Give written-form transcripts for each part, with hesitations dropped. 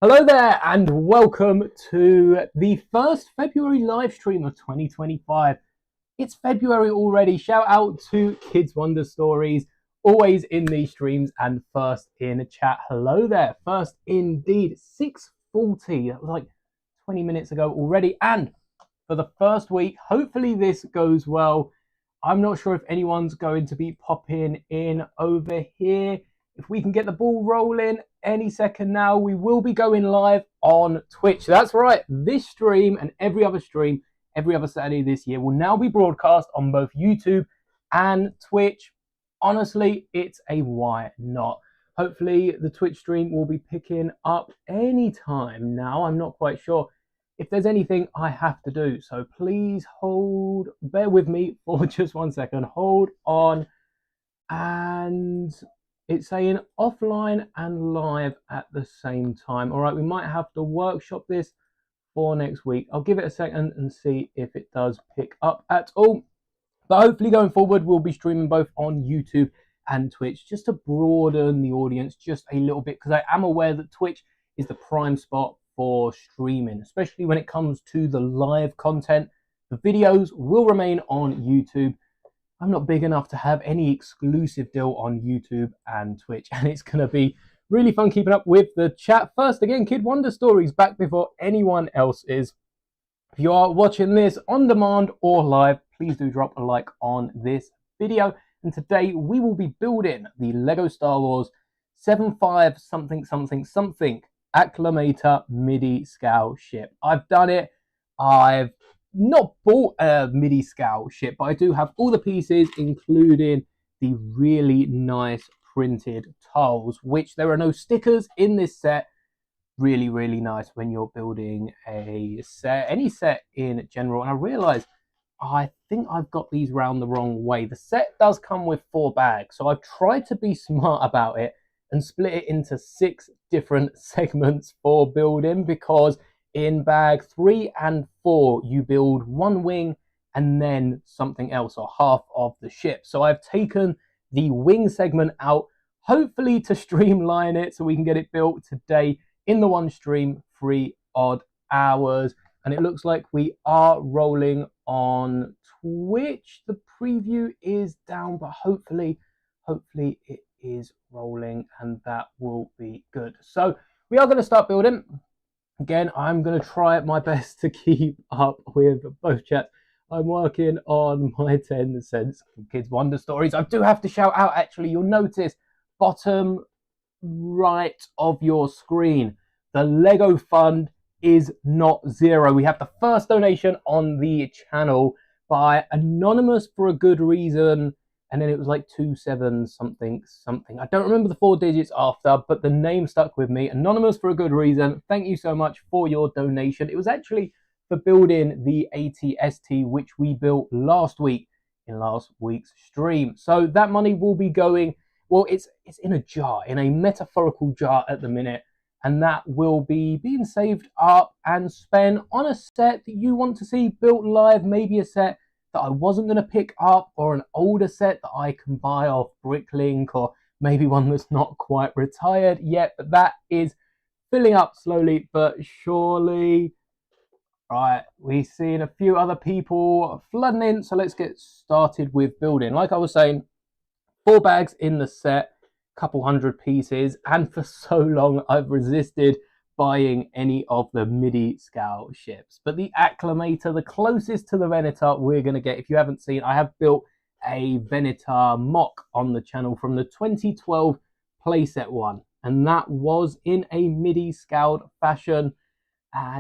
Hello there and welcome to the first February live stream of 2025. It's February already. Shout out to Kids Wonder Stories, always in these streams and first in chat. Hello there, first indeed, 6:40. That was like 20 minutes ago already. And for the first week, hopefully this goes well. I'm not sure if anyone's going to be popping in over here. If we can get the ball rolling any second now, we will be going live on Twitch. That's right, this stream and every other stream, every other Saturday this year will now be broadcast on both YouTube and Twitch. Honestly, it's a why not. Hopefully the Twitch stream will be picking up anytime now. I'm not quite sure if there's anything I have to do. So please bear with me for just 1 second. Hold on. And it's saying offline and live at the same time. All right, we might have to workshop this for next week. I'll give it a second and see if it does pick up at all. But hopefully going forward, we'll be streaming both on YouTube and Twitch just to broaden the audience just a little bit, because I am aware that Twitch is the prime spot for streaming, especially when it comes to the live content. The videos will remain on YouTube. I'm not big enough to have any exclusive deal on YouTube and Twitch, and it's going to be really fun keeping up with the chat. First, again, Kid Wonder Stories back before anyone else is. If you are watching this on demand or live, please do drop a like on this video. And today we will be building the Lego Star Wars 7.5 something Acclamator Midi scale ship. I've done it. I've not bought a Midi scale ship, but I do have all the pieces, including the really nice printed tiles, which there are no stickers in this set. Really nice when you're building a set, any set in general. And I realized I think I've got these round the wrong way. The set does come with 4 bags, so I've tried to be smart about it and split it into 6 different segments for building, because in bag 3 and 4 you build 1 wing and then something else, or half of the ship. So I've taken the wing segment out, hopefully to streamline it so we can get it built today in the one stream, 3 odd hours. And it looks like we are rolling on Twitch. The preview is down, but hopefully it is rolling, and that will be good. So we are going to start building. Again, I'm going to try my best to keep up with both chats. I'm working on my 10 cents from Kids Wonder Stories. I do have to shout out, actually, you'll notice bottom right of your screen, the Lego Fund is not zero. We have the first donation on the channel by Anonymous for a good reason, and then it was like 27 something. I don't remember the 4 digits after, but the name stuck with me. Anonymous for a good reason. Thank you so much for your donation. It was actually for building the ATST, which we built last week in last week's stream. So that money will be going, well, it's in a jar, in a metaphorical jar at the minute, and that will be being saved up and spent on a set that you want to see built live, maybe a set that I wasn't going to pick up, or an older set that I can buy off Bricklink, or maybe one that's not quite retired yet, but that is filling up slowly but surely. Right, we've seen a few other people flooding in, so let's get started with building. Like I was saying, 4 bags in the set, couple hundred pieces, and for so long I've resisted buying any of the Midi scale ships. But the Acclamator, the closest to the Venator we're going to get. If you haven't seen, I have built a Venator mock on the channel from the 2012 playset one, and that was in a Midi scaled fashion.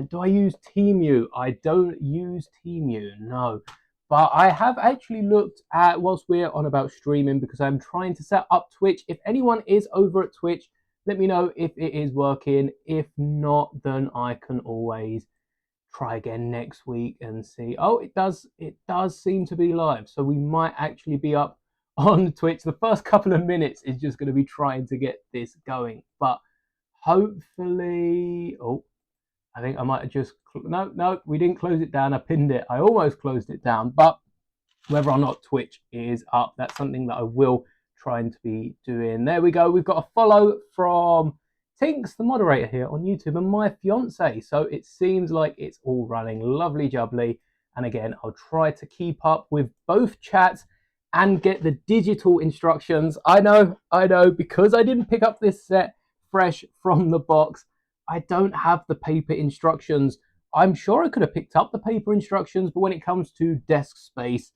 Do I use Temu? I don't use Temu, no. But I have actually looked at, whilst we're on about streaming, because I'm trying to set up Twitch. If anyone is over at Twitch, let me know if it is working. If not, then I can always try again next week and see. Oh, it does seem to be live. So we might actually be up on Twitch. The first couple of minutes is just going to be trying to get this going. But hopefully, oh, I think I might have just, no, we didn't close it down. I pinned it. I almost closed it down, but whether or not Twitch is up, that's something that I will try and be doing. There we go. We've got a follow from Tinks, the moderator here on YouTube, and my fiance. So it seems like it's all running lovely jubbly. And again, I'll try to keep up with both chats and get the digital instructions. I know, because I didn't pick up this set fresh from the box, I don't have the paper instructions. I'm sure I could have picked up the paper instructions, but when it comes to desk space,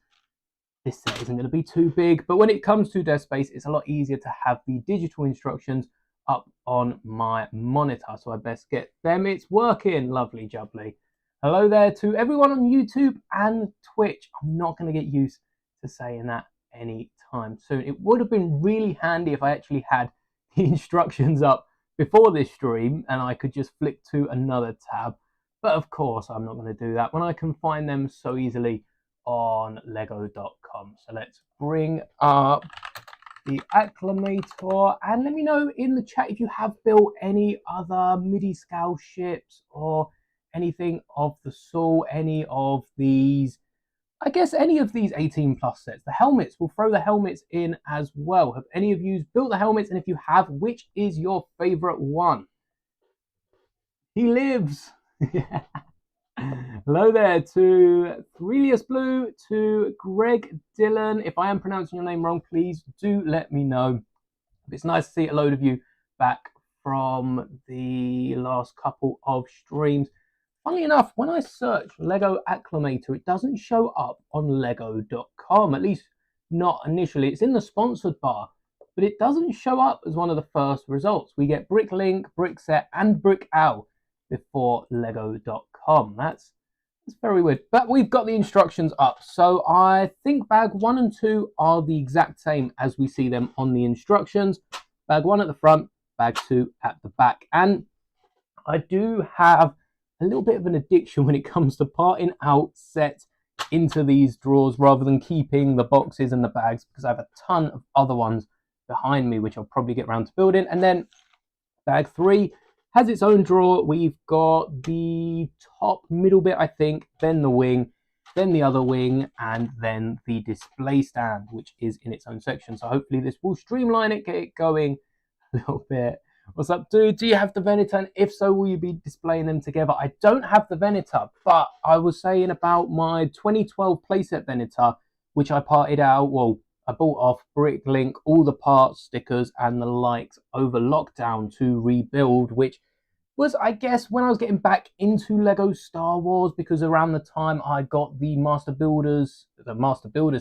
this set isn't going to be too big. But when it comes to desk space, it's a lot easier to have the digital instructions up on my monitor. So I best get them. It's working. Lovely jubbly. Hello there to everyone on YouTube and Twitch. I'm not going to get used to saying that anytime soon. It would have been really handy if I actually had the instructions up before this stream and I could just flick to another tab. But of course, I'm not going to do that when I can find them so easily on lego.com. So let's bring up the acclimator and let me know in the chat if you have built any other Midi scale ships or anything of the sort, any of these, I guess any of these 18 plus sets. The helmets, we'll throw the helmets in as well. Have any of you built the helmets? And if you have, which is your favorite one? He lives. Hello there to Threlius Blue, to Greg Dillon. If I am pronouncing your name wrong, please do let me know. It's nice to see a load of you back from the last couple of streams. Funnily enough, when I search Lego Acclimator, it doesn't show up on lego.com, at least not initially. It's in the sponsored bar, but it doesn't show up as one of the first results. We get Bricklink, Brickset, and Brick Owl before lego.com. That's very weird, but we've got the instructions up. So I think bag 1 and 2 are the exact same as we see them on the instructions. Bag 1 at the front, bag 2 at the back. And I do have a little bit of an addiction when it comes to parting out sets into these drawers rather than keeping the boxes and the bags, because I have a ton of other ones behind me which I'll probably get around to building. And then bag 3 has its own drawer. We've got the top middle bit, I think, then the wing, then the other wing, and then the display stand, which is in its own section. So hopefully this will streamline it, get it going a little bit. What's up, dude? Do you have the Venator? And if so, will you be displaying them together? I don't have the Venator, but I was saying about my 2012 playset Venator, which I parted out. Well, I bought off Bricklink all the parts, stickers, and the likes over lockdown to rebuild, which was, I guess, when I was getting back into Lego Star Wars, because around the time I got the Master Builders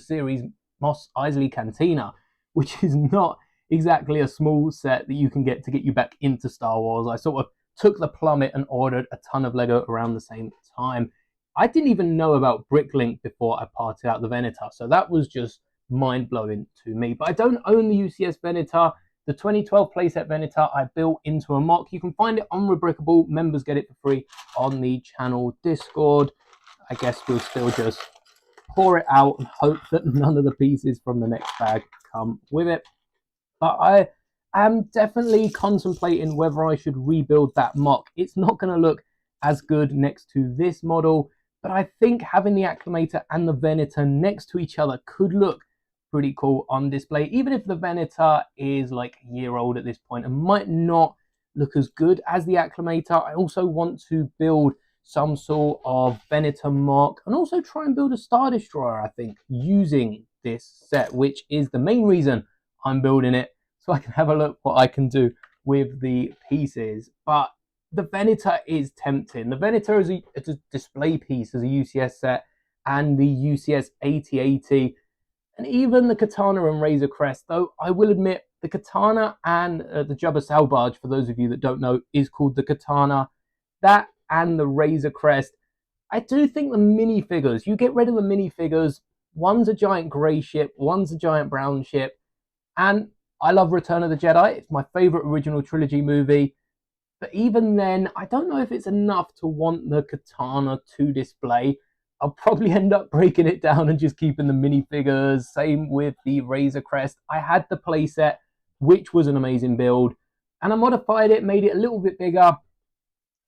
series, Mos Eisley Cantina, which is not exactly a small set that you can get to get you back into Star Wars. I sort of took the plummet and ordered a ton of Lego around the same time. I didn't even know about Bricklink before I parted out the Venator, so that was just mind-blowing to me. But I don't own the UCS Venator. The 2012 playset Venator I built into a mock. You can find it on Rebrickable. Members get it for free on the channel Discord. I guess we'll still just pour it out and hope that none of the pieces from the next bag come with it. But I am definitely contemplating whether I should rebuild that mock. It's not going to look as good next to this model, but I think having the Acclimator and the Venator next to each other could look pretty cool on display, even if the Venator is like a year old at this point and might not look as good as the Acclimator. I also want to build some sort of Venator mock and also try and build a Star Destroyer, I think, using this set, which is the main reason I'm building it, so I can have a look what I can do with the pieces. But the Venator is tempting. The Venator is a display piece as a UCS set, and the UCS 8080, and even the Katana and Razor Crest, though I will admit the Katana and the Jabba Salvage, for those of you that don't know, is called the Katana. That and the Razor Crest, I do think the minifigures, you get rid of the minifigures, one's a giant grey ship, one's a giant brown ship, and I love Return of the Jedi. It's my favourite original trilogy movie. But even then, I don't know if it's enough to want the Katana to display. I'll probably end up breaking it down and just keeping the minifigures. Same with the Razor Crest. I had the playset, which was an amazing build, and I modified it, made it a little bit bigger,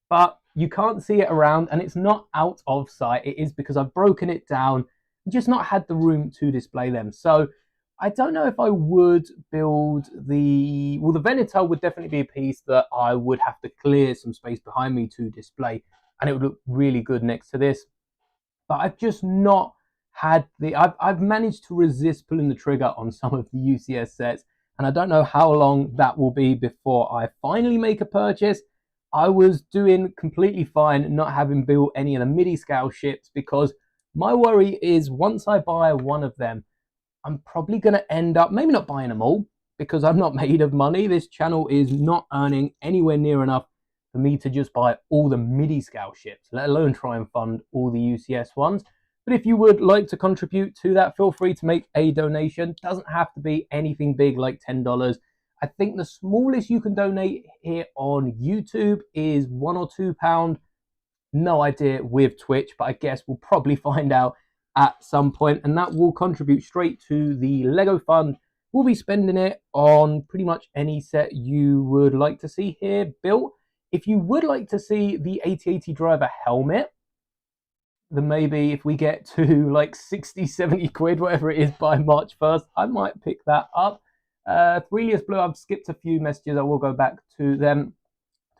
but you can't see it around, and it's not out of sight. It is because I've broken it down and just not had the room to display them. So I don't know if I would build the Venator would definitely be a piece that I would have to clear some space behind me to display, and it would look really good next to this. But I've just not had I've managed to resist pulling the trigger on some of the UCS sets, and I don't know how long that will be before I finally make a purchase. I was doing completely fine not having built any of the Midi scale ships, because my worry is once I buy one of them, I'm probably going to end up maybe not buying them all, because I'm not made of money. This channel is not earning anywhere near enough for me to just buy all the Midi scale ships, let alone try and fund all the UCS ones. But if you would like to contribute to that, feel free to make a donation. Doesn't have to be anything big like $10. I think the smallest you can donate here on YouTube is £1 or £2. No idea with Twitch, but I guess we'll probably find out at some point, and that will contribute straight to the Lego fund. We'll be spending it on pretty much any set you would like to see here built. If you would like to see the 8080 driver helmet, then maybe if we get to like 60, 70 quid, whatever it is, by March 1st, I might pick that up. Threlius Blue, I've skipped a few messages. I will go back to them.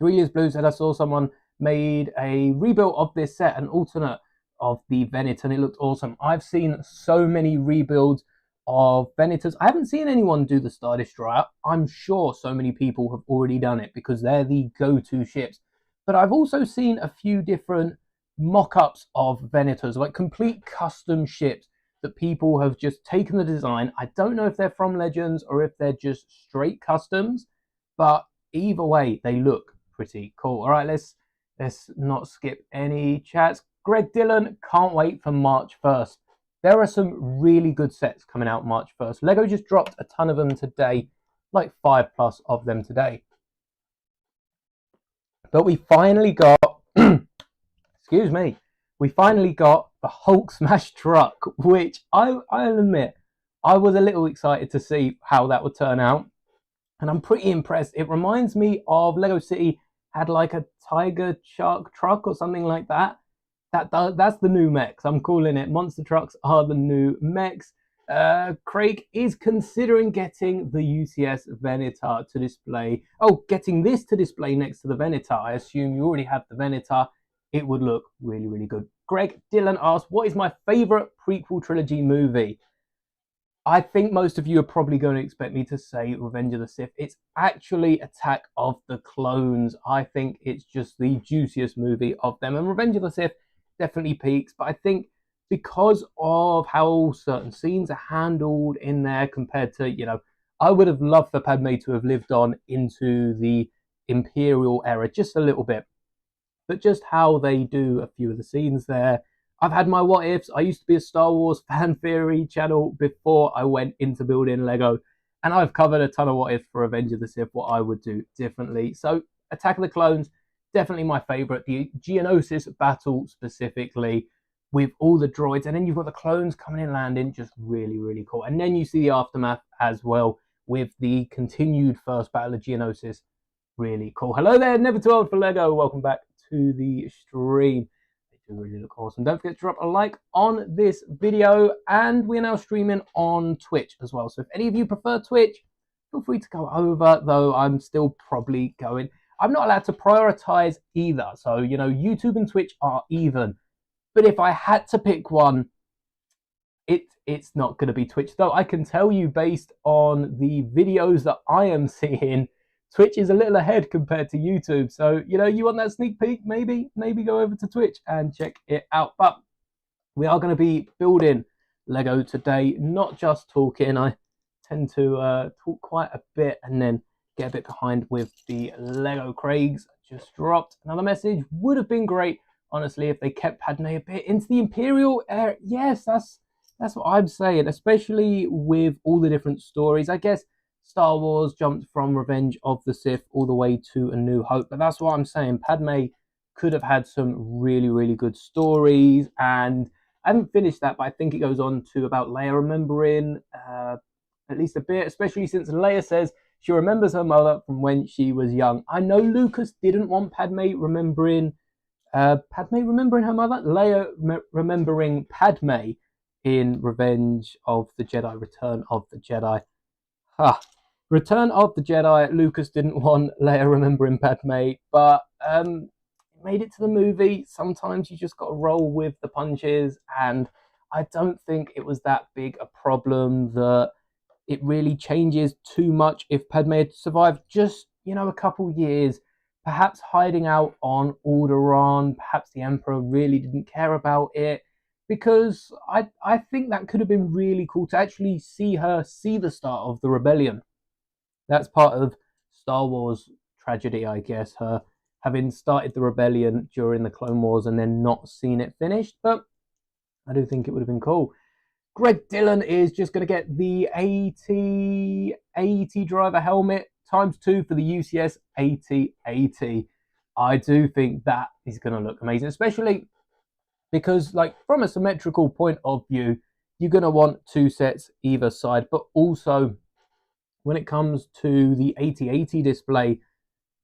Threlius Blue said, I saw someone made a rebuild of this set, an alternate of the Venator, and it looked awesome. I've seen so many rebuilds of Venators. I haven't seen anyone do the Star Destroyer. I'm sure so many people have already done it because they're the go-to ships. But I've also seen a few different mock-ups of Venators, like complete custom ships that people have just taken the design. I don't know if they're from Legends or if they're just straight customs, but either way, they look pretty cool. All right, let's not skip any chats. Greg Dillon, can't wait for March 1st. There are some really good sets coming out March 1st. Lego just dropped a ton of them today, like 5+ of them today. But we finally got, excuse me, we finally got the Hulk Smash truck, which I'll admit, I was a little excited to see how that would turn out. And I'm pretty impressed. It reminds me of Lego City had like a Tiger Shark truck or something like that. That's the new mechs. I'm calling it. Monster trucks are the new mechs. Craig is considering getting the UCS Venator to display. Oh, getting this to display next to the Venator. I assume you already have the Venator. It would look really, really good. Greg Dillon asked, what is my favorite prequel trilogy movie? I think most of you are probably going to expect me to say Revenge of the Sith. It's actually Attack of the Clones. I think it's just the juiciest movie of them. And Revenge of the Sith definitely peaks. But I think because of how certain scenes are handled in there compared to, I would have loved for Padme to have lived on into the Imperial era just a little bit. But just how they do a few of the scenes there. I've had my what ifs. I used to be a Star Wars fan theory channel before I went into building Lego, and I've covered a ton of what ifs for Revenge of the Sith, what I would do differently. So Attack of the Clones, definitely my favorite. The Geonosis battle specifically, with all the droids, and then you've got the clones coming in, landing, just really, really cool. And then you see the aftermath as well with the continued first battle of Geonosis. Really cool. Hello there, never too old for Lego. Welcome back to the stream. They do really look awesome. Don't forget to drop a like on this video, and we're now streaming on Twitch as well. So if any of you prefer Twitch, feel free to go over, though I'm still probably going. I'm not allowed to prioritize either. So, YouTube and Twitch are even. But if I had to pick one, it's not going to be Twitch. Though I can tell you, based on the videos that I am seeing, Twitch is a little ahead compared to YouTube. So, you want that sneak peek, maybe go over to Twitch and check it out. But we are going to be building Lego today, not just talking. I tend to talk quite a bit and then get a bit behind with the Lego. Craig's just dropped another message. Would have been great, honestly, if they kept Padme a bit into the Imperial era. Yes, that's what I'm saying, especially with all the different stories. I guess Star Wars jumped from Revenge of the Sith all the way to A New Hope, but that's what I'm saying. Padme could have had some really, really good stories, and I haven't finished that, but I think it goes on to about Leia remembering at least a bit, especially since Leia says she remembers her mother from when she was young. I know Lucas didn't want Padme remembering her mother. Leia remembering Padme in Revenge of the Jedi, Return of the Jedi. Return of the Jedi, Lucas didn't want Leia remembering Padme, but it made it to the movie. Sometimes you just got to roll with the punches, and I don't think it was that big a problem that it really changes too much if Padme had survived just, a couple years, perhaps hiding out on Alderaan. Perhaps the Emperor really didn't care about it, because I think that could have been really cool to actually see her see the start of the rebellion. That's part of Star Wars tragedy, I guess, her having started the rebellion during the Clone Wars and then not seen it finished. But I do think it would have been cool. Greg Dillon is just going to get the AT driver helmet ×2 for the UCS AT-80. I do think that is going to look amazing, especially because, from a symmetrical point of view, you're going to want 2 sets either side, but also when it comes to the AT-80 display,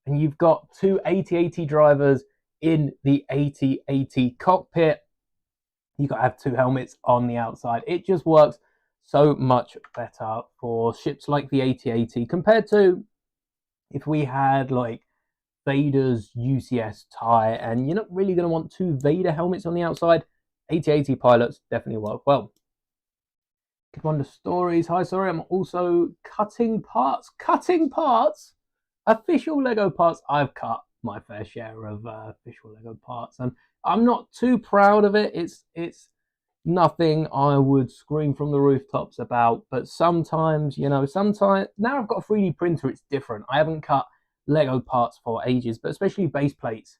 and you've got 2 AT-80 drivers in the AT-80 cockpit, you've got to have 2 helmets on the outside. It just works so much better for ships like the AT-80 compared to if we had Vader's UCS tie, and you're not really going to want 2 Vader helmets on the outside. AT-80 pilots definitely work well. Kid Wonder Stories. Hi, sorry, I'm also cutting parts. Cutting parts? Official Lego parts. I've cut my fair share of official Lego parts, and I'm not too proud of it. It's nothing I would scream from the rooftops about, but sometimes, sometimes, now I've got a 3D printer, it's different. I haven't cut Lego parts for ages, but especially base plates.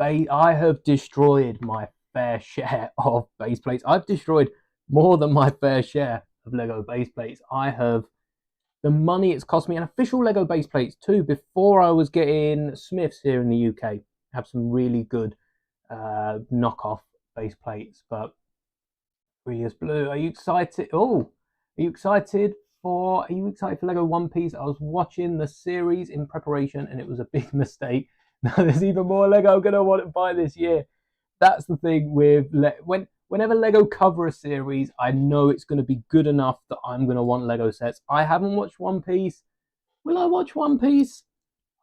I have destroyed my fair share of base plates. I've destroyed more than my fair share of Lego base plates. The money it's cost me, and official Lego base plates too, before I was getting Smiths here in the UK. Have some really good knockoff base plates, but Brillious Blue, are you excited? Are you excited for Lego One Piece? I was watching the series in preparation, and it was a big mistake. Now there's even more Lego I'm gonna want to buy this year. That's the thing with whenever Lego cover a series, I know it's going to be good enough that I'm going to want Lego sets. I haven't watched One Piece. Will I watch One Piece?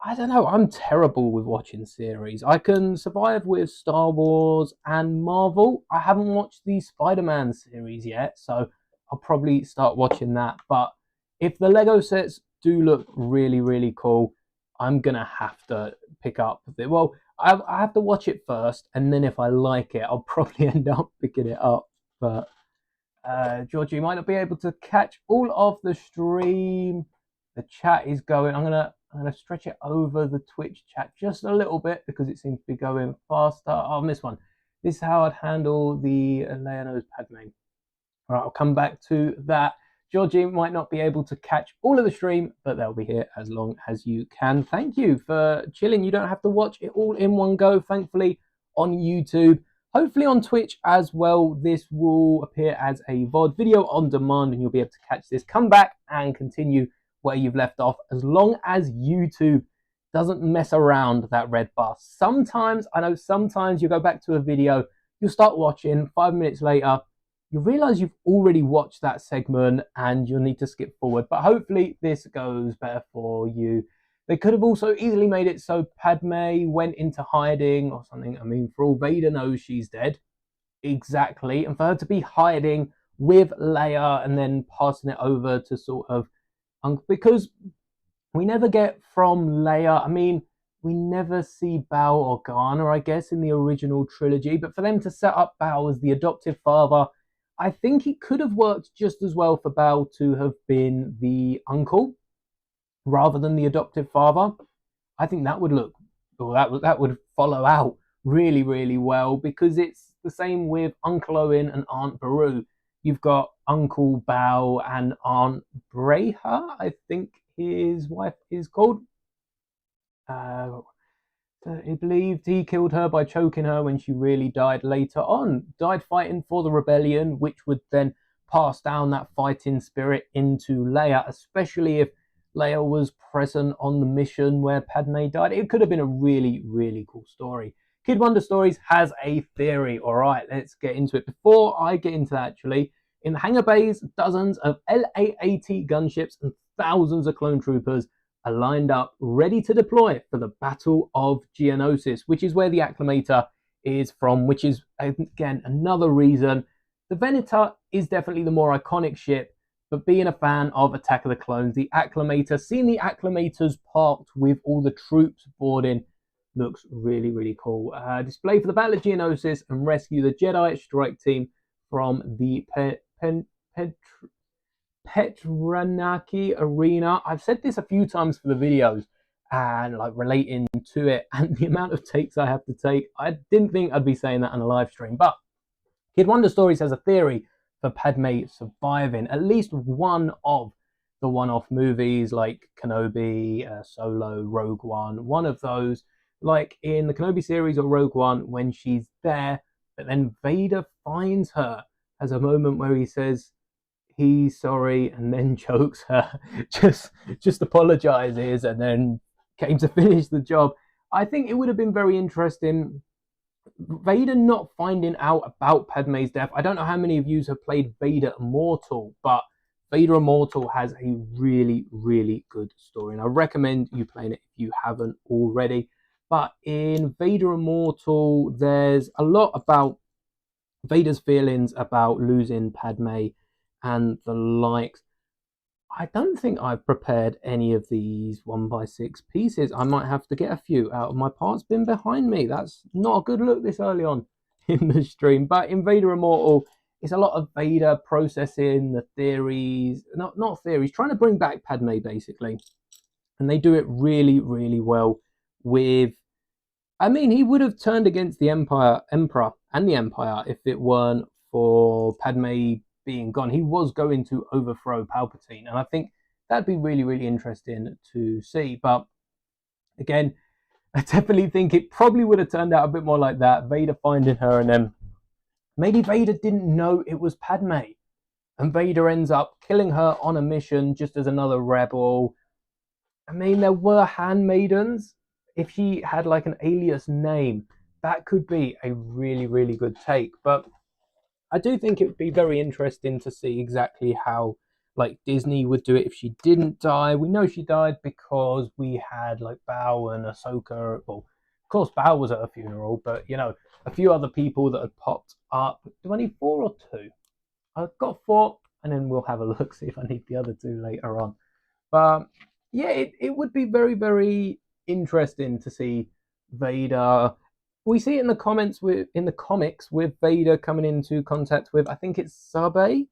I don't know. I'm terrible with watching series. I can survive with Star Wars and Marvel. I haven't watched the Spider-Man series yet, so I'll probably start watching that. But if the Lego sets do look really, really cool, I'm going to have to pick up. Well, I have to watch it first, and then if I like it, I'll probably end up picking it up. But Georgie, you might not be able to catch all of the stream. The chat is going. I'm gonna stretch it over the Twitch chat just a little bit because it seems to be going faster. Oh, I missed one. This is how I'd handle the Leia knows Padme. All right, I'll come back to that. Georgie might not be able to catch all of the stream, but they'll be here as long as you can. Thank you for chilling. You don't have to watch it all in one go, thankfully, on YouTube. Hopefully on Twitch as well, this will appear as a VOD video on demand, and you'll be able to catch this, come back and continue where you've left off, as long as YouTube doesn't mess around that red bar. Sometimes you go back to a video, you'll start watching, 5 minutes later, you realize you've already watched that segment and you'll need to skip forward. But hopefully this goes better for you. They could have also easily made it so Padme went into hiding or something. I mean, for all Vader knows she's dead. Exactly. And for her to be hiding with Leia and then passing it over to sort of... because we never get from Leia... I mean, we never see Bao Organa, I guess, in the original trilogy. But for them to set up Bao as the adoptive father... I think it could have worked just as well for Bao to have been the uncle rather than the adoptive father. I think that would that would follow out really, really well, because it's the same with Uncle Owen and Aunt Beru. You've got Uncle Bao and Aunt Breha, I think his wife is called. He believed he killed her by choking her when she really died later on. Died fighting for the rebellion, which would then pass down that fighting spirit into Leia, especially if Leia was present on the mission where Padme died. It could have been a really, really cool story. Kid Wonder Stories has a theory. All right, let's get into it. Before I get into that, actually, In the hangar bays, dozens of LA-AT gunships and thousands of clone troopers are lined up, ready to deploy for the Battle of Geonosis, which is where the Acclamator is from, which is, again, another reason. The Venator is definitely the more iconic ship, but being a fan of Attack of the Clones, the Acclamator, seeing the Acclamators parked with all the troops boarding, looks really, really cool. Display for the Battle of Geonosis and rescue the Jedi strike team from the Petranaki Arena. I've said this a few times for the videos and like relating to it and the amount of takes I have to take. I didn't think I'd be saying that on a live stream, but Kid Wonder Stories has a theory for Padme surviving at least one of the one-off movies like Kenobi, Solo, Rogue One of those, like in the Kenobi series or Rogue One, when she's there, but then Vader finds her, has a moment where he says he's sorry and then chokes her, just apologizes and then came to finish the job. I think it would have been very interesting. Vader not finding out about Padme's death. I don't know how many of you have played Vader Immortal, but Vader Immortal has a really, really good story, and I recommend you playing it if you haven't already. But in Vader Immortal, there's a lot about Vader's feelings about losing Padme and the likes. I don't think I've prepared any of these 1x6 pieces. I might have to get a few out of my parts bin behind me. That's not a good look this early on in the stream. But in Vader Immortal, it's a lot of Vader processing the theories, not theories, trying to bring back Padme basically. And they do it really, really well with, I mean, he would have turned against the Emperor and the Empire if it weren't for Padme being gone. He was going to overthrow Palpatine, and I think that'd be really, really interesting to see. But again, I definitely think it probably would have turned out a bit more like that. Vader finding her, and then maybe Vader didn't know it was Padme, and Vader ends up killing her on a mission just as another rebel. I mean, there were handmaidens. If she had like an alias name, that could be a really, really good take. But I do think it would be very interesting to see exactly how like Disney would do it if she didn't die. We know she died because we had like Bao and Ahsoka. Well, of course, Bao was at her funeral, but you know, a few other people that had popped up. Do I need 4 or 2? I've got 4, and then we'll have a look, see if I need the other 2 later on. But yeah, it would be very, very interesting to see Vader. We see it in the comics with Vader coming into contact with, I think it's Sabe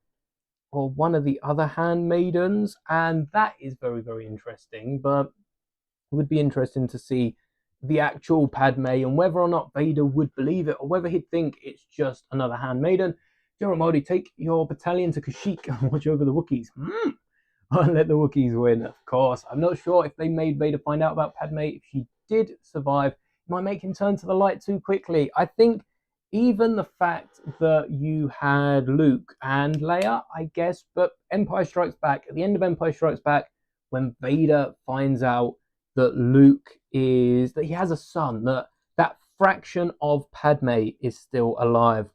or one of the other handmaidens, and that is very, very interesting. But it would be interesting to see the actual Padme and whether or not Vader would believe it or whether he'd think it's just another handmaiden. General Modi, take your battalion to Kashyyyk and watch over the Wookiees. I'll let the Wookiees win, of course. I'm not sure if they made Vader find out about Padme. If she did survive, it might make him turn to the light too quickly. I think even the fact that you had Luke and Leia, I guess, but Empire Strikes Back, at the end of Empire Strikes Back, when Vader finds out that that he has a son, that fraction of Padme is still alive.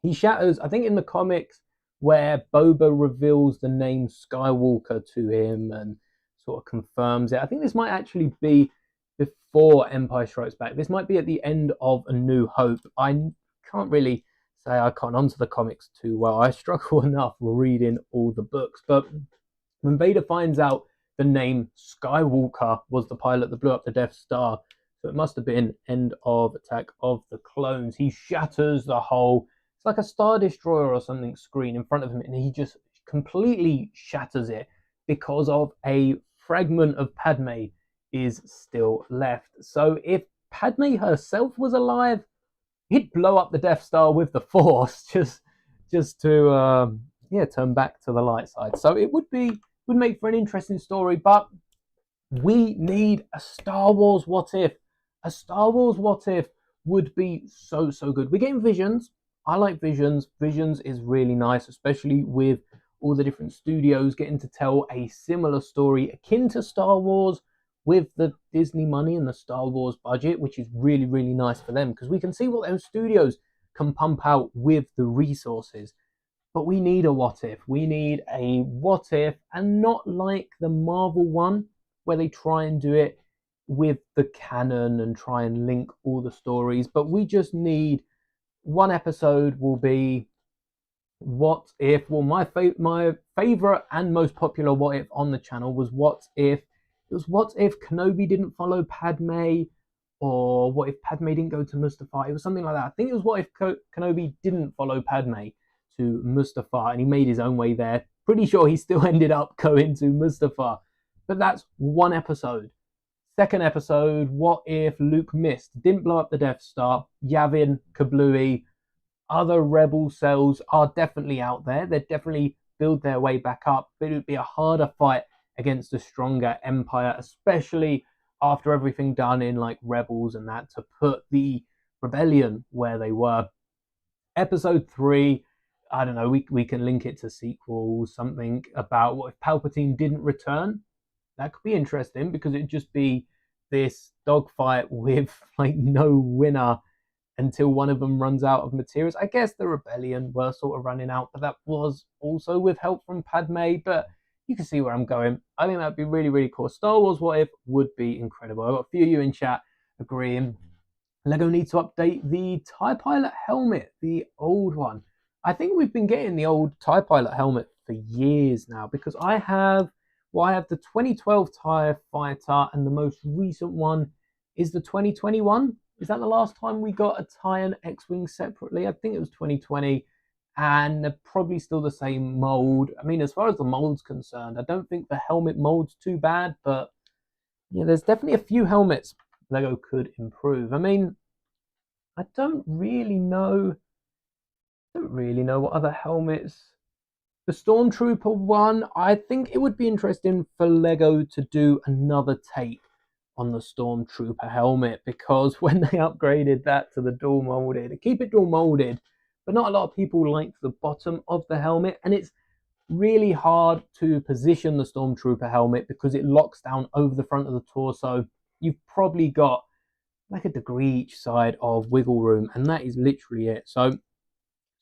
He shatters, I think in the comics, where Boba reveals the name Skywalker to him and sort of confirms it. I think this might actually be before Empire Strikes Back. This might be at the end of A New Hope. I can't really say I can't onto the comics too well. I struggle enough reading all the books. But when Vader finds out the name Skywalker was the pilot that blew up the Death Star, so it must have been end of Attack of the Clones, he shatters the whole, it's like a Star Destroyer or something screen in front of him, and he just completely shatters it because of a fragment of Padme is still left. So if Padme herself was alive, he'd blow up the Death Star with the Force just to turn back to the light side. So it would make for an interesting story, but we need a Star Wars What If. A Star Wars What If would be so, so good. We're getting Visions. I like Visions. Visions is really nice, especially with all the different studios getting to tell a similar story akin to Star Wars with the Disney money and the Star Wars budget, which is really, really nice for them because we can see what those studios can pump out with the resources. but we need a what if. We need a what if, and not like the Marvel one, where they try and do it with the canon and try and link all the stories. But we just need one episode will be what if. Well, my favorite and most popular what if on the channel was what if Kenobi didn't follow Padme, or what if Padme didn't go to Mustafar. It was something like that. I think it was what if Kenobi didn't follow Padme to Mustafar and he made his own way there. Pretty sure he still ended up going to Mustafar. But that's one episode. Second episode, what if Luke missed, didn't blow up the Death Star, Yavin, Kablooey, other rebel cells are definitely out there. They'd definitely build their way back up, but it would be a harder fight against a stronger Empire, especially after everything done in like Rebels and that, to put the rebellion where they were. Episode 3, I don't know, we can link it to sequels, something about what if Palpatine didn't return. That could be interesting because it'd just be this dogfight with like no winner until one of them runs out of materials. I guess the rebellion were sort of running out, but that was also with help from Padme. But you can see where I'm going. I think that'd be really, really cool. Star Wars What If would be incredible. I've got a few of you in chat agreeing. Lego needs to update the TIE Pilot helmet, the old one. I think we've been getting the old TIE Pilot helmet for years now, because I have the 2012 TIE Fighter, and the most recent one is the 2021. Is that the last time we got a TIE and X-Wing separately? I think it was 2020, and they're probably still the same mold. I mean, as far as the mold's concerned, I don't think the helmet mold's too bad, but yeah, there's definitely a few helmets Lego could improve. I mean, I don't really know what other helmets. The Stormtrooper one, I think it would be interesting for Lego to do another take on the Stormtrooper helmet, because when they upgraded that to the dual molded, keep it dual molded, but not a lot of people like the bottom of the helmet, and it's really hard to position the Stormtrooper helmet because it locks down over the front of the torso. You've probably got like a degree each side of wiggle room, and that is literally it. So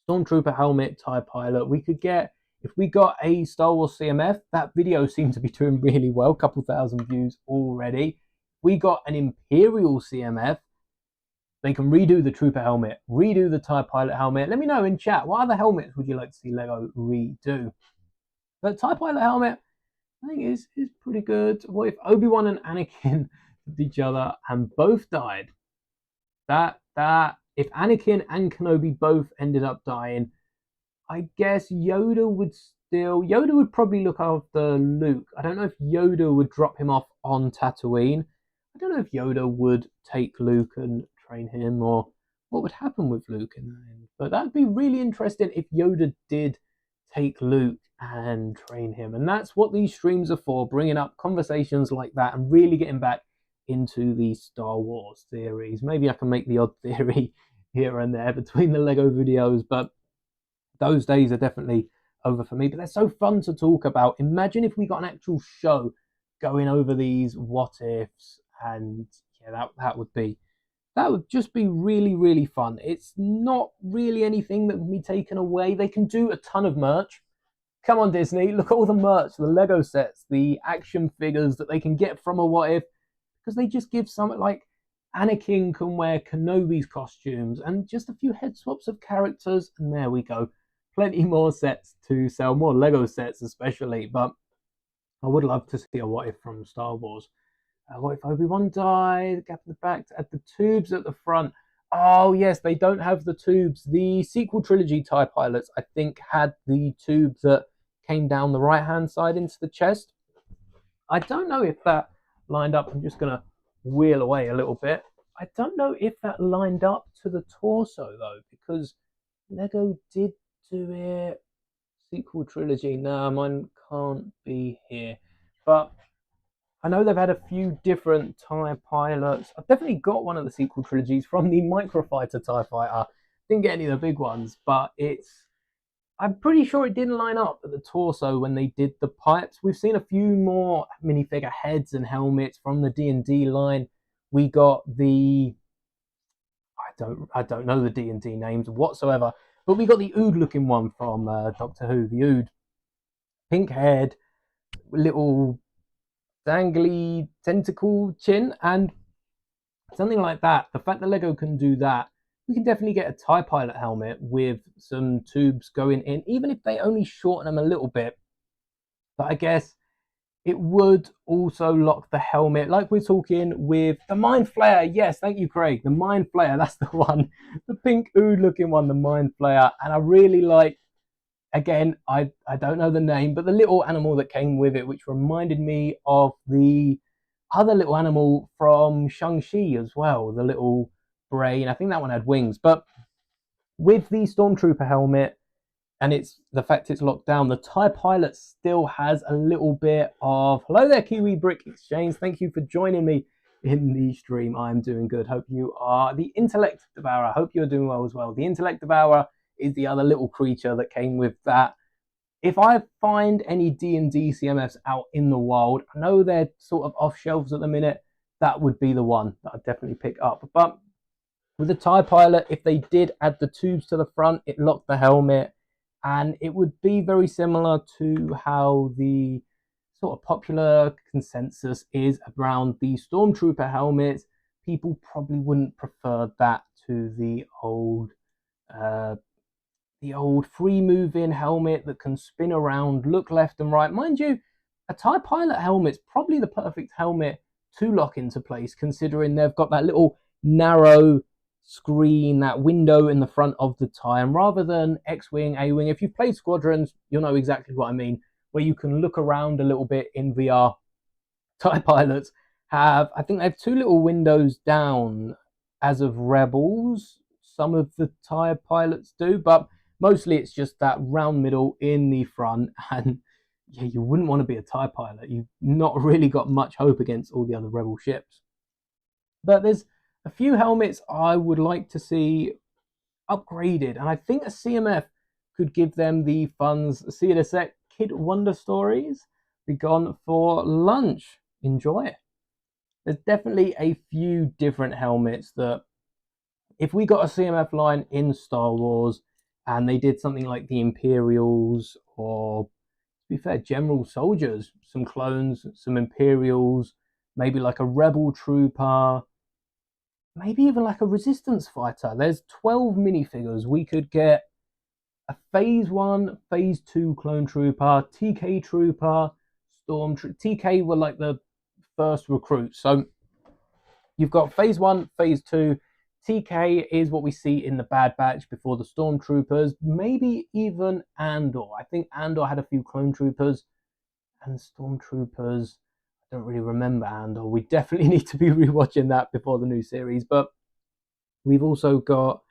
Stormtrooper helmet, TIE Pilot, we could get, if we got a Star Wars CMF, that video seemed to be doing really well, a couple thousand views already. We got an Imperial CMF, they can redo the Trooper helmet, redo the TIE Pilot helmet. Let me know in chat, what other helmets would you like to see Lego redo? But TIE Pilot helmet, I think is pretty good. What if Obi-Wan and Anakin with each other and both died? That if Anakin and Kenobi both ended up dying, I guess Yoda would probably look after Luke. I don't know if Yoda would drop him off on Tatooine. I don't know if Yoda would take Luke and train him, or what would happen with Luke in the end. But that'd be really interesting if Yoda did take Luke and train him. And that's what these streams are for, bringing up conversations like that and really getting back into the Star Wars theories. Maybe I can make the odd theory here and there between the Lego videos, but those days are definitely over for me. But they're so fun to talk about. Imagine if we got an actual show going over these what ifs, and yeah, that would just be really, really fun. It's not really anything that can be taken away. They can do a ton of merch. Come on, Disney, look at all the merch, the Lego sets, the action figures that they can get from a what if, because they just give something like Anakin can wear Kenobi's costumes and just a few head swaps of characters, and there we go. Plenty more sets to sell, more Lego sets especially, but I would love to see a what if from Star Wars. What if Obi-Wan died? The gap in the back, add the tubes at the front. Oh yes, they don't have the tubes. The sequel trilogy TIE Pilots, I think, had the tube that came down the right-hand side into the chest. I don't know if that lined up. I'm just going to wheel away a little bit. I don't know if that lined up to the torso, though, because Lego did do it. Sequel trilogy. No, mine can't be here. But I know they've had a few different TIE Pilots. I've definitely got one of the sequel trilogies from the Microfighter TIE Fighter. Didn't get any of the big ones, but I'm pretty sure it didn't line up at the torso when they did the pipes. We've seen a few more minifigure heads and helmets from the D&D line. We got the, I don't know the D&D names whatsoever, But we got the Ood looking one from Doctor Who, the Ood, pink haired, little dangly tentacle chin, and something like that. The fact that Lego can do that, we can definitely get a TIE pilot helmet with some tubes going in, even if they only shorten them a little bit. But I guess it would also lock the helmet, like we're talking with the Mind Flayer. Yes, thank you, Craig. The Mind Flayer, that's the one. The pink Ood looking one, the Mind Flayer. And I really like, again, I don't know the name, but the little animal that came with it, which reminded me of the other little animal from Shang-Chi as well, the little brain. I think that one had wings. But with the Stormtrooper helmet, and it's the fact it's locked down, the TIE pilot still has a little bit of hello there, Kiwi Brick Exchange. Thank you for joining me in the stream. I'm doing good. Hope you are. The Intellect Devourer, hope you're doing well as well. The Intellect Devourer is the other little creature that came with that. If I find any D&D CMFs out in the wild, I know they're sort of off shelves at the minute, that would be the one that I'd definitely pick up. But with the TIE pilot, if they did add the tubes to the front, it locked the helmet, and it would be very similar to how the sort of popular consensus is around the Stormtrooper helmets. People probably wouldn't prefer that to the old free moving helmet that can spin around, look left and right. Mind you, a TIE pilot helmet's probably the perfect helmet to lock into place, considering they've got that little narrow screen, that window in the front of the TIE. And rather than X-Wing, A-Wing, if you've played Squadrons, you'll know exactly what I mean, where you can look around a little bit in VR. TIE pilots have, I think they have two little windows down as of Rebels. Some of the TIE pilots do, but mostly it's just that round middle in the front. And yeah, you wouldn't want to be a TIE pilot. You've not really got much hope against all the other Rebel ships. But there's a few helmets I would like to see upgraded, and I think a CMF could give them the funds. See you in a sec. Kid Wonder Stories be gone for lunch. Enjoy it. There's definitely a few different helmets that, if we got a CMF line in Star Wars and they did something like the Imperials, or to be fair, General Soldiers, some clones, some Imperials, maybe like a Rebel Trooper, maybe even like a Resistance fighter. There's 12 minifigures. We could get a Phase 1, Phase 2 Clone Trooper, TK Trooper, Storm Trooper. TK were like the first recruits. So you've got Phase 1, Phase 2. TK is what we see in the Bad Batch before the Stormtroopers. Maybe even Andor. I think Andor had a few Clone Troopers and Stormtroopers. I don't really remember Andor. We definitely need to be rewatching that before the new series. But we've also got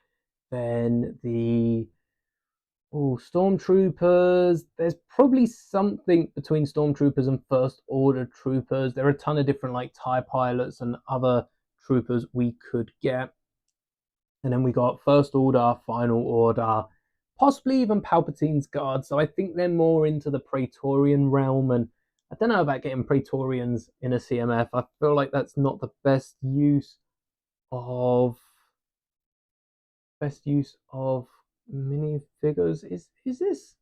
then the Stormtroopers. There's probably something between Stormtroopers and First Order Troopers. There are a ton of different like TIE pilots and other troopers we could get. And then we got First Order, Final Order, possibly even Palpatine's Guard. So I think they're more into the Praetorian realm. And I don't know about getting Praetorians in a CMF. I feel like that's not the best use of minifigures. Is this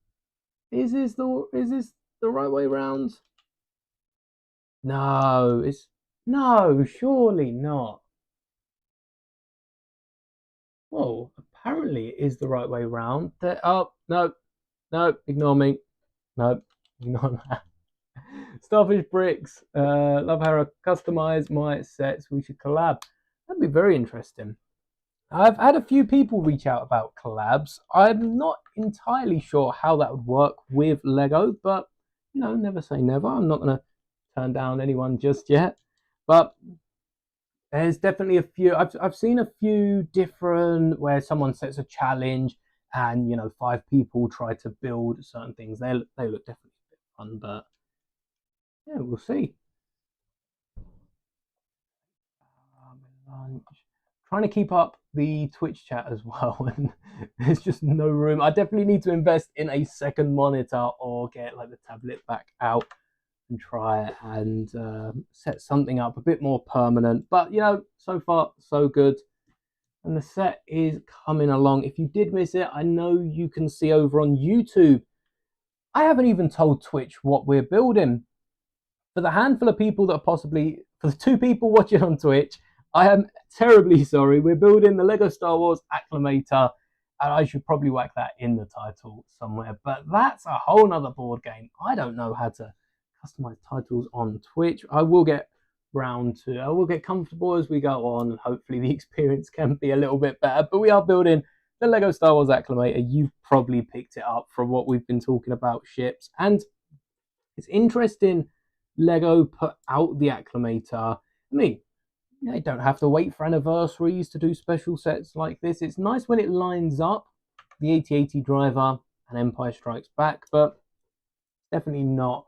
the right way around? No, surely not. Well, apparently it is the right way round. Oh, no, ignore me. No, ignore that. Starfish Bricks, love how I customize my sets. We should collab. That'd be very interesting. I've had a few people reach out about collabs. I'm not entirely sure how that would work with Lego, but you know, never say never. I'm not going to turn down anyone just yet. But there's definitely a few. I've seen a few different where someone sets a challenge, and you know, 5 people try to build certain things. They look definitely a bit fun, but yeah, we'll see. Lunch. Trying to keep up the Twitch chat as well, and there's just no room. I definitely need to invest in a second monitor or get like the tablet back out and try and set something up a bit more permanent. But you know, so far so good. and the set is coming along. If you did miss it, I know you can see over on YouTube. I haven't even told Twitch what we're building. For the handful of people that are possibly, for the 2 people watching on Twitch, I am terribly sorry. We're building the Lego Star Wars Acclimator, and I should probably whack that in the title somewhere, but that's a whole nother board game. I don't know how to customize titles on Twitch. I will get comfortable as we go on, and hopefully the experience can be a little bit better. But we are building the Lego Star Wars Acclimator. You've probably picked it up from what we've been talking about ships, and it's interesting. Lego put out the Acclimator. I mean, they don't have to wait for anniversaries to do special sets like this. It's nice when it lines up, the 8080 driver and Empire Strikes Back, but definitely not.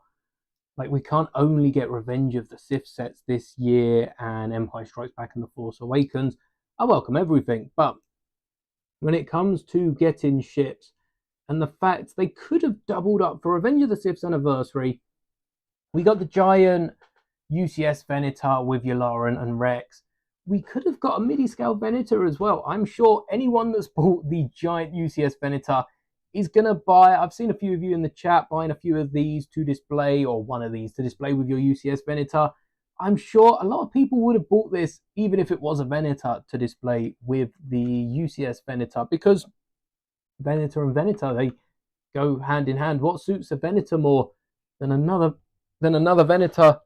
Like, we can't only get Revenge of the Sith sets this year and Empire Strikes Back and The Force Awakens. I welcome everything, but when it comes to getting ships and the fact they could have doubled up for Revenge of the Sith's anniversary, we got the giant UCS Venator with Yularen and Rex. We could have got a midi scale Venator as well. I'm sure anyone that's bought the giant UCS Venator is going to buy. I've seen a few of you in the chat buying a few of these to display, or one of these to display with your UCS Venator. I'm sure a lot of people would have bought this even if it was a Venator to display with the UCS Venator, because Venator and Venator, they go hand in hand. What suits a Venator more than another Venator?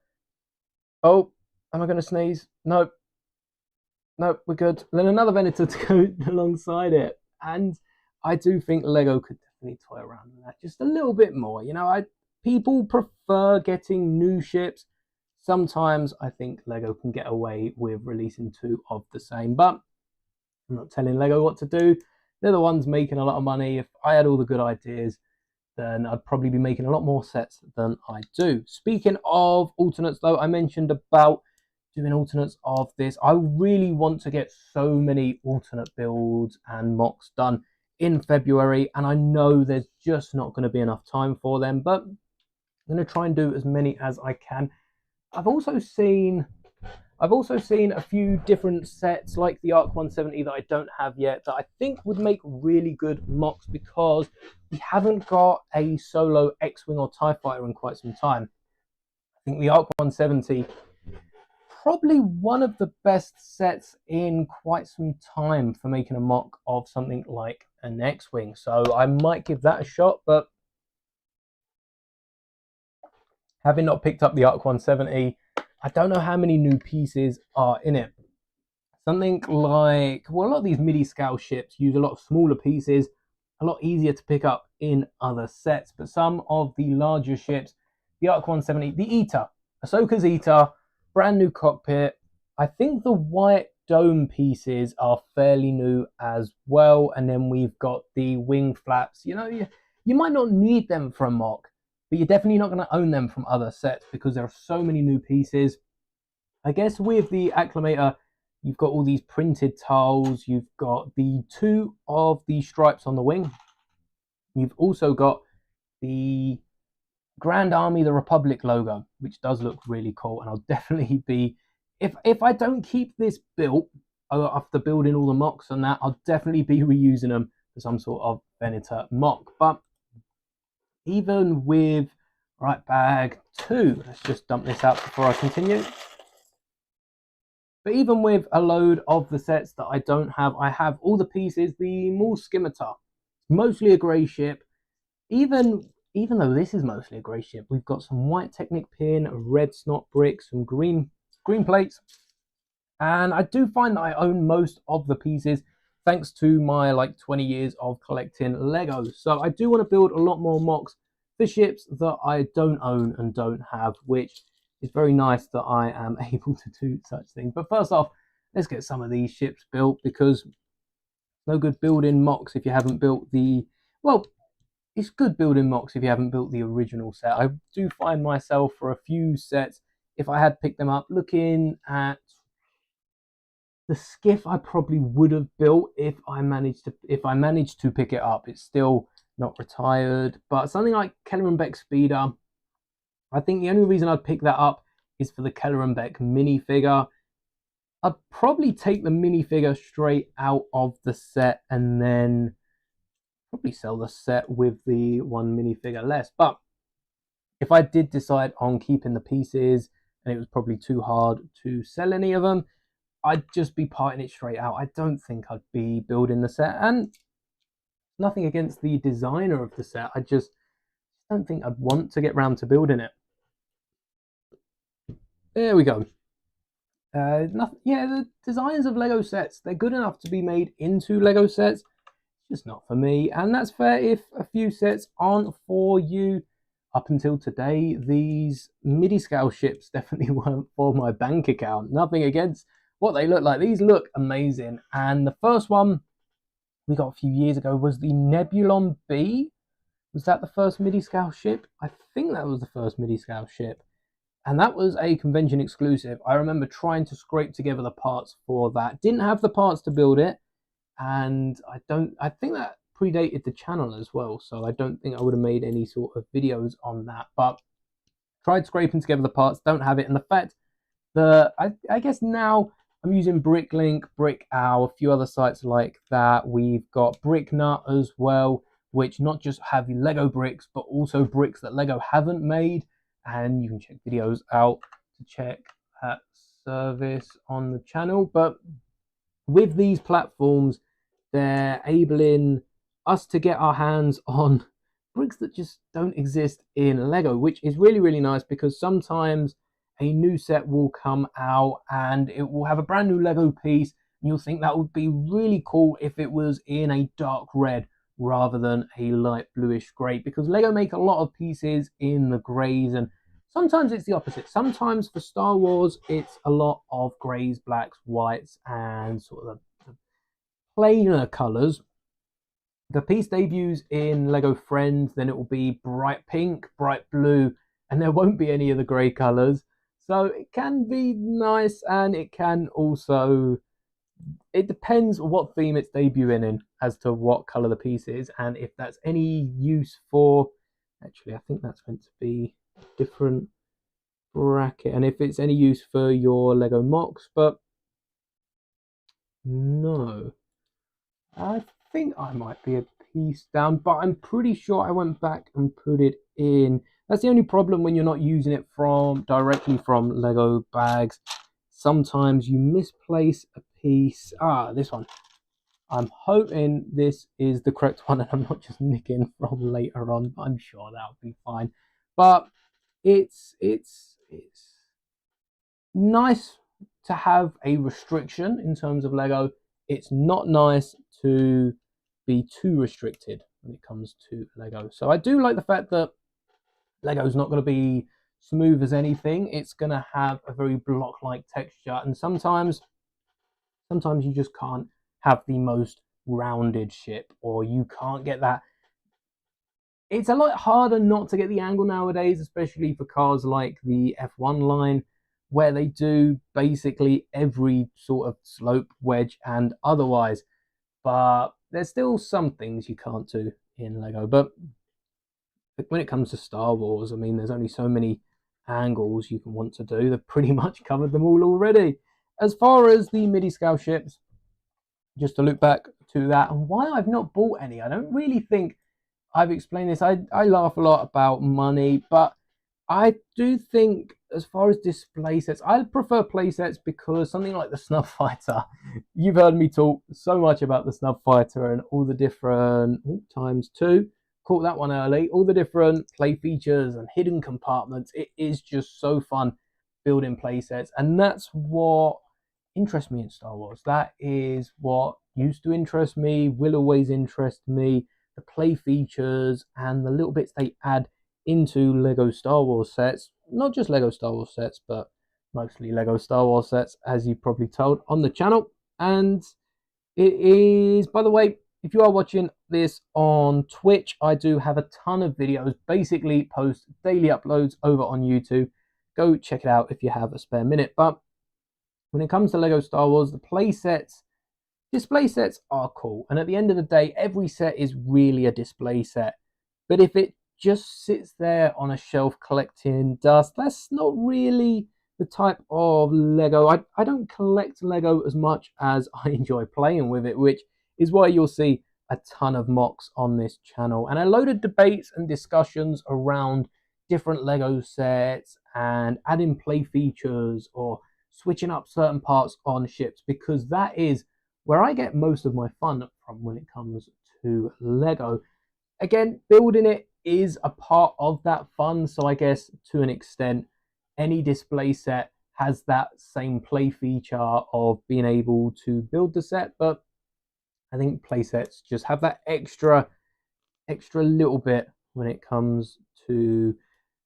Oh, am I going to sneeze? No, we're good. Then another Venator to go alongside it. And I do think Lego could definitely toy around with that just a little bit more. You know, people prefer getting new ships. Sometimes I think Lego can get away with releasing 2 of the same, but I'm not telling Lego what to do. They're the ones making a lot of money. If I had all the good ideas, then I'd probably be making a lot more sets than I do. Speaking of alternates, though, I mentioned about doing alternates of this. I really want to get so many alternate builds and mocks done in February, and I know there's just not going to be enough time for them, but I'm going to try and do as many as I can. I've also seen a few different sets like the Arc 170 that I don't have yet that I think would make really good mocks, because we haven't got a solo X-Wing or TIE Fighter in quite some time. I think the Arc 170, probably one of the best sets in quite some time for making a mock of something like an X-Wing. So I might give that a shot, but having not picked up the Arc 170, I don't know how many new pieces are in it. Something like, well, a lot of these midi scale ships use a lot of smaller pieces, a lot easier to pick up in other sets. But some of the larger ships, the Arc 170, the Eater, Ahsoka's Eater, brand new cockpit. I think the white dome pieces are fairly new as well. And then we've got the wing flaps. You know, you might not need them for a mock, but you're definitely not going to own them from other sets because there are so many new pieces. I guess with the Acclimator, you've got all these printed tiles. You've got the 2 of the stripes on the wing. You've also got the Grand Army, the Republic logo, which does look really cool. And I'll definitely be, if I don't keep this built after building all the mocks and that, I'll definitely be reusing them for some sort of Venator mock. But even with, right, bag 2, let's just dump this out before I continue. But even with a load of the sets that I don't have, I have all the pieces. The Maul Scimitar, mostly a grey ship. Even though this is mostly a grey ship, we've got some white Technic pin, red snot bricks, some green plates. And I do find that I own most of the pieces thanks to my 20 years of collecting Legos. So I do want to build a lot more mocks for ships that I don't own and don't have, which is very nice that I am able to do such things. But first off, let's get some of these ships built, because it's no good building mocks if you haven't built the, well, it's good building mocks if you haven't built the original set. I do find myself for a few sets, if I had picked them up, looking at the skiff I probably would have built if I managed to pick it up. It's still not retired, but something like Keller and Beck Speeder, I think the only reason I'd pick that up is for the Keller and Beck minifigure. I'd probably take the minifigure straight out of the set and then probably sell the set with the one minifigure less. But if I did decide on keeping the pieces and it was probably too hard to sell any of them, I'd just be parting it straight out. I don't think I'd be building the set, and nothing against the designer of the set. I just don't think I'd want to get round to building it. There we go. Yeah, the designs of Lego sets, they're good enough to be made into Lego sets, just not for me. And that's fair if a few sets aren't for you. Up until today, these Midi scale ships definitely weren't for my bank account. Nothing against what they look like. These look amazing. And the first one we got a few years ago was the Nebulon B. Was that the first Midi scale ship? I think that was the first Midi scale ship. And that was a convention exclusive. I remember trying to scrape together the parts for that. Didn't have the parts to build it. And I think that predated the channel as well. So I don't think I would have made any sort of videos on that. But tried scraping together the parts, don't have it. And the fact that I guess now I'm using Bricklink, BrickOwl, a few other sites like that. We've got BrickNut as well, which not just have Lego bricks, but also bricks that Lego haven't made. And you can check videos out to check that service on the channel. But with these platforms, they're enabling us to get our hands on bricks that just don't exist in Lego, which is really, really nice, because sometimes a new set will come out and it will have a brand new Lego piece, and you'll think that would be really cool if it was in a dark red rather than a light bluish grey, because Lego make a lot of pieces in the greys, and sometimes it's the opposite. Sometimes for Star Wars, it's a lot of greys, blacks, whites, and sort of the plainer colours. The piece debuts in Lego Friends, then it will be bright pink, bright blue, and there won't be any of the grey colours. So it can be nice, and it can also, it depends what theme it's debuting in as to what colour the piece is, and if that's any use for, actually I think that's meant to be a different bracket, and if it's any use for your Lego MOCs, but no. I think I might be a piece down, but I'm pretty sure I went back and put it in. That's the only problem when you're not using it from directly from Lego bags. Sometimes you misplace a piece. This one. I'm hoping this is the correct one and I'm not just nicking from later on, but I'm sure that'll be fine. But it's nice to have a restriction in terms of Lego. It's not nice to be too restricted when it comes to Lego. So I do like the fact that Lego's not going to be smooth as anything. It's going to have a very block-like texture, and sometimes you just can't have the most rounded ship, or you can't get that. It's a lot harder not to get the angle nowadays, especially for cars like the F1 line, where they do basically every sort of slope, wedge, and otherwise. But there's still some things you can't do in Lego. But when it comes to Star Wars, I mean, there's only so many angles you can want to do. They've pretty much covered them all already. As far as the Midi scale ships, just to look back to that and why I've not bought any, I don't really think I've explained this. I laugh a lot about money, but I do think as far as display sets, I prefer play sets, because something like the Snub Fighter, you've heard me talk so much about the Snub Fighter and all the different, times two, caught that one early, all the different play features and hidden compartments. It is just so fun building play sets, and that's what interests me in Star Wars. That is what used to interest me, will always interest me, the play features and the little bits they add into Lego Star Wars sets. Not just Lego Star Wars sets, but mostly Lego Star Wars sets, as you've probably told on the channel. And it is, by the way, if you are watching this on Twitch, I do have a ton of videos, basically post daily uploads over on YouTube. Go check it out if you have a spare minute. But when it comes to Lego Star Wars, the play sets, display sets are cool. And at the end of the day, every set is really a display set. But if it just sits there on a shelf collecting dust, that's not really the type of Lego. I don't collect Lego as much as I enjoy playing with it, which is why you'll see a ton of mocks on this channel and a load of debates and discussions around different Lego sets and adding play features or switching up certain parts on ships, because that is where I get most of my fun from when it comes to Lego. Again, building it is a part of that fun, so I guess to an extent, any display set has that same play feature of being able to build the set, but I think play sets just have that extra little bit when it comes to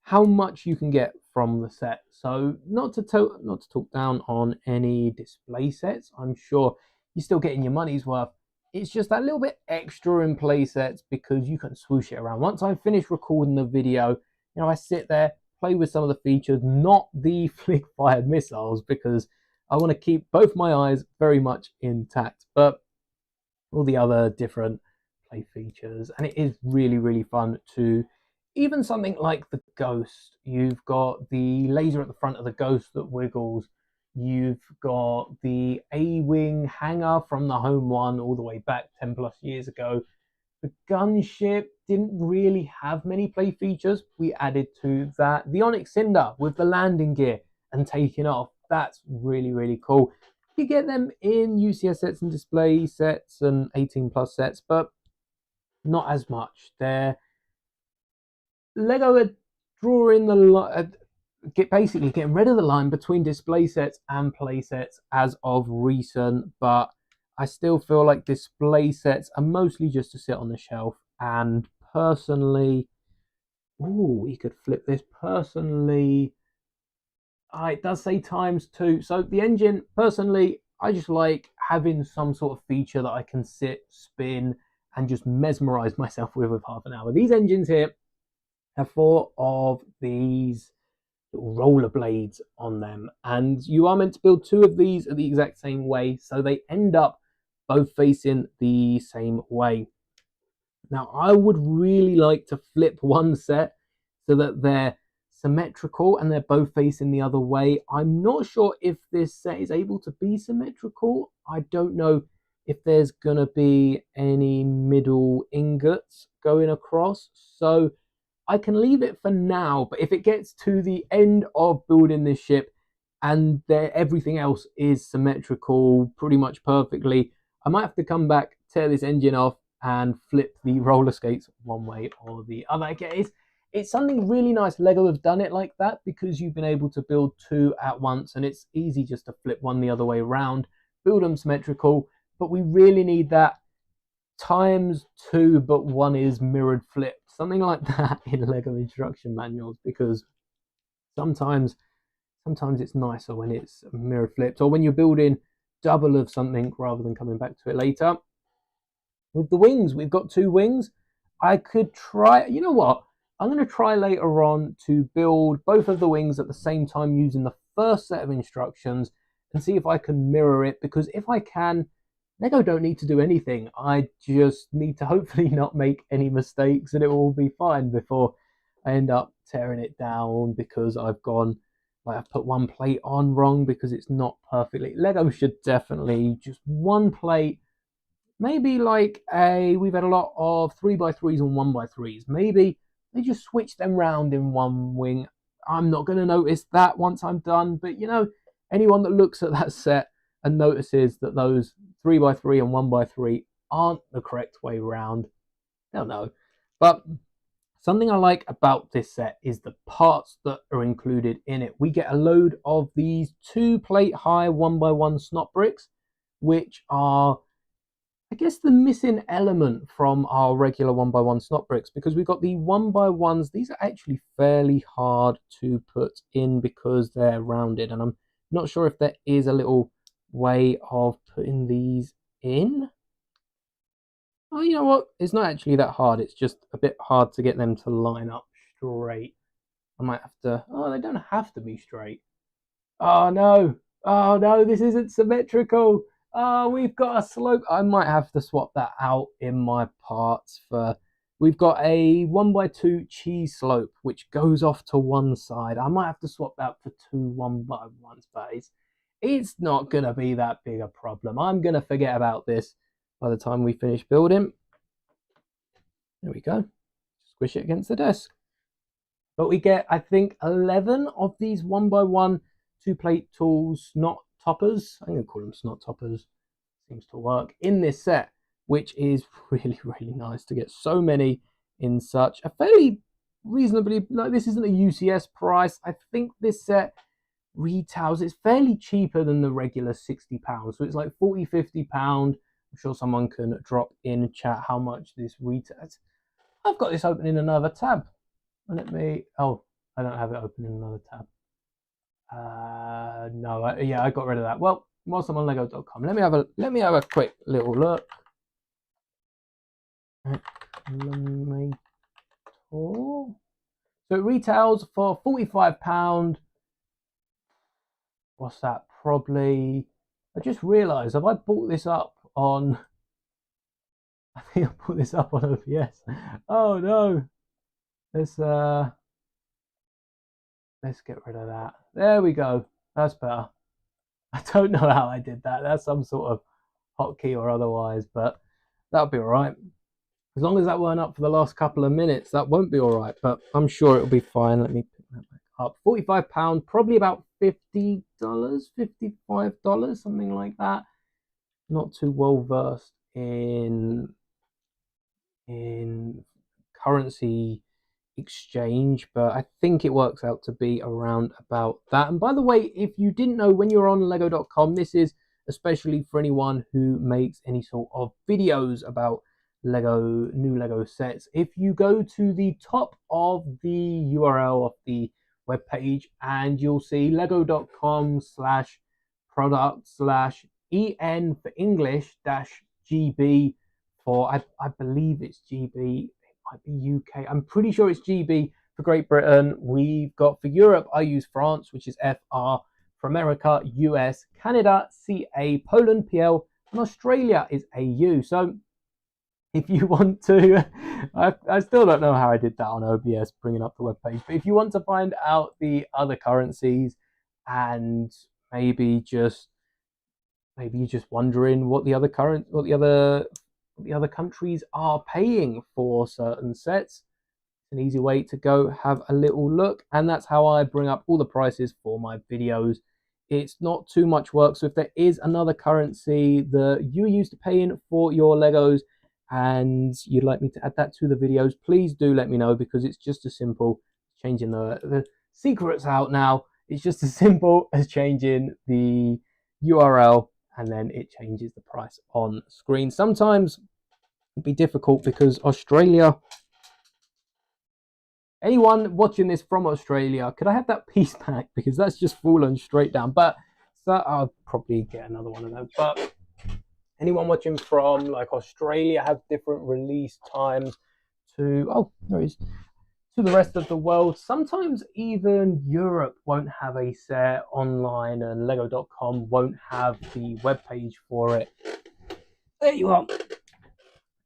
how much you can get from the set. So not to talk down on any display sets. I'm sure you're still getting your money's worth. It's just that little bit extra in play sets because you can swoosh it around. Once I finish recording the video, I sit there, play with some of the features, not the flick fired missiles, because I want to keep both my eyes very much intact, but all the other different play features. And it is really, really fun to even something like the Ghost. You've got the laser at the front of the Ghost that wiggles. You've got the A-Wing hangar from the home one all the way back 10 plus years ago. The gunship didn't really have many play features. We added to that. The Onyx Cinder with the landing gear and taking off. That's really, really cool. You get them in UCS sets and display sets and 18 plus sets, but not as much. They're Lego are drawing the line, basically getting rid of the line between display sets and play sets as of recent, but I still feel like display sets are mostly just to sit on the shelf. And personally, we could flip this. Personally, it does say ×2. So the engine, personally, I just like having some sort of feature that I can sit, spin, and just mesmerize myself with half an hour. These engines here have 4 of these little roller blades on them, and you are meant to build 2 of these the exact same way, so they end up both facing the same way. Now, I would really like to flip one set so that they're symmetrical and they're both facing the other way. I'm not sure if this set is able to be symmetrical. I don't know if there's gonna be any middle ingots going across, so I can leave it for now. But if it gets to the end of building this ship and everything else is symmetrical pretty much perfectly, I might have to come back, tear this engine off, and flip the roller skates one way or the other. Again, it's something really nice. Lego have done it like that because you've been able to build 2 at once, and it's easy just to flip one the other way around, build them symmetrical. But we really need that ×2, but one is mirrored flipped, something like that in Lego instruction manuals, because sometimes it's nicer when it's mirrored flipped, or when you're building double of something rather than coming back to it later. With the wings, we've got 2 wings. I could try, you know what? I'm going to try later on to build both of the wings at the same time using the first set of instructions and see if I can mirror it, because if I can, Lego don't need to do anything. I just need to hopefully not make any mistakes and it will be fine before I end up tearing it down because I've put one plate on wrong because it's not perfectly. Lego should definitely just one plate. Maybe we've had a lot of 3x3s and 1x3s. Maybe they just switch them round in one wing. I'm not going to notice that once I'm done, but anyone that looks at that set and notices that those 3x3 and 1x3 aren't the correct way round, they'll know. But something I like about this set is the parts that are included in it. We get a load of these 2 plate high 1x1 snot bricks, which are, I guess, the missing element from our regular 1x1 snot bricks, because we've got the 1x1s. These are actually fairly hard to put in because they're rounded, and I'm not sure if there is a little way of putting these in. Oh, you know what? It's not actually that hard. It's just a bit hard to get them to line up straight. I might have to. Oh, they don't have to be straight. Oh no! Oh no! This isn't symmetrical. Oh, we've got a slope. I might have to swap that out in my parts for We've got a 1x2 cheese slope, which goes off to one side. I might have to swap that for two 1x1s, but it's not going to be that big a problem. I'm going to forget about this by the time we finish building. There we go. Squish it against the desk. But we get, I think, 11 of these 1x1 two-plate tools, not toppers. I'm going to call them snot toppers. Seems to work in this set, which is really, really nice to get so many in such a fairly reasonably, like, this isn't a UCS price. I think this set retails, it's fairly cheaper than the regular £60. So it's like £40-50. I'm sure someone can drop in chat how much this retails. I've got this open in another tab. Let me, oh, I don't have it open in another tab. No, yeah, I got rid of that. Well, whilst I'm on lego.com, let me have a quick little look. So it retails for £45. What's that? Probably, I just realized, have I bought this up on, I think I put this up on OBS. Oh no. Let's get rid of that. There we go. That's better. I don't know how I did that. That's some sort of hotkey or otherwise, but that'll be all right. As long as that weren't up for the last couple of minutes, that won't be all right, but I'm sure it'll be fine. Let me pick that back up. £45, probably about $50, $55, something like that. Not too well versed in currency exchange, but I think it works out to be around about that. And by the way, if you didn't know, when you're on lego.com, this is especially for anyone who makes any sort of videos about new Lego sets. If you go to the top of the URL of the web page, and you'll see lego.com/product/en for English -GB for, I believe it's GB, it might be UK, I'm pretty sure it's GB for Great Britain. We've got, for Europe, I use France, which is FR, for America, US, Canada, CA, Poland, PL, and Australia is AU. So if you want to, I still don't know how I did that on OBS, bringing up the webpage, but if you want to find out the other currencies, and maybe you're just wondering what the other countries are paying for certain sets, it's an easy way to go have a little look. And that's how I bring up all the prices for my videos. It's not too much work. So if there is another currency that you are used to paying for your Legos and you'd like me to add that to the videos, please do let me know, because it's just as simple changing the secret's out now. It's just as simple as changing the URL, and then it changes the price on screen. Sometimes it'd be difficult because Australia, anyone watching this from Australia, could I have that piece back, because that's just fallen straight down. But so I'll probably get another one of those. But anyone watching from like Australia have different release times to, oh, there it is, to the rest of the world. Sometimes even Europe won't have a set online, and lego.com won't have the webpage for it. There you are.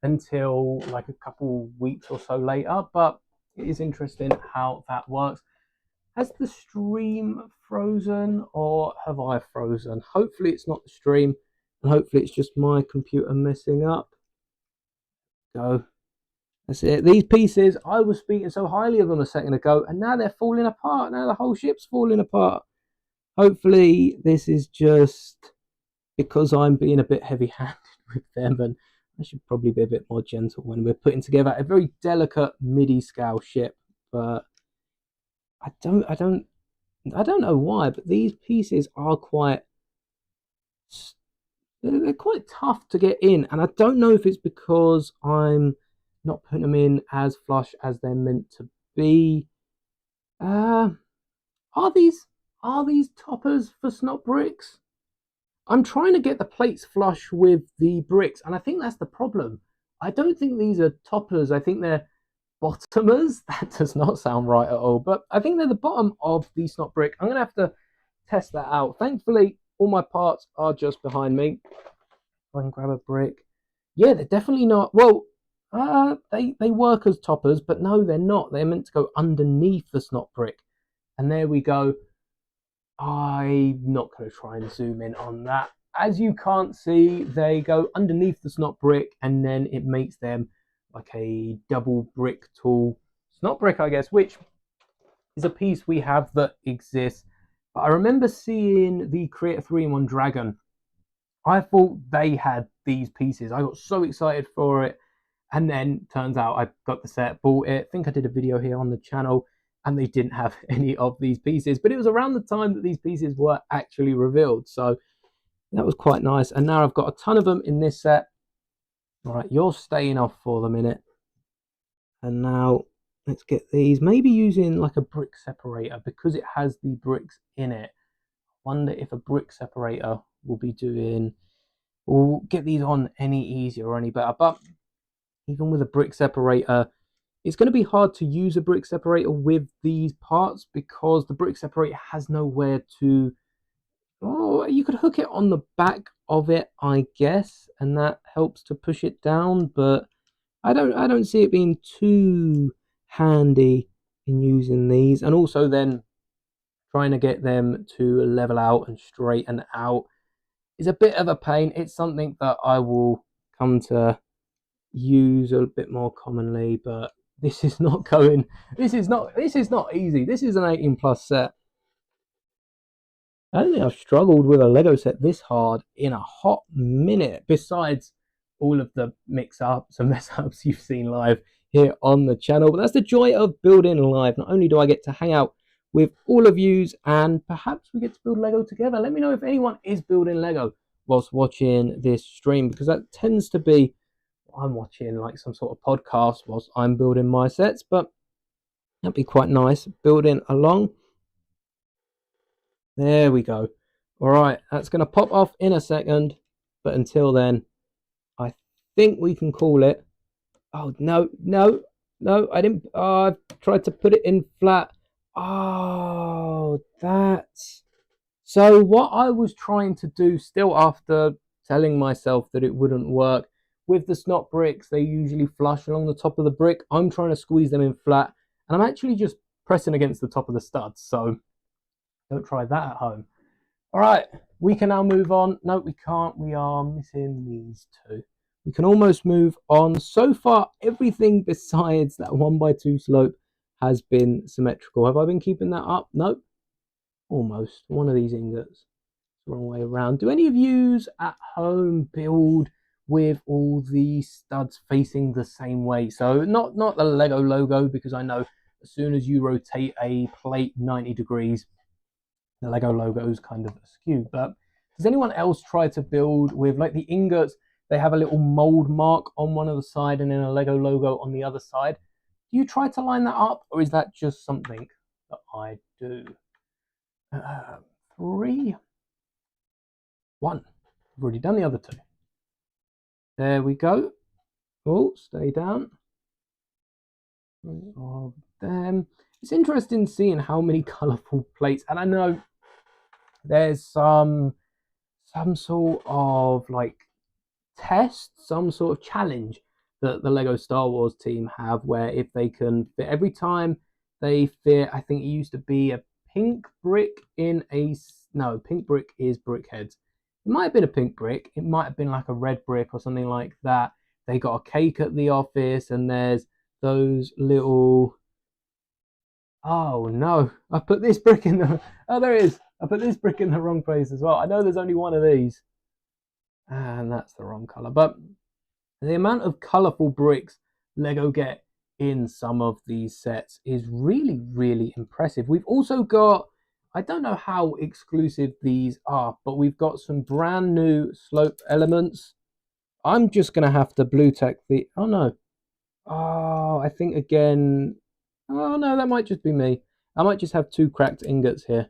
Until like a couple weeks or so later. But it is interesting how that works. Has the stream frozen, or have I frozen? Hopefully it's not the stream, and hopefully it's just my computer messing up. Go. That's it. These pieces, I was speaking so highly of them a second ago, and now they're falling apart. Now the whole ship's falling apart. Hopefully this is just because I'm being a bit heavy-handed with them, and I should probably be a bit more gentle when we're putting together a very delicate Midi scale ship. But I don't know why, but these pieces are they're quite tough to get in, and I don't know if it's because I'm not putting them in as flush as they're meant to be. Are these toppers for snot bricks? I'm trying to get the plates flush with the bricks, and I think that's the problem. I don't think these are toppers. I think they're bottomers. That does not sound right at all, but I think they're the bottom of the snot brick. I'm going to have to test that out. Thankfully, all my parts are just behind me. I can grab a brick. Yeah, they're definitely not. Well, They work as toppers, but no, they're not. They're meant to go underneath the snot brick. And there we go. I'm not going to try and zoom in on that. As you can't see, they go underneath the snot brick, and then it makes them like a double brick tool snot brick, I guess, which is a piece we have that exists. But I remember seeing the Creator 3-in-1 Dragon. I thought they had these pieces. I got so excited for it. And then turns out I got the set, bought it. I think I did a video here on the channel, and they didn't have any of these pieces. But it was around the time that these pieces were actually revealed. So that was quite nice. And now I've got a ton of them in this set. All right, you're staying off for the minute. And now let's get these. Maybe using like a brick separator because it has the bricks in it. I wonder if a brick separator will be doing, will get these on any easier or any better. But even with a brick separator, it's going to be hard to use a brick separator with these parts because the brick separator has nowhere to, oh, you could hook it on the back of it, I guess, and that helps to push it down, but I don't see it being too handy in using these. And also then trying to get them to level out and straighten out is a bit of a pain. It's something that I will come to use a bit more commonly, but this is not going, this is not easy. This is an 18+ set. I don't think I've struggled with a Lego set this hard in a hot minute, besides all of the mix-ups and mess-ups you've seen live here on the channel. But that's the joy of building live. Not only do I get to hang out with all of yous, and perhaps we get to build Lego together. Let me know if anyone is building Lego whilst watching this stream, because that tends to be, I'm watching like some sort of podcast whilst I'm building my sets, but that'd be quite nice building along. There we go. All right, that's going to pop off in a second, but until then, I think we can call it. Oh, no, I didn't. I tried to put it in flat. Oh, that's. So what I was trying to do still, after telling myself that it wouldn't work, with the snot bricks, they usually flush along the top of the brick. I'm trying to squeeze them in flat, and I'm actually just pressing against the top of the studs. So don't try that at home. All right, we can now move on. No, we can't. We are missing these two. We can almost move on. So far, everything besides that 1x2 slope has been symmetrical. Have I been keeping that up? Nope. Almost. One of these ingots. The wrong way around. Do any of yous at home build with all the studs facing the same way? So not the Lego logo, because I know as soon as you rotate a plate 90 degrees, the Lego logo is kind of askew. But does anyone else try to build with, like, the ingots? They have a little mold mark on one of the side and then a Lego logo on the other side. Do you try to line that up, or is that just something that I do? 3, 1. I've already done the other two. There we go. Oh, stay down. Of them. It's interesting seeing how many colourful plates, and I know there's some sort of like test, some sort of challenge that the Lego Star Wars team have, where if they can fit, every time they fit, I think it used to be a pink brick in a, no, pink brick is brick heads. It might have been a pink brick. It might have been like a red brick or something like that. They got a cake at the office, and there's those little, oh no, I put this brick in the, oh, there it is. I put this brick in the wrong place as well. I know there's only one of these, and that's the wrong color. But the amount of colorful bricks Lego get in some of these sets is really, really impressive. We've also got, I don't know how exclusive these are, but we've got some brand new slope elements. I'm just going to have to blue tack the, oh no. Oh, I think again, oh no, that might just be me. I might just have 2 cracked ingots here.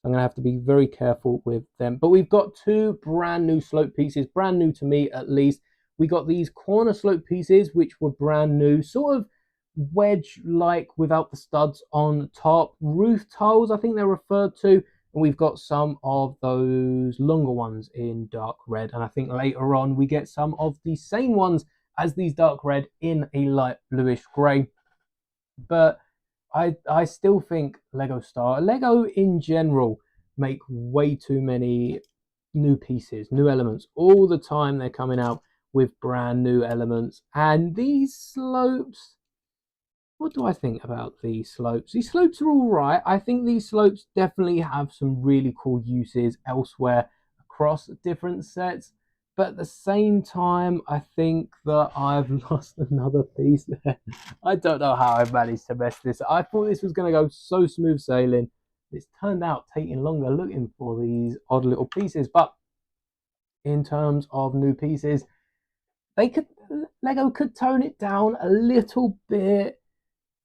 I'm going to have to be very careful with them. But we've got 2 brand new slope pieces, brand new to me at least. We got these corner slope pieces, which were brand new, sort of wedge-like without the studs on top. Roof tiles, I think they're referred to. And we've got some of those longer ones in dark red. And I think later on we get some of the same ones as these dark red in a light bluish grey. But I still think Lego in general make way too many new pieces, new elements. All the time they're coming out with brand new elements. And these slopes, what do I think about these slopes? These slopes are all right. I think these slopes definitely have some really cool uses elsewhere across different sets. But at the same time, I think that I've lost another piece there. I don't know how I've managed to mess this. I thought this was going to go so smooth sailing. It's turned out taking longer looking for these odd little pieces. But in terms of new pieces, Lego could tone it down a little bit,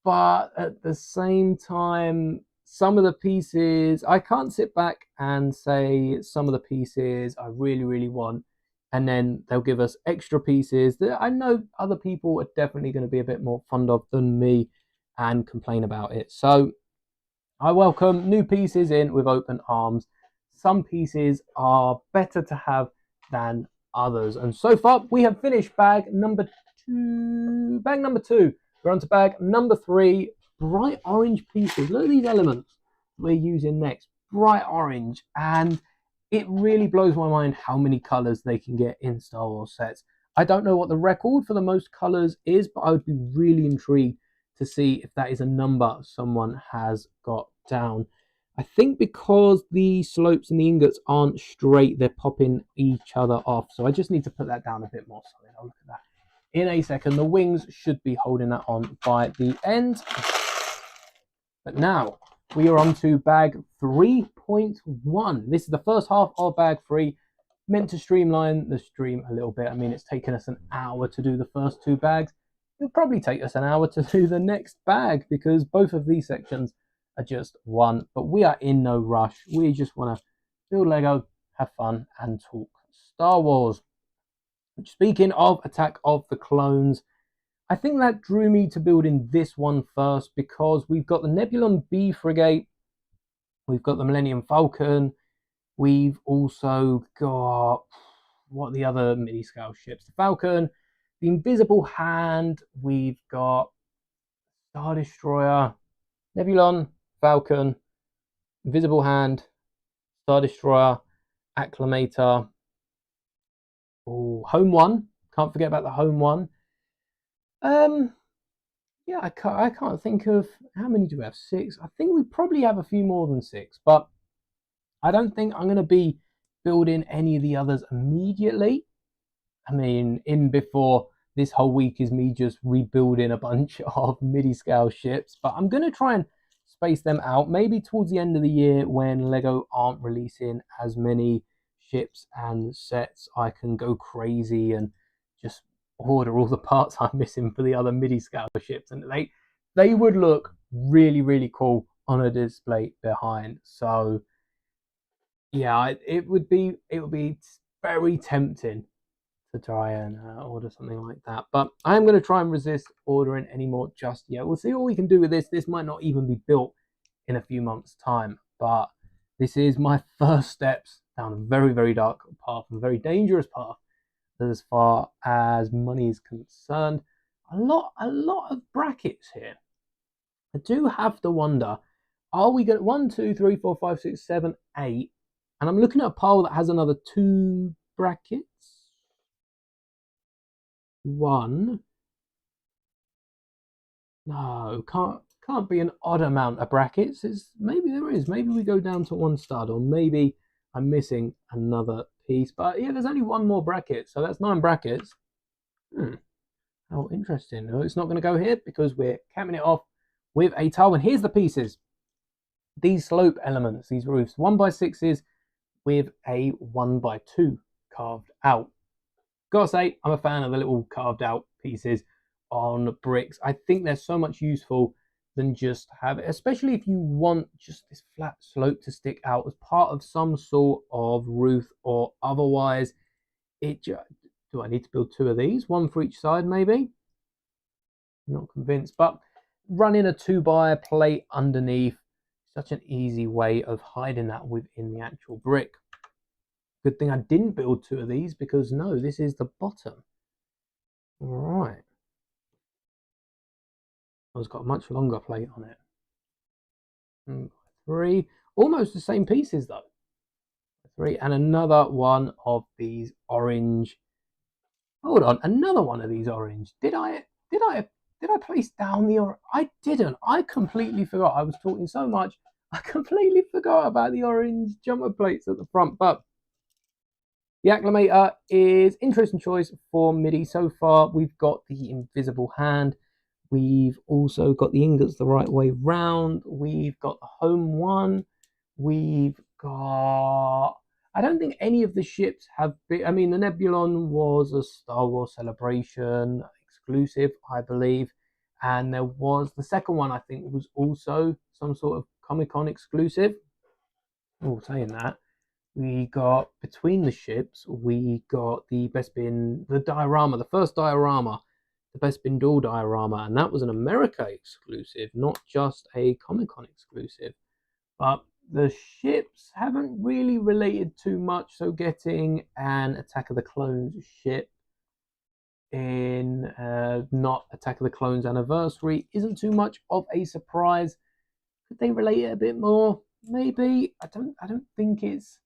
but at the same time, some of the pieces I can't sit back and say some of the pieces I really, really want, and then they'll give us extra pieces that I know other people are definitely going to be a bit more fond of than me and complain about it. So I welcome new pieces in with open arms. Some pieces are better to have than others. And so far, we have finished bag number two. We're on to bag number 3, bright orange pieces. Look at these elements we're using next. Bright orange. And it really blows my mind how many colors they can get in Star Wars sets. I don't know what the record for the most colors is, but I would be really intrigued to see if that is a number someone has got down. I think because the slopes and the ingots aren't straight, they're popping each other off. So I just need to put that down a bit more solid. I'll look at that in a second. The wings should be holding that on by the end. But now we are on to bag 3.1. This is the first half of bag 3, meant to streamline the stream a little bit. I mean, it's taken us an hour to do the first 2 bags. It'll probably take us an hour to do the next bag because both of these sections are just one. But we are in no rush. We just want to build Lego, have fun, and talk Star Wars. Which, speaking of Attack of the Clones, I think that drew me to building this one first because we've got the Nebulon B frigate, we've got the Millennium Falcon, we've also got, what are the other mini scale ships? The Falcon, the Invisible Hand, we've got Star Destroyer, Nebulon, Falcon, Invisible Hand, Star Destroyer, Acclamator, Home One. Can't forget about the Home One. Yeah, I can't think of how many do we have. 6. I think we probably have a few more than 6, but I don't think I'm going to be building any of the others immediately. I mean, in before this whole week is me just rebuilding a bunch of Midi scale ships, but I'm going to try and space them out maybe towards the end of the year when Lego aren't releasing as many ships and sets. I can go crazy and just order all the parts I'm missing for the other Midi scale ships, and they would look really, really cool on a display behind. So yeah, it would be very tempting to try and order something like that, but I'm going to try and resist ordering any more just yet. We'll see what we can do with this. This might not even be built in a few months' time, but this is my first steps down a very, very dark path, a very dangerous path as far as money is concerned. A lot of brackets here. I do have to wonder, are we going 1, 2, 3, 4, 5, 6, 7, 8, and I'm looking at a pile that has another 2 brackets. 1. No, can't be an odd amount of brackets. Maybe there is. Maybe we go down to 1 stud, or maybe I'm missing another piece. But yeah, there's only 1 more bracket, so that's 9 brackets. How interesting. No, it's not going to go here because we're capping it off with a tile. And here's the pieces. These slope elements, these roofs, 1x6s with a 1x2 carved out. Gotta say, I'm a fan of the little carved out pieces on bricks. I think they're so much useful than just have it, especially if you want just this flat slope to stick out as part of some sort of roof or otherwise. Do I need to build 2 of these? 1 for each side, maybe? Not convinced, but running a 2x plate underneath, such an easy way of hiding that within the actual brick. Good thing I didn't build 2 of these because no, this is the bottom. All right. It's got a much longer plate on it. 3, almost the same pieces though. 3, and another one of these orange. Hold on, another one of these orange. Did I place down the orange? I didn't. I completely forgot. I was talking so much. I completely forgot about the orange jumper plates at the front. But the acclimator is interesting choice for Midi. So far, we've got the invisible hand. We've also got the ingots the right way round. We've got the home one. We've got. I don't think any of the ships have been. I mean, the Nebulon was a Star Wars Celebration exclusive, I believe. And there was the second one, I think, was also some sort of Comic Con exclusive. Oh, saying that, we got between the ships, we got the Bespin, the diorama, the first diorama, the Bespin Duel diorama, and that was an America exclusive, not just a Comic Con exclusive. But the ships haven't really related too much, so getting an Attack of the Clones ship in not Attack of the Clones anniversary isn't too much of a surprise. Could they relate it a bit more? Maybe. I don't think it's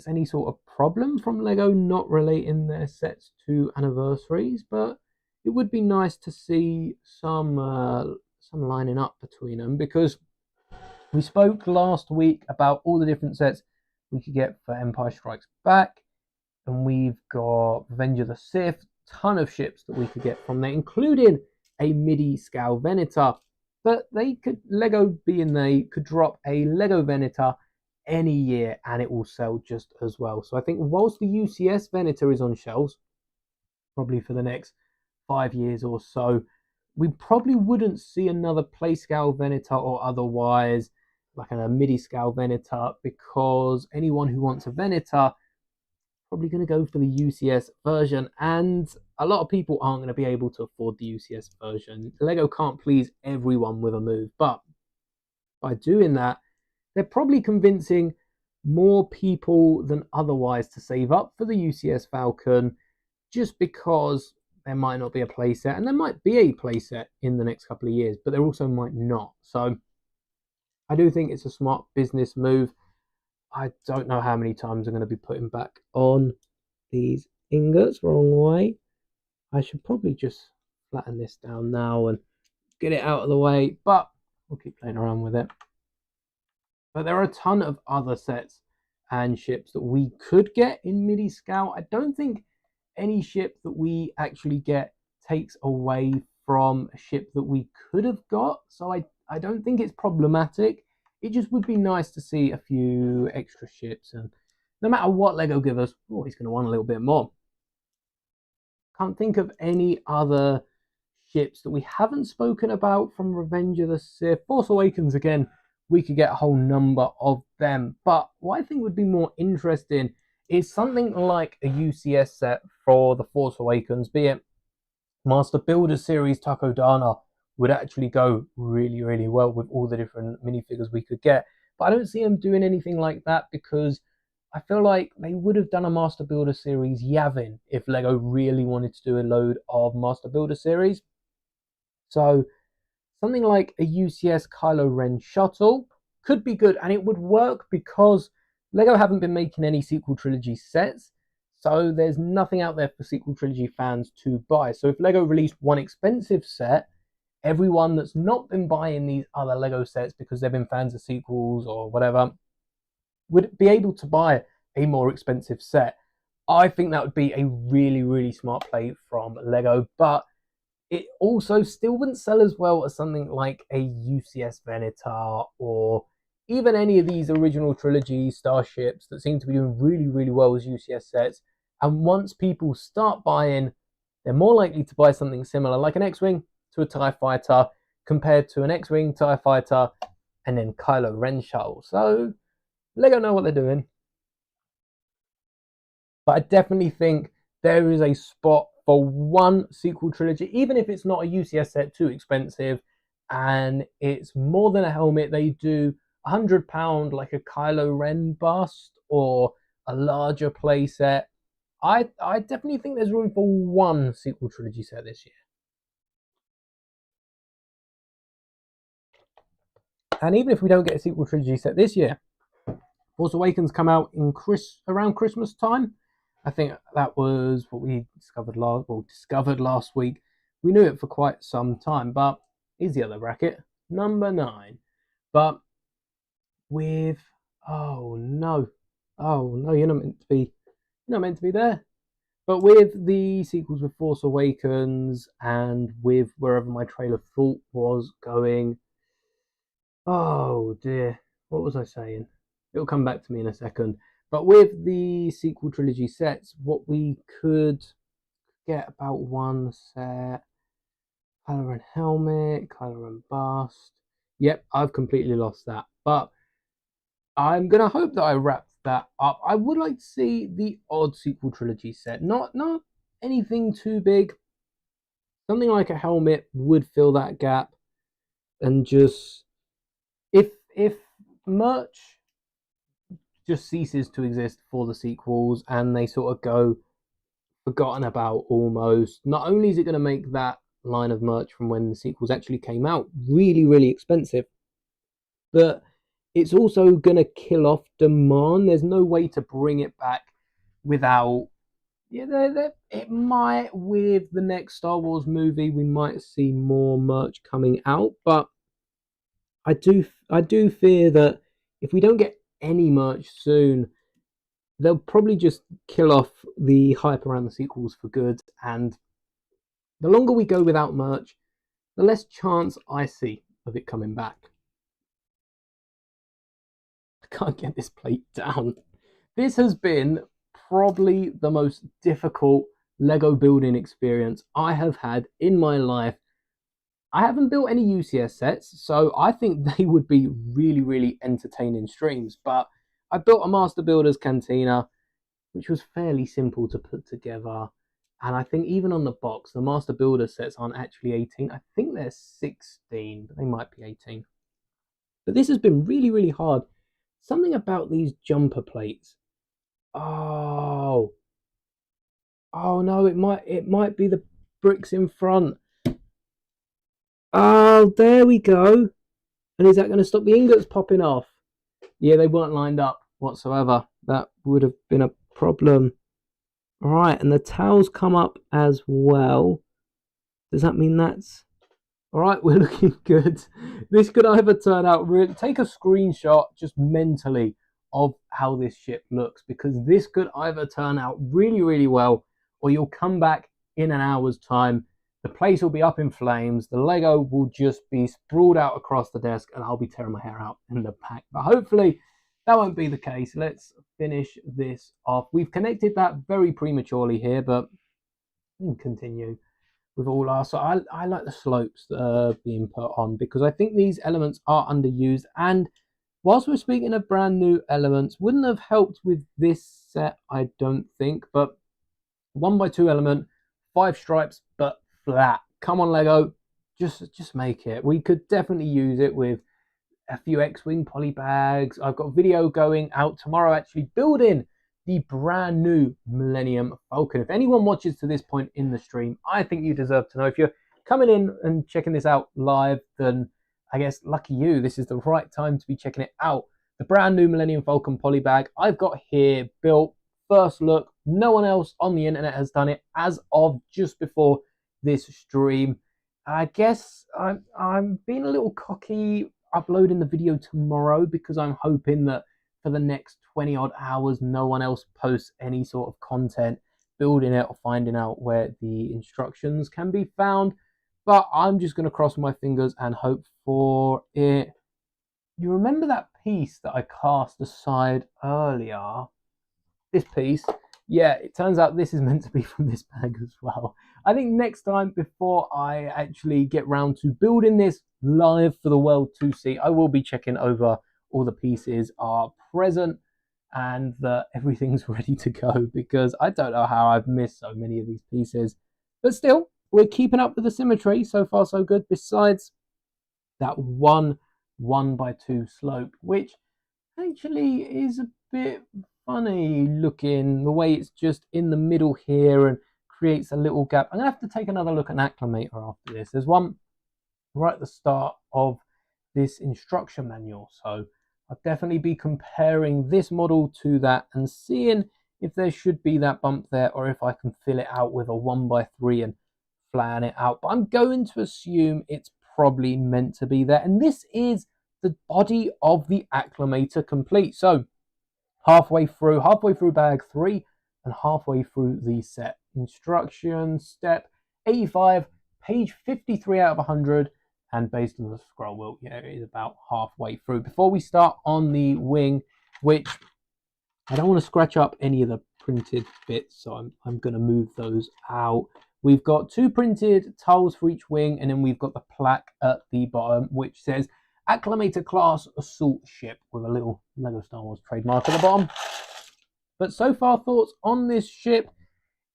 any sort of problem from Lego not relating their sets to anniversaries, but it would be nice to see some lining up between them, because we spoke last week about all the different sets we could get for Empire Strikes Back, and we've got Revenge of the Sith, ton of ships that we could get from there, including a Midi scale Venator. But Lego being they could drop a Lego Venator any year and it will sell just as well. So I think whilst the UCS Venator is on shelves, probably for the next 5 years or so, we probably wouldn't see another play scale Venator or otherwise like a Midi scale Venator, because anyone who wants a Venator probably going to go for the UCS version, and a lot of people aren't going to be able to afford the UCS version. Lego can't please everyone with a move, but by doing that, they're probably convincing more people than otherwise to save up for the UCS Falcon, just because there might not be a playset, and there might be a playset in the next couple of years, but there also might not. So I do think it's a smart business move. I don't know how many times I'm going to be putting back on these ingots. Wrong way. I should probably just flatten this down now and get it out of the way, but we'll keep playing around with it. But there are a ton of other sets and ships that we could get in Midi Scout. I don't think any ship that we actually get takes away from a ship that we could have got. So I don't think it's problematic. It just would be nice to see a few extra ships. And no matter what Lego give us, we're always going to want a little bit more. Can't think of any other ships that we haven't spoken about from Revenge of the Sith. Force Awakens, again, we could get a whole number of them. But what I think would be more interesting is something like a UCS set for the Force Awakens, be it Master Builder Series Takodana, would actually go really, really well with all the different minifigures we could get. But I don't see them doing anything like that, because I feel like they would have done a Master Builder Series Yavin if Lego really wanted to do a load of Master Builder Series. So something like a UCS Kylo Ren shuttle could be good, and it would work because Lego haven't been making any sequel trilogy sets, so there's nothing out there for sequel trilogy fans to buy. So if Lego released one expensive set, everyone that's not been buying these other Lego sets because they've been fans of sequels or whatever would be able to buy a more expensive set. I think that would be a really, really smart play from Lego, but it also still wouldn't sell as well as something like a UCS Venator or even any of these original trilogy starships that seem to be doing really, really well as UCS sets. And once people start buying, they're more likely to buy something similar, like an X-Wing to a TIE Fighter, compared to an X-Wing, TIE Fighter, and then Kylo Ren shuttle. So Lego know what they're doing. But I definitely think there is a spot for one sequel trilogy, even if it's not a UCS set too expensive, and it's more than a helmet. They do £100 like a Kylo Ren bust or a larger play set. I definitely think there's room for one sequel trilogy set this year. And even if we don't get a sequel trilogy set this year, Force Awakens come out in around Christmas time. I think that was what we discovered last week. We knew it for quite some time, but here's the other bracket, number 9. But with oh no, you're not meant to be there. But with the sequels with Force Awakens and with wherever my trail of thought was going, oh dear, what was I saying? It'll come back to me in a second. But with the sequel trilogy sets, what we could get about one set, Kylo Ren helmet, Kylo Ren bust. Yep, I've completely lost that. But I'm gonna hope that I wrap that up. I would like to see the odd sequel trilogy set. Not anything too big. Something like a helmet would fill that gap. And just if merch just ceases to exist for the sequels and they sort of go forgotten about almost, not only is it going to make that line of merch from when the sequels actually came out really, really expensive, but it's also going to kill off demand. There's no way to bring it back without it might, with the next Star Wars movie, we might see more merch coming out, but I do fear that if we don't get any merch soon, they'll probably just kill off the hype around the sequels for good. And the longer we go without merch, the less chance I see of it coming back. I can't get this plate down. This has been probably the most difficult Lego building experience I have had in my life. I haven't built any UCS sets, so I think they would be really, really entertaining streams. But I built a Master Builder's Cantina, which was fairly simple to put together. And I think even on the box, the Master Builder sets aren't actually 18. I think they're 16, but they might be 18. But this has been really, really hard. Something about these jumper plates. Oh no, it might be the bricks in front. Oh, there we go. And is that going to stop the ingots popping off? Yeah, they weren't lined up whatsoever. That would have been a problem. All right, and the towels come up as well. Does that mean that's... All right, we're looking good. This could either turn out really... Take a screenshot just mentally of how this ship looks, because this could either turn out really, really well, or you'll come back in an hour's time. The place will be up in flames. The Lego will just be sprawled out across the desk, and I'll be tearing my hair out in the pack. But hopefully that won't be the case. Let's finish this off. We've connected that very prematurely here, but we can continue with all our... So I like the slopes that are being put on, because I think these elements are underused. And whilst we're speaking of brand new elements, wouldn't have helped with this set, I don't think. But 1x2 element, 5 stripes, but flat. Come on, Lego, just make it. We could definitely use it with a few X-Wing poly bags. I've got a video going out tomorrow actually building the brand new Millennium Falcon. If anyone watches to this point in the stream, I think you deserve to know. If you're coming in and checking this out live, then I guess lucky you, this is the right time to be checking it out. The brand new Millennium Falcon poly bag I've got here, built, first look. No one else on the internet has done it as of just before this stream. I guess I'm being a little cocky uploading the video tomorrow, because I'm hoping that for the next 20 odd hours no one else posts any sort of content building it or finding out where the instructions can be found. But I'm just going to cross my fingers and hope for it. You remember that piece that I cast aside earlier? This piece, yeah, it turns out this is meant to be from this bag as well. I think next time, before I actually get round to building this live for the world to see, I will be checking over all the pieces are present and that everything's ready to go, because I don't know how I've missed so many of these pieces. But still, we're keeping up with the symmetry. So far, so good. Besides that 1x2 slope, which actually is a bit funny looking, the way it's just in the middle here and creates a little gap. I'm going to have to take another look at an acclimator after this. There's one right at the start of this instruction manual, so I'll definitely be comparing this model to that and seeing if there should be that bump there or if I can fill it out with a 1x3 and flatten it out. But I'm going to assume it's probably meant to be there. And this is the body of the acclimator complete. So halfway through bag 3 and halfway through the set. Instruction step 85, page 53 out of 100. And based on the scroll wheel, yeah, it is about halfway through. Before we start on the wing, which I don't want to scratch up any of the printed bits, so I'm going to move those out. We've got 2 printed tiles for each wing, and then we've got the plaque at the bottom, which says Acclimator Class Assault Ship, with a little Lego Star Wars trademark at the bottom. But so far, thoughts on this ship?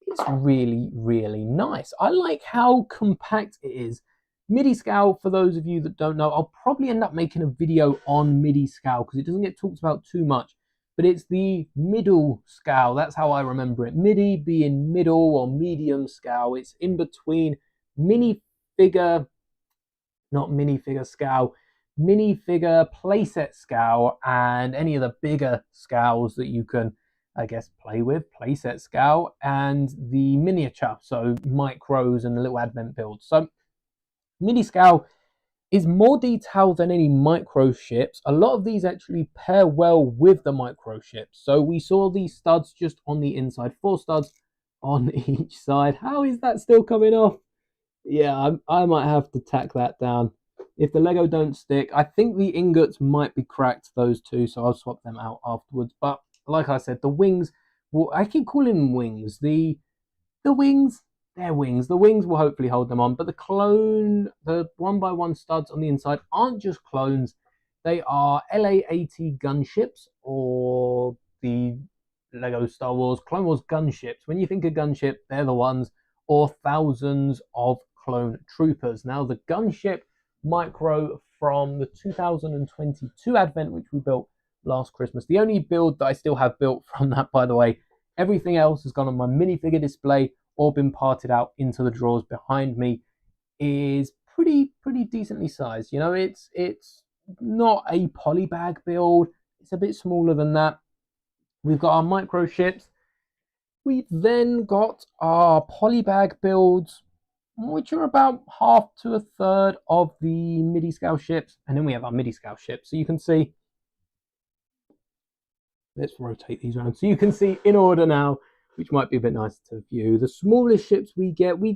It's really, really nice. I like how compact it is. Midi scale, for those of you that don't know, I'll probably end up making a video on Midi scale because it doesn't get talked about too much. But it's the middle scale. That's how I remember it. Midi being middle or medium scale. It's in between minifigure, not minifigure scale, minifigure playset scale and any of the bigger scales that you can, I guess, play with, playset scale, and the miniature, so micros and the little advent builds. So Midi scale is more detailed than any micro ships. A lot of these actually pair well with the micro ships. So we saw these studs just on the inside, 4 studs on each side. How is that still coming off? Yeah, I might have to tack that down. If the Lego don't stick, I think the ingots might be cracked, those 2, so I'll swap them out afterwards. But like I said, the wings, well, I keep calling them wings. The wings, they're wings. The wings will hopefully hold them on. But the 1x1 studs on the inside aren't just clones. They are LA-80 gunships, or the Lego Star Wars Clone Wars gunships. When you think of gunship, they're the ones, or thousands of clone troopers. Now, the gunship micro from the 2022 Advent, which we built last Christmas. The only build that I still have built from that, by the way. Everything else has gone on my minifigure display or been parted out into the drawers behind me. Is pretty decently sized. You know, it's not a polybag build. It's a bit smaller than that. We've got our micro ships. We've then got our polybag builds, which are about half to a third of the Midi scale ships. And then we have our Midi scale ships. So you can see, let's rotate these around. So you can see in order now, which might be a bit nicer to view. The smallest ships we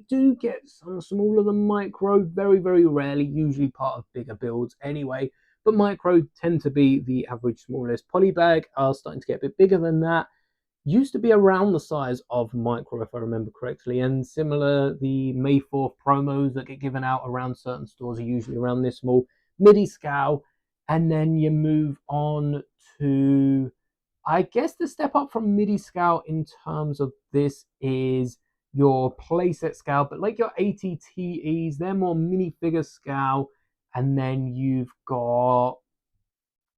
do get some smaller than micro, very, very rarely, usually part of bigger builds anyway. But micro tend to be the average smallest. Polybag are starting to get a bit bigger than that. Used to be around the size of micro, if I remember correctly. And similar, the May 4th promos that get given out around certain stores are usually around this small. Midi scale. And then you move on to, I guess the step up from Midi scale in terms of this is your playset scale, but like your ATTEs, they're more minifigure scale. And then you've got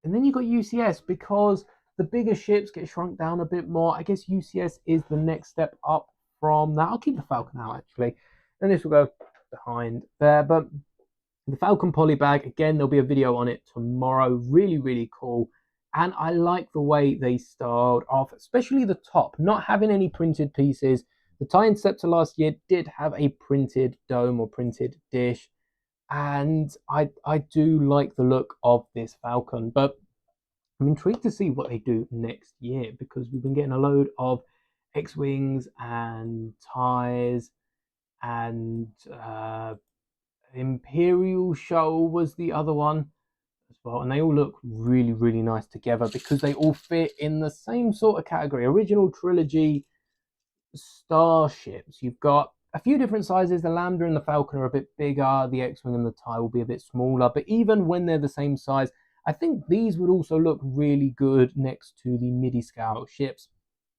UCS, because the bigger ships get shrunk down a bit more. I guess UCS is the next step up from that. I'll keep the Falcon out, actually. And this will go behind there. But the Falcon polybag, again, there'll be a video on it tomorrow. Really, really cool. And I like the way they styled off, especially the top, not having any printed pieces. The TIE Interceptor last year did have a printed dome or printed dish. And I do like the look of this Falcon. But I'm intrigued to see what they do next year, because we've been getting a load of X-Wings and TIEs, and Imperial Shuttle was the other one as well. And they all look really, really nice together because they all fit in the same sort of category. Original trilogy starships. You've got a few different sizes. The Lambda and the Falcon are a bit bigger. The X-Wing and the TIE will be a bit smaller. But even when they're the same size, I think these would also look really good next to the Midi scale ships.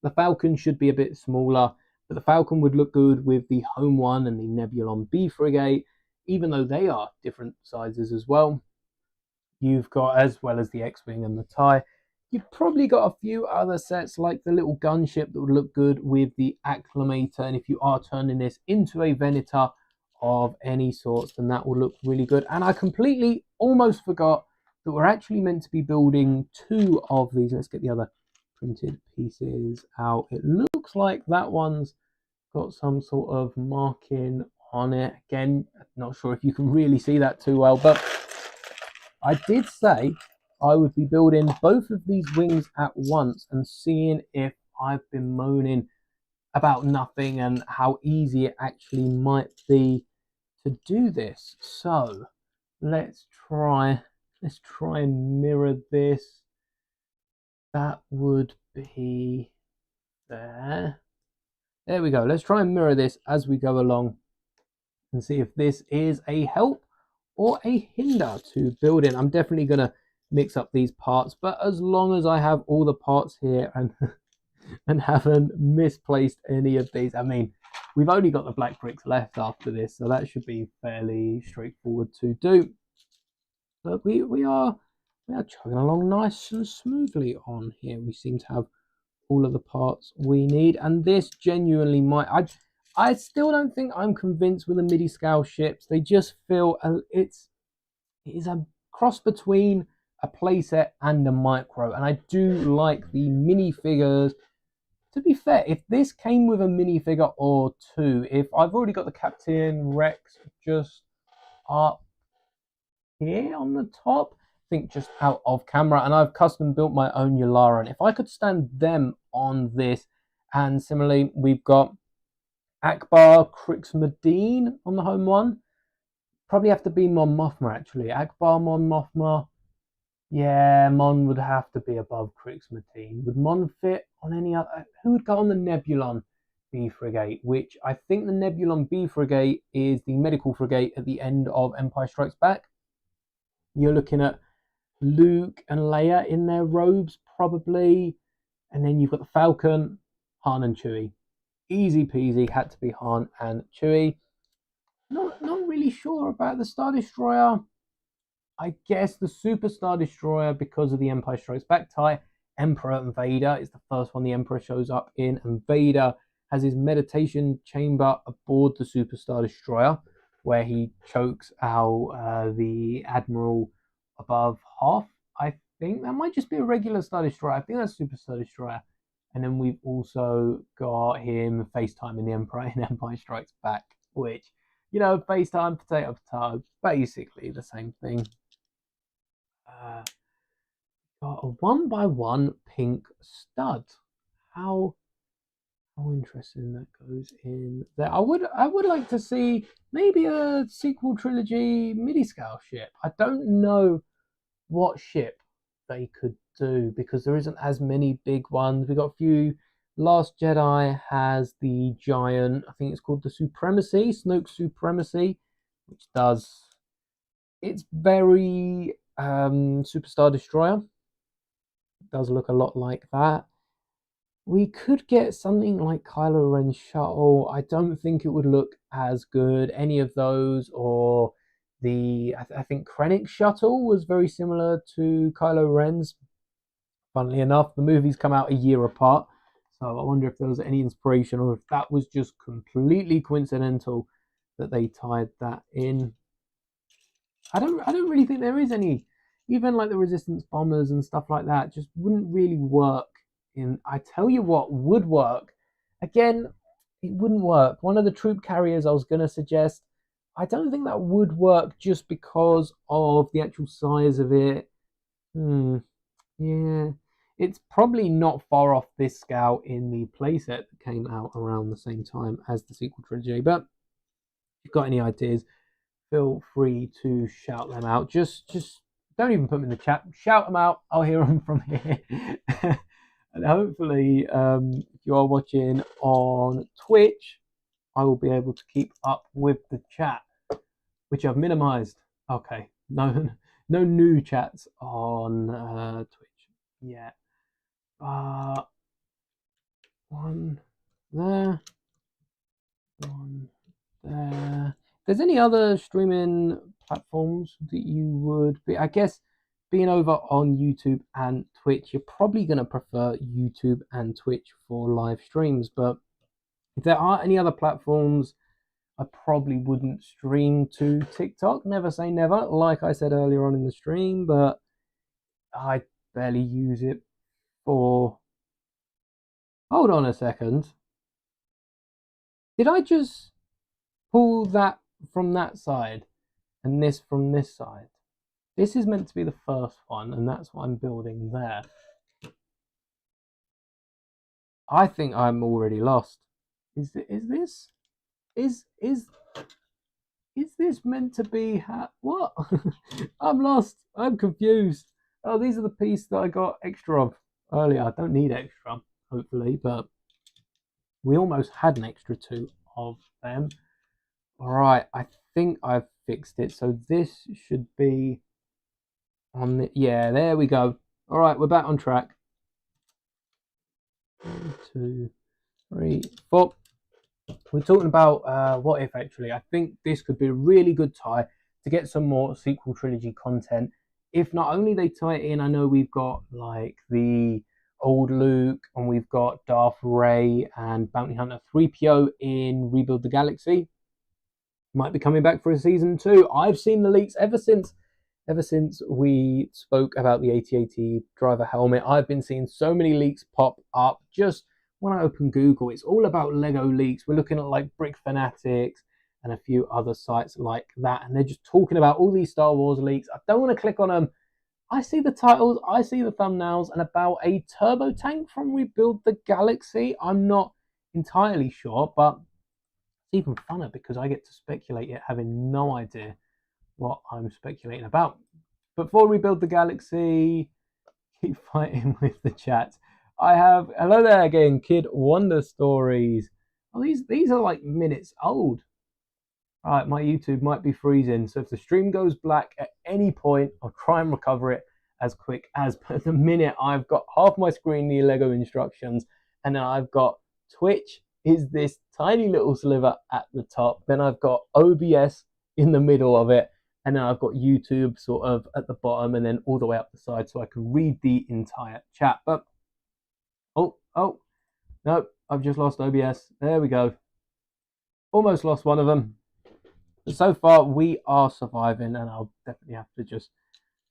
The Falcon should be a bit smaller, but the Falcon would look good with the Home One and the Nebulon B frigate, even though they are different sizes as well. You've got, as well as the X-Wing and the TIE, You've probably got a few other sets like the little gunship that would look good with the acclimator, and if you are turning this into a Venator of any sorts, then that will look really good. And I completely almost forgot that we're actually meant to be building 2 of these. Let's get the other printed pieces out. It looks like that one's got some sort of marking on it. Again, not sure if you can really see that too well, but I did say I would be building both of these wings at once and seeing if I've been moaning about nothing and how easy it actually might be to do this. So let's try and mirror this. That would be there. There we go. Let's try and mirror this as we go along and see if this is a help or a hinder to building. I'm definitely going to mix up these parts, but as long as I have all the parts here and haven't misplaced any of these, I mean, we've only got the black bricks left after this, so that should be fairly straightforward to do. But we are chugging along nice and smoothly on here. We seem to have all of the parts we need, and this genuinely might, I still don't think I'm convinced with the Midi scale ships. They just feel it is a cross between a playset and a micro, and I do like the minifigures. To be fair, if this came with a minifigure or 2, if I've already got the Captain Rex just up here on the top, I think just out of camera, and I've custom built my own Yularen, and if I could stand them on this, and similarly we've got Akbar Crix Medine on the home one. Probably have to be Mon Mothma actually. Akbar Mon Mothma. Yeah, Mon would have to be above Crix Medine. Would Mon fit on any other? Who would go on the Nebulon B frigate? Which I think the Nebulon B frigate is the medical frigate at the end of Empire Strikes Back. You're looking at Luke and Leia in their robes probably, and then you've got the Falcon, Han and Chewie. Easy peasy, had to be Han and Chewie. Not really sure about the Star Destroyer. I guess the Super Star Destroyer, because of the Empire Strikes Back tie. Emperor and Vader is the first one the Emperor shows up in, and Vader has his meditation chamber aboard the Super Star Destroyer, where he chokes out the Admiral above half. I think that might just be a regular Star Destroyer. I think that's Super Star Destroyer. And then we've also got him FaceTiming the Emperor in Empire Strikes Back, which, you know, FaceTime, potato, basically the same thing. Got a 1x1 pink stud. How interesting that goes in there. I would like to see maybe a sequel trilogy Midi scale ship. I don't know what ship they could do because there isn't as many big ones. We got a few. Last Jedi has the giant, I think it's called the Supremacy, Snoke Supremacy, which does, it's very Superstar Destroyer. It does look a lot like that. We could get something like Kylo Ren's shuttle. I don't think it would look as good, any of those, or I think Krennic's shuttle was very similar to Kylo Ren's. Funnily enough, the movies come out a year apart, so I wonder if there was any inspiration or if that was just completely coincidental that they tied that in. I don't really think there is any, even like the Resistance bombers and stuff like that, just wouldn't really work. I tell you what would work. Again, it wouldn't work. One of the troop carriers I was going to suggest, I don't think that would work just because of the actual size of it. Yeah, it's probably not far off this scale in the playset that came out around the same time as the sequel trilogy. But if you've got any ideas, feel free to shout them out. Just don't even put them in the chat. Shout them out. I'll hear them from here. And hopefully, if you are watching on Twitch, I will be able to keep up with the chat, which I've minimized. Okay, no new chats on Twitch yet. One there, one there. If there's any other streaming platforms that you would be, I guess being over on YouTube and Twitch, you're probably going to prefer YouTube and Twitch for live streams. But if there are any other platforms, I probably wouldn't stream to TikTok. Never say never, like I said earlier on in the stream, but I barely use it for... Hold on a second. Did I just pull that from that side and this from this side? This is meant to be the first one, and that's what I'm building there. I think I'm already lost. Is this meant to be what? I'm lost. I'm confused. Oh, these are the pieces that I got extra of earlier. I don't need extra, hopefully, but we almost had an extra 2 of them. All right, I think I've fixed it. So this should be on the... Yeah, there we go. All right, we're back on track. 1, 2, 3, 4. We're talking about What If, actually. I think this could be a really good tie to get some more sequel trilogy content. If not only they tie it in, I know we've got like the old Luke, and we've got Darth Ray and Bounty Hunter 3PO in Rebuild the Galaxy. Might be coming back for a season 2. I've seen the leaks ever since we spoke about the AT-AT driver helmet. I've been seeing so many leaks pop up just when I open Google. It's all about Lego leaks. We're looking at like Brick Fanatics and a few other sites like that, and they're just talking about all these Star Wars leaks. I don't want to click on them. I see the titles, I see the thumbnails, and about a turbo tank from Rebuild the Galaxy. I'm not entirely sure, but it's even funner because I get to speculate it having no idea what I'm speculating about. But before we build the Galaxy, keep fighting with the chat. I have, hello there again, Kid Wonder Stories. Oh, these are like minutes old. All right, my YouTube might be freezing, so if the stream goes black at any point, I'll try and recover it as quick as. But at the minute, I've got half my screen the Lego instructions, and then I've got Twitch is this tiny little sliver at the top. Then I've got OBS in the middle of it, and then I've got YouTube sort of at the bottom, and then all the way up the side, so I can read the entire chat. But oh no, I've just lost OBS. There we go. Almost lost one of them. So far, we are surviving, and I'll definitely have to just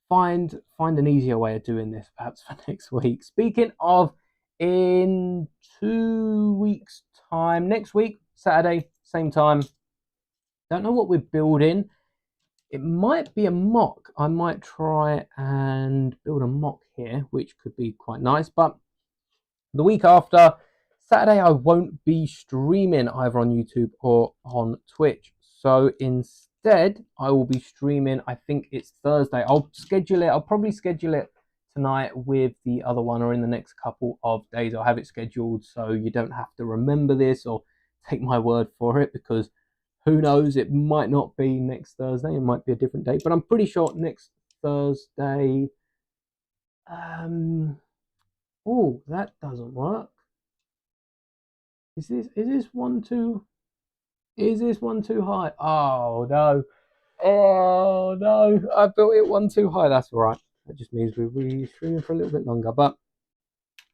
find an easier way of doing this, perhaps for next week. Speaking of, in 2 weeks' time, next week, Saturday, same time. Don't know what we're building. It might be a mock. I might try and build a mock here, which could be quite nice. But the week after, Saturday, I won't be streaming either on YouTube or on Twitch. So instead, I will be streaming, I think it's Thursday. I'll probably schedule it tonight with the other one, or in the next couple of days. I'll have it scheduled so you don't have to remember this or take my word for it, because who knows, it might not be next Thursday. It might be a different date, but I'm pretty sure next Thursday. Oh, that doesn't work. Is this one too high? Oh no, I built it one too high. That's all right. That just means we'll be streaming for a little bit longer. But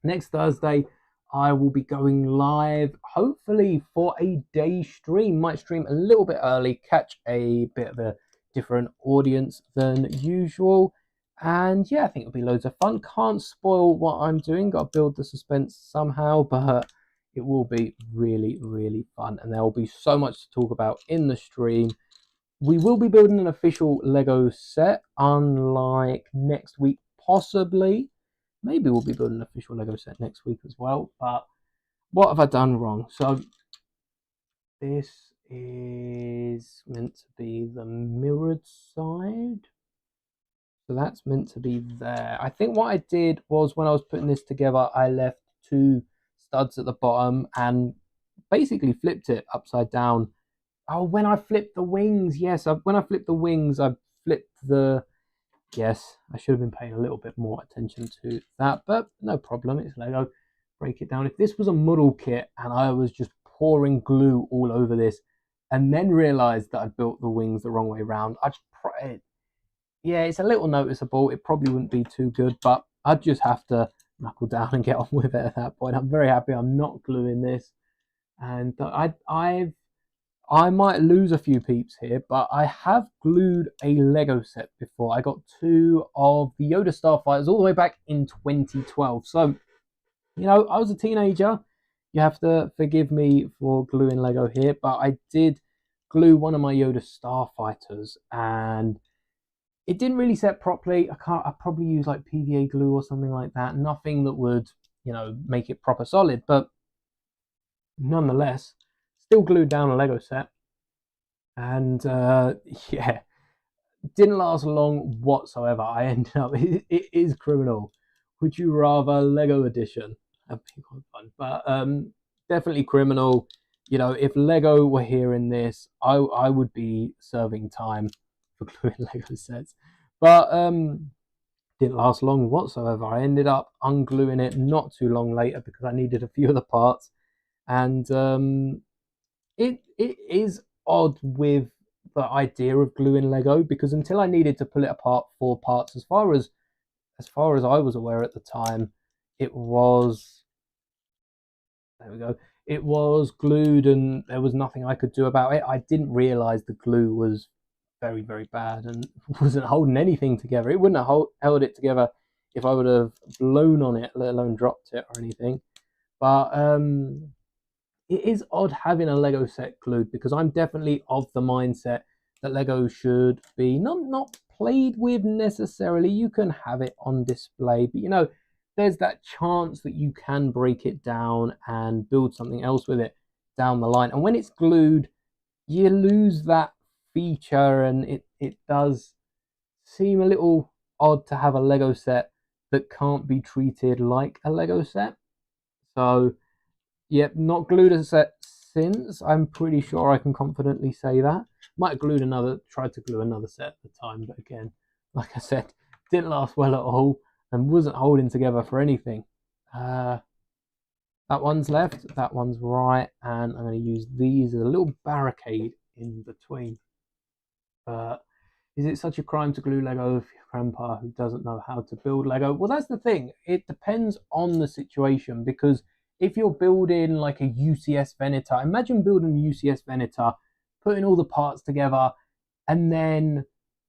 next Thursday, I will be going live, hopefully for a day stream. Might stream a little bit early, catch a bit of a different audience than usual. And yeah, I think it'll be loads of fun. Can't spoil what I'm doing. Got to build the suspense somehow, but it will be really, really fun. And there will be so much to talk about in the stream. We will be building an official Lego set, unlike next week, possibly. Maybe we'll be building an official Lego set next week as well. But what have I done wrong? So this is meant to be the mirrored side. So that's meant to be there. I think what I did was, when I was putting this together, I left 2 studs at the bottom and basically flipped it upside down. Oh, when I flipped the wings, yes. When I flipped the wings, I flipped the... Yes, I should have been paying a little bit more attention to that, but no problem. It's Lego. Break it down. If this was a model kit and I was just pouring glue all over this and then realized that I'd built the wings the wrong way around, yeah, it's a little noticeable. It probably wouldn't be too good, but I'd just have to knuckle down and get on with it at that point. I'm very happy I'm not gluing this, and I might lose a few peeps here, but I have glued a Lego set before. I got two of the Yoda Starfighters all the way back in 2012. So, I was a teenager. You have to forgive me for gluing Lego here, but I did glue one of my Yoda Starfighters, and it didn't really set properly. I probably use like PVA glue or something like that. Nothing that would, make it proper solid, but nonetheless, still glued down a Lego set. And yeah, didn't last long whatsoever. I ended up, it is criminal. Would you rather Lego edition? That'd be quite fun. But definitely criminal. If Lego were hearing this, I would be serving time for gluing Lego sets. But didn't last long whatsoever. I ended up ungluing it not too long later because I needed a few of the parts. And it is odd with the idea of gluing Lego, because until I needed to pull it apart for parts, as far as I was aware at the time, it was there we go. It was glued and there was nothing I could do about it. I didn't realize the glue was very, very bad and wasn't holding anything together. It wouldn't have held it together if I would have blown on it, let alone dropped it or anything. But it is odd having a Lego set glued, because I'm definitely of the mindset that Lego should be not played with necessarily. You can have it on display, but there's that chance that you can break it down and build something else with it down the line. And when it's glued, you lose that feature, and it does seem a little odd to have a Lego set that can't be treated like a Lego set. So yep, not glued a set since. I'm pretty sure I can confidently say that. Might have tried to glue another set at the time, but again, like I said, didn't last well at all and wasn't holding together for anything. That one's left, that one's right, and I'm going to use these as a little barricade in between. But is it such a crime to glue Lego if your grandpa who doesn't know how to build Lego? Well, that's the thing. It depends on the situation, because if you're building like a UCS Venator, imagine building a UCS Venator, putting all the parts together, and then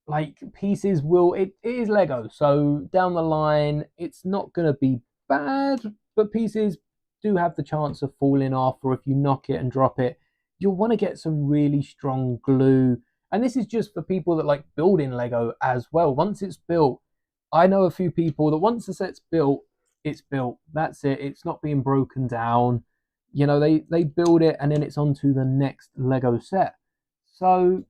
like pieces it is Lego. So down the line, it's not going to be bad, but pieces do have the chance of falling off, or if you knock it and drop it, you'll want to get some really strong glue. And this is just for people that like building Lego as well. Once it's built, I know a few people that once the set's built, it's built. That's it. It's not being broken down. They build it and then it's on to the next Lego set. So,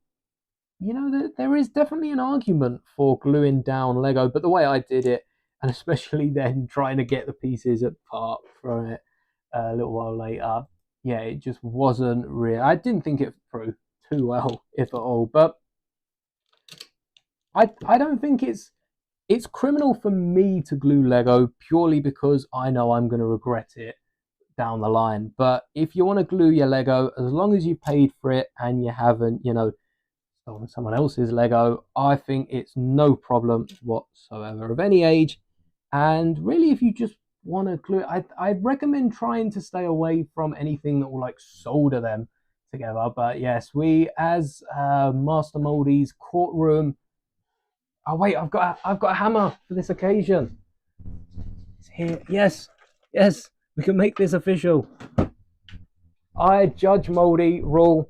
there is definitely an argument for gluing down Lego, but the way I did it, and especially then trying to get the pieces apart from it a little while later, yeah, it just wasn't real. I didn't think it through too well, if at all. But I don't think it's criminal for me to glue Lego purely because I know I'm going to regret it down the line. But if you want to glue your Lego, as long as you paid for it and you haven't, stolen someone else's Lego, I think it's no problem whatsoever of any age. And really, if you just want to glue it, I'd recommend trying to stay away from anything that will like solder them together. But yes, we as Master Moldy's courtroom. Oh wait, I've got a hammer for this occasion. It's here. Yes, yes, we can make this official. I, Judge Moldy, rule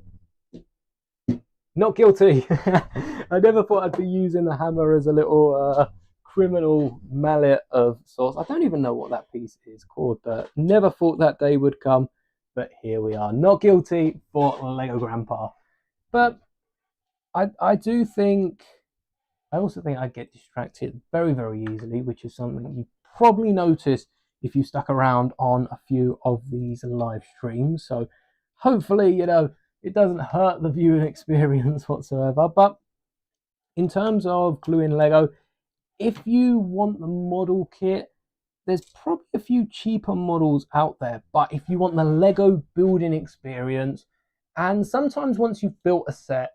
not guilty. I never thought I'd be using the hammer as a little criminal mallet of sorts. I don't even know what that piece is called, but never thought that day would come. But here we are, not guilty for Lego Grandpa. But I also think I get distracted very, very easily, which is something you probably noticed if you stuck around on a few of these live streams. So hopefully, it doesn't hurt the viewing experience whatsoever. But in terms of gluing Lego, if you want the model kit, there's probably a few cheaper models out there. But if you want the Lego building experience, and sometimes once you've built a set,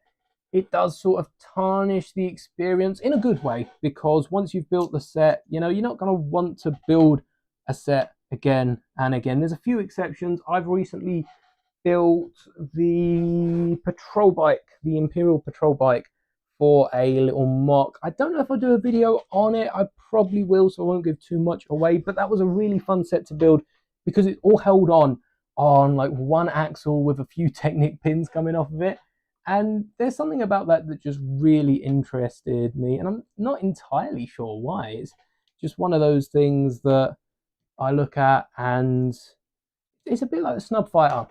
it does sort of tarnish the experience in a good way, because once you've built the set, you know, you're not going to want to build a set again and again. There's a few exceptions. I've recently built the patrol bike, the Imperial patrol bike, for a little mock. I don't know if I'll do a video on it. I probably will, so I won't give too much away, but that was a really fun set to build because it's all held on like one axle with a few Technic pins coming off of it. And there's something about that that just really interested me, and I'm not entirely sure why. It's just one of those things that I look at, and it's a bit like the Snub Fighter.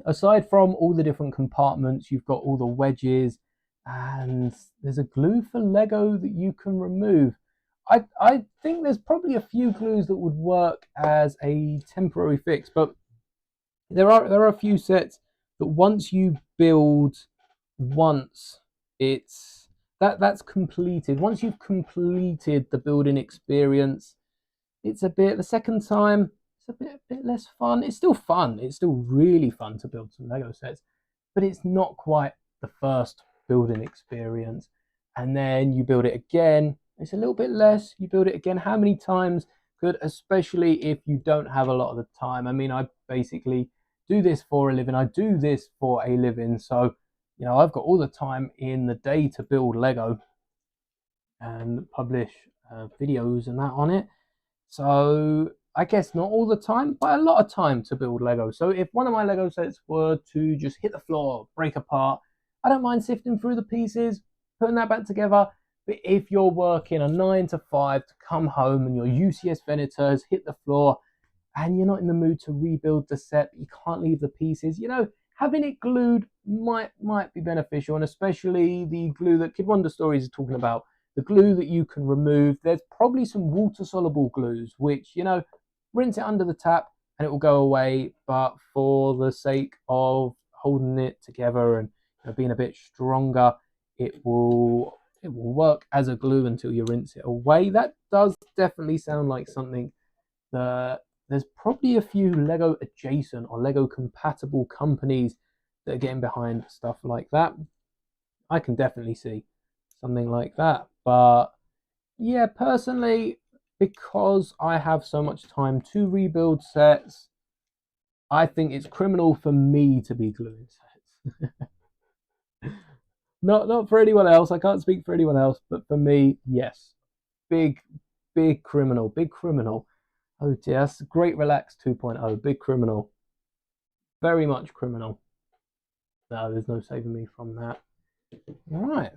Aside from all the different compartments, you've got all the wedges, and there's a glue for Lego that you can remove. I think there's probably a few glues that would work as a temporary fix, but there are a few sets that once you build once, it's that's completed. Once you've completed the building experience, it's a bit, the second time it's a bit less fun. It's still fun. It's still really fun to build some Lego sets, but it's not quite the first building experience. And then you build it again. It's a little bit less. You build it again. How many times could, especially if you don't have a lot of the time? I mean, I basically do this for a living. I do this for a living. So, you know, I've got all the time in the day to build Lego and publish videos and that on it. So I guess not all the time, but a lot of time to build Lego. So if one of my Lego sets were to just hit the floor, break apart, I don't mind sifting through the pieces, putting that back together. But if you're working a 9 to 5 to come home and your UCS Venator has hit the floor and you're not in the mood to rebuild the set, but you can't leave the pieces, you know, having it glued might be beneficial. And especially the glue that Kid Wonder Stories is talking about, the glue that you can remove. There's probably some water soluble glues, which, you know, rinse it under the tap and it will go away. But for the sake of holding it together and, you know, being a bit stronger, it will work as a glue until you rinse it away. That does definitely sound like something that there's probably a few Lego adjacent or Lego compatible companies that are getting behind stuff like that. I can definitely see something like that. But yeah, personally, because I have so much time to rebuild sets, I think it's criminal for me to be gluing sets. Not for anyone else. I can't speak for anyone else, but for me, yes. Big criminal. Big criminal. Oh dear, that's Great Relax 2.0. Big criminal. Very much criminal. No, there's no saving me from that. Right.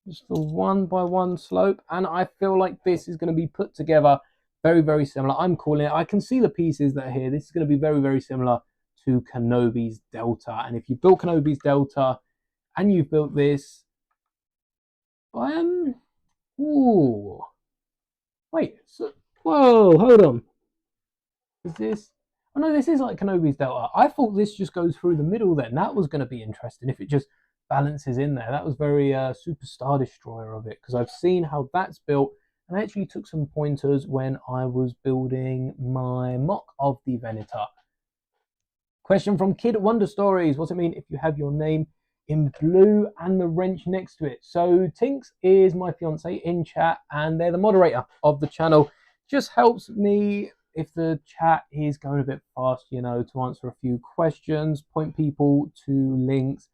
Just the 1x1 slope, and I feel like this is going to be put together very similar. I'm calling it, I can see the pieces that are here. This is going to be very similar to Kenobi's Delta. And if you built Kenobi's Delta and you've built this, ooh, wait, so, whoa, hold on. Is this, oh no, this is like Kenobi's Delta. I thought this just goes through the middle then. That was going to be interesting if it just balances in there. That was very Super Star Destroyer of it, because I've seen how that's built, and I actually took some pointers when I was building my mock of the Venator. Question from Kid Wonder Stories: what's it mean if you have your name in blue and the wrench next to it? So Tinks is my fiance in chat, and they're the moderator of the channel. Just helps me if the chat is going a bit fast, you know, to answer a few questions, point people to links.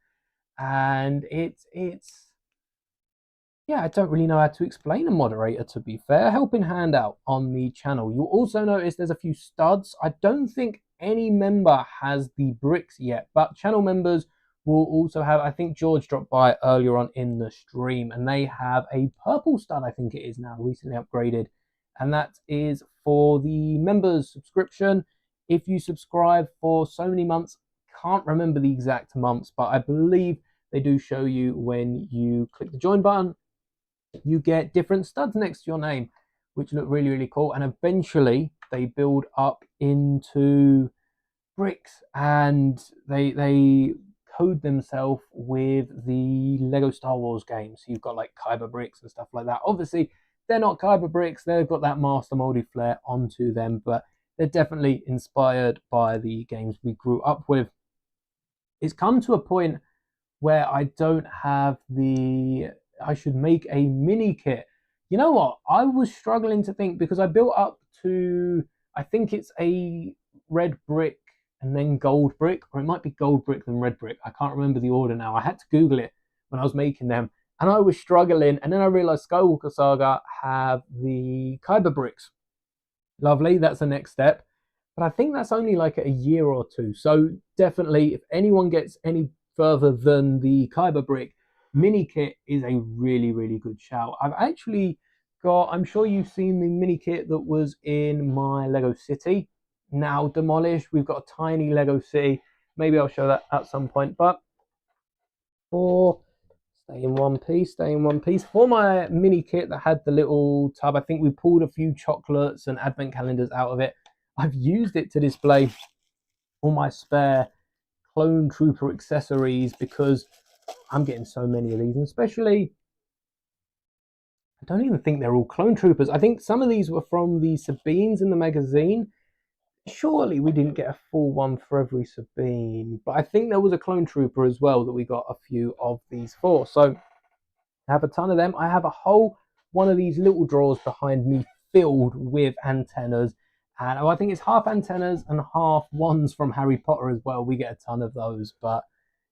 And it's yeah, I don't really know how to explain a moderator, to be fair. Helping hand out on the channel. You'll also notice there's a few studs. I don't think any member has the bricks yet, but channel members will also have, I think George dropped by earlier on in the stream, and they have a purple stud, I think it is now, recently upgraded. And that is for the members subscription. If you subscribe for so many months, can't remember the exact months, but I believe they do show you when you click the join button, you get different studs next to your name, which look really cool. And eventually they build up into bricks, and they code themselves with the Lego Star Wars games. So you've got like Kyber bricks and stuff like that. Obviously, they're not Kyber bricks. They've got that Master Moldy flair onto them, but they're definitely inspired by the games we grew up with. It's come to a point where I don't have I should make a mini kit. You know what? I was struggling to think because I built up to, I think it's a red brick and then gold brick, or it might be gold brick then red brick. I can't remember the order now. I had to Google it when I was making them, and I was struggling. And then I realized Skywalker Saga have the Kyber bricks. Lovely, that's the next step. But I think that's only like a year or two. So definitely, if anyone gets any further than the Kyber brick, mini kit is a really, really good shout. I've actually got, I'm sure you've seen the mini kit that was in my Lego City, now demolished. We've got a tiny Lego City. Maybe I'll show that at some point. But for stay in one piece, stay in one piece. For my mini kit that had the little tub, I think we pulled a few chocolates and advent calendars out of it. I've used it to display all my spare clone trooper accessories because I'm getting so many of these, and especially, I don't even think they're all clone troopers. I think some of these were from the Sabines in the magazine. Surely we didn't get a full one for every Sabine, but I think there was a clone trooper as well that we got a few of these for. So I have a ton of them. I have a whole one of these little drawers behind me filled with antennas. And I think it's half antennas and half wands from Harry Potter as well. We get a ton of those. But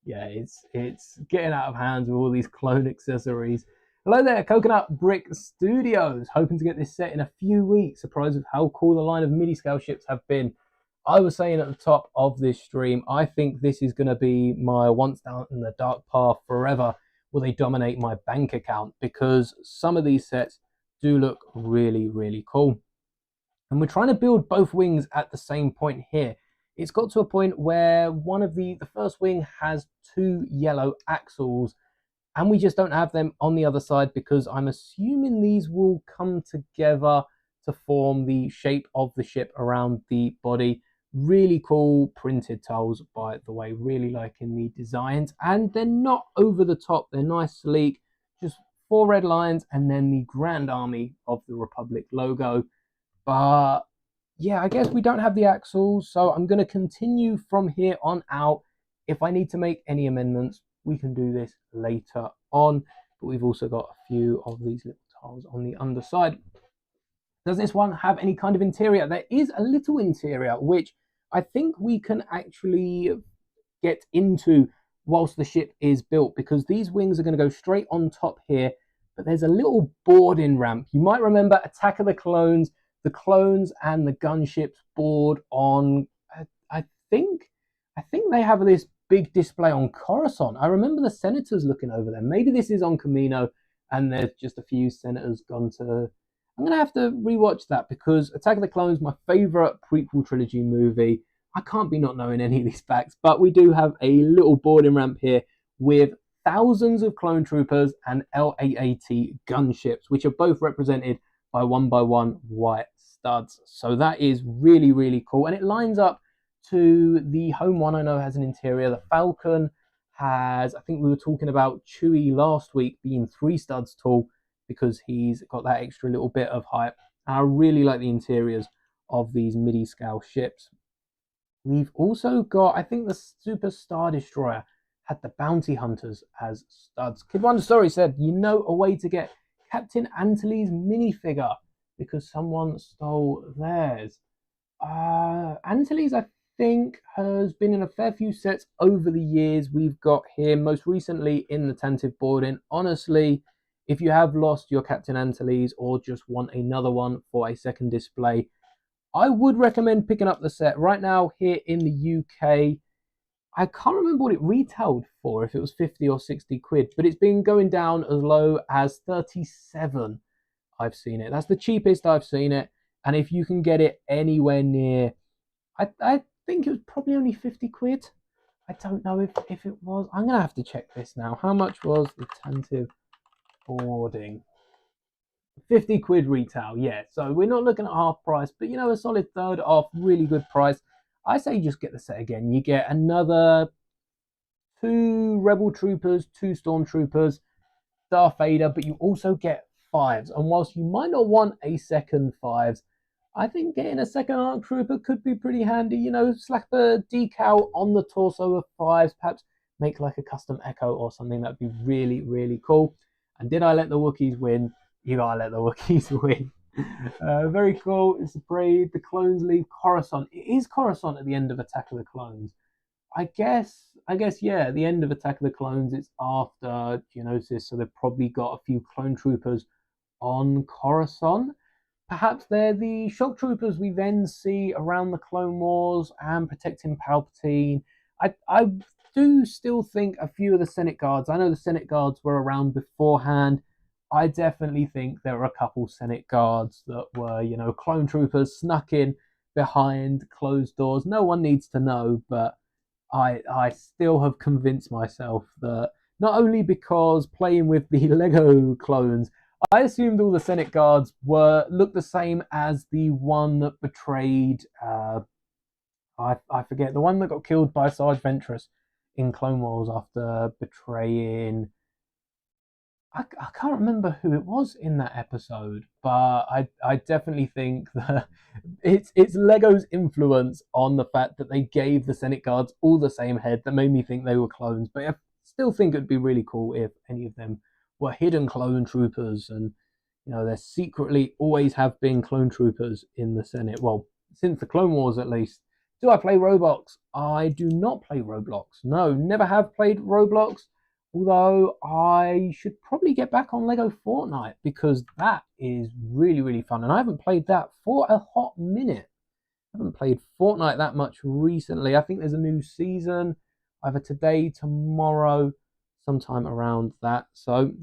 yeah, it's getting out of hand with all these clone accessories. Hello there, Coconut Brick Studios. Hoping to get this set in a few weeks. Surprised with how cool the line of mini scale ships have been. I was saying at the top of this stream, I think this is going to be my once down in the dark path forever. Will they dominate my bank account? Because some of these sets do look really, really cool. And we're trying to build both wings at the same point here. It's got to a point where one of the first wing has two yellow axles, and we just don't have them on the other side because I'm assuming these will come together to form the shape of the ship around the body. Really cool printed tiles, by the way. Really liking the designs, and they're not over the top. They're nice, sleek, just 4 red lines and then the Grand Army of the Republic logo. But yeah, I guess we don't have the axles, so I'm going to continue from here on out. If I need to make any amendments, we can do this later on. But we've also got a few of these little tiles on the underside. Does this one have any kind of interior? There is a little interior, which I think we can actually get into whilst the ship is built, because these wings are going to go straight on top here. But there's a little boarding ramp. You might remember Attack of the Clones and the gunships board on, I think they have this big display on Coruscant. I remember the senators looking over there. Maybe this is on Camino and there's just a few senators gone to... I'm going to have to rewatch that because Attack of the Clones, my favourite prequel trilogy movie. I can't be not knowing any of these facts, but we do have a little boarding ramp here with thousands of clone troopers and LAAT gunships, which are both represented by one white studs. So that is really, really cool. And it lines up to the home one I know has an interior. The Falcon has, I think we were talking about Chewie last week being 3 studs tall because he's got that extra little bit of height. And I really like the interiors of these midi scale ships. We've also got, I think the Super Star Destroyer had the Bounty Hunters as studs. Kid Wonder Story said, you know a way to get Captain Antilles minifigure because someone stole theirs. Antilles, I think, has been in a fair few sets over the years. We've got him most recently in the Tantive boarding. Honestly, if you have lost your Captain Antilles or just want another one for a second display, I would recommend picking up the set. Right now, here in the UK, I can't remember what it retailed for, if it was 50 or 60 quid, but it's been going down as low as 37. I've seen it. That's the cheapest I've seen it. And if you can get it anywhere near, I think it was probably only 50 quid. I don't know if it was. I'm going to have to check this now. How much was the Tantive boarding? 50 quid retail, yeah. So we're not looking at half price, but you know, a solid third off, really good price. I say just get the set again. You get another 2 Rebel Troopers, 2 Stormtroopers, Darth Vader, but you also get 5s. And whilst you might not want a second 5s, I think getting a second ARC Trooper could be pretty handy. You know, slap a decal on the torso of 5s, perhaps make like a custom Echo or something. That'd be really, really cool. And did I let the Wookiees win? You gotta let the Wookiees win. Very cool. It's a parade. The clones leave Coruscant. It is Coruscant at the end of Attack of the Clones. I guess, yeah, at the end of Attack of the Clones, it's after Geonosis, so they've probably got a few clone troopers on Coruscant. Perhaps they're the shock troopers we then see around the Clone Wars and protecting Palpatine. I do still think a few of the Senate guards, I know the Senate guards were around beforehand. I definitely think there were a couple Senate guards that were, clone troopers snuck in behind closed doors. No one needs to know, but I still have convinced myself that not only because playing with the Lego clones, I assumed all the Senate guards looked the same as the one that betrayed. I forget the one that got killed by Sarge Ventress in Clone Wars after betraying. I can't remember who it was in that episode, but I definitely think that it's Lego's influence on the fact that they gave the Senate guards all the same head that made me think they were clones. But I still think it'd be really cool if any of them were hidden clone troopers, and there secretly always have been clone troopers in the Senate. Well, since the Clone Wars at least. Do I play Roblox? I do not play Roblox. No, never have played Roblox. Although I should probably get back on Lego Fortnite because that is really, really fun. And I haven't played that for a hot minute. I haven't played Fortnite that much recently. I think there's a new season either today, tomorrow, sometime around that. So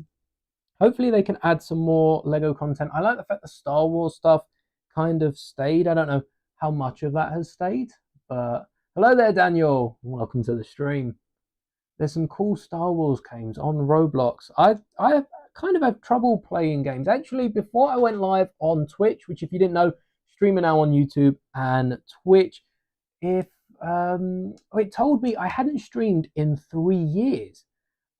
hopefully they can add some more Lego content. I like the fact the Star Wars stuff kind of stayed. I don't know how much of that has stayed, but hello there, Daniel. Welcome to the stream. There's some cool Star Wars games on Roblox. I kind of have trouble playing games. Actually, before I went live on Twitch, which if you didn't know, streaming now on YouTube and Twitch, it told me I hadn't streamed in 3 years.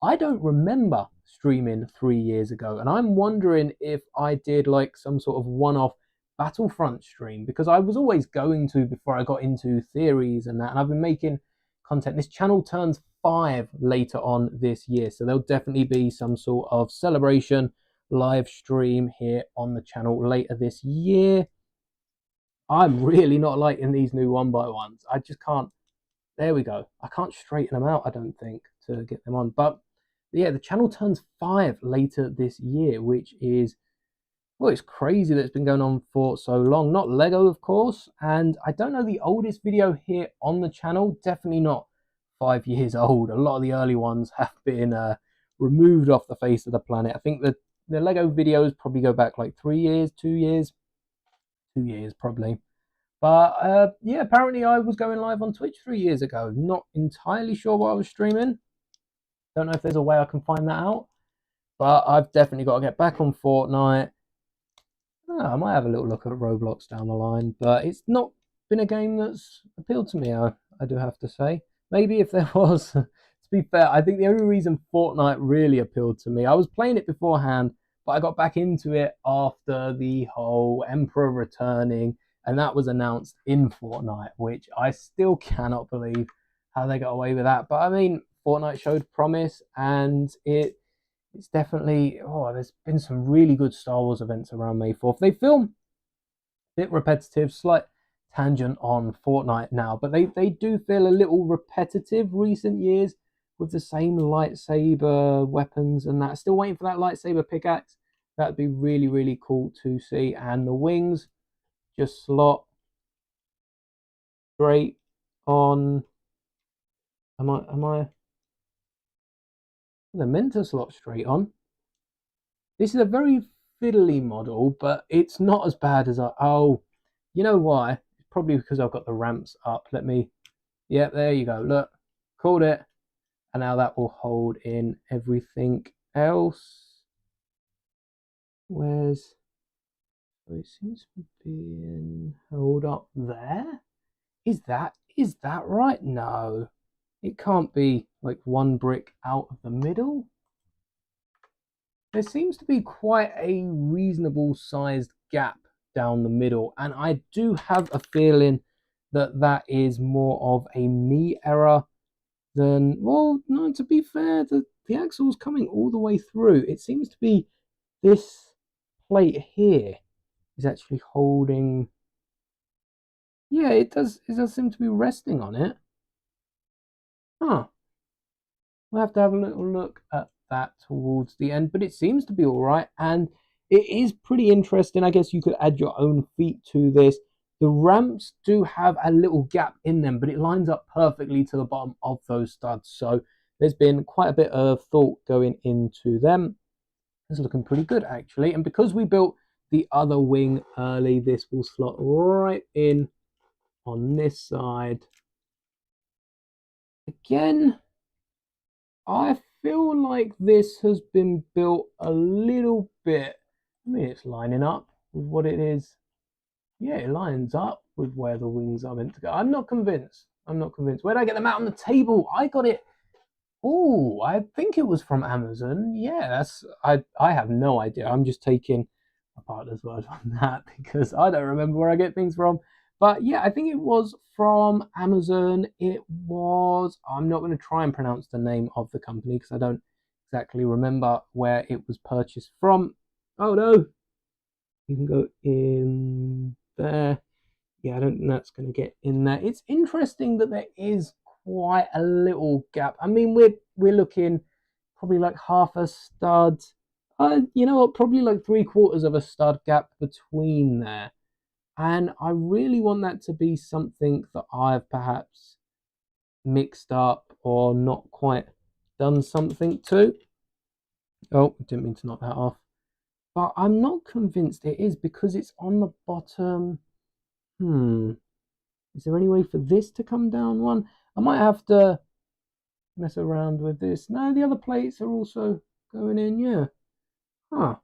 I don't remember streaming 3 years ago, and I'm wondering if I did like some sort of one-off Battlefront stream, because I was always going to before I got into theories and that, and I've been making content. This channel turns 5 later on this year, so there'll definitely be some sort of celebration live stream here on the channel later this year. I'm really not liking these new 1x1s. I just can't. There we go. I can't straighten them out, I don't think, to get them on. But yeah, the channel turns 5 later this year, which is, well, it's crazy that it's been going on for so long. Not Lego, of course, and I don't know the oldest video here on the channel. Definitely not 5 years old. A lot of the early ones have been removed off the face of the planet. I think the Lego videos probably go back like 3 years, 2 years, 2 years probably. But yeah, apparently I was going live on Twitch 3 years ago. Not entirely sure what I was streaming. Don't know if there's a way I can find that out. But I've definitely got to get back on Fortnite. I might have a little look at Roblox down the line, but it's not been a game that's appealed to me, I do have to say. Maybe if there was, to be fair, I think the only reason Fortnite really appealed to me, I was playing it beforehand, but I got back into it after the whole Emperor returning, and that was announced in Fortnite, which I still cannot believe how they got away with that. But I mean, Fortnite showed promise, and it's definitely, there's been some really good Star Wars events around May 4th. They feel a bit repetitive, slight tangent on Fortnite now, but they do feel a little repetitive recent years with the same lightsaber weapons and that. Still waiting for that lightsaber pickaxe. That'd be really, really cool to see. And the wings just slot straight on. Am I? They're meant to slot straight on. This is a very fiddly model, but it's not as bad as oh, you know why? It's probably because I've got the ramps up. Yeah, there you go. Look, called it. And now that will hold in everything else. It seems to be being held up there. Is that right? No, it can't be like one brick out of the middle. There seems to be quite a reasonable sized gap down the middle, and I do have a feeling that is more of a me error then, well, no, to be fair, the axle's coming all the way through. It seems to be this plate here is actually holding. Yeah, it does seem to be resting on it. Huh. We'll have to have a little look at that towards the end, but it seems to be all right. And it is pretty interesting. I guess you could add your own feet to this. The ramps do have a little gap in them, but it lines up perfectly to the bottom of those studs. So there's been quite a bit of thought going into them. It's looking pretty good, actually. And because we built the other wing early, this will slot right in on this side. Again, I feel like this has been built a little bit. I mean, it's lining up with what it is. Yeah, it lines up with where the wings are meant to go. I'm not convinced. I'm not convinced. Where did I get them out on the table? I got it. Oh, I think it was from Amazon. Yeah, I have no idea. I'm just taking my partner's word on that because I don't remember where I get things from. But yeah, I think it was from Amazon. It was, I'm not going to try and pronounce the name of the company because I don't exactly remember where it was purchased from. Oh no, you can go in there. Yeah, I don't think that's going to get in there. It's interesting that there is quite a little gap. I mean, we're looking probably like half a stud. You know what? Probably like 3/4 of a stud gap between there. And I really want that to be something that I've perhaps mixed up or not quite done something to. Oh, didn't mean to knock that off. But I'm not convinced it is because it's on the bottom. Is there any way for this to come down one? I might have to mess around with this. No, the other plates are also going in, yeah. Huh.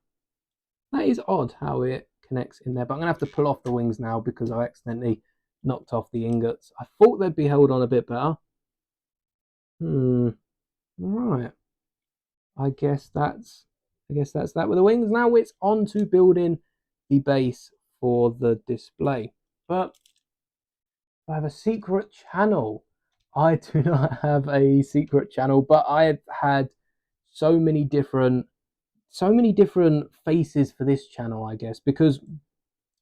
That is odd how it connects in there. But I'm going to have to pull off the wings now because I accidentally knocked off the ingots. I thought they'd be held on a bit better. Right. I guess that's that with the wings. Now it's on to building the base for the display. But I have a secret channel. I do not have a secret channel, but I've had so many different faces for this channel, I guess, because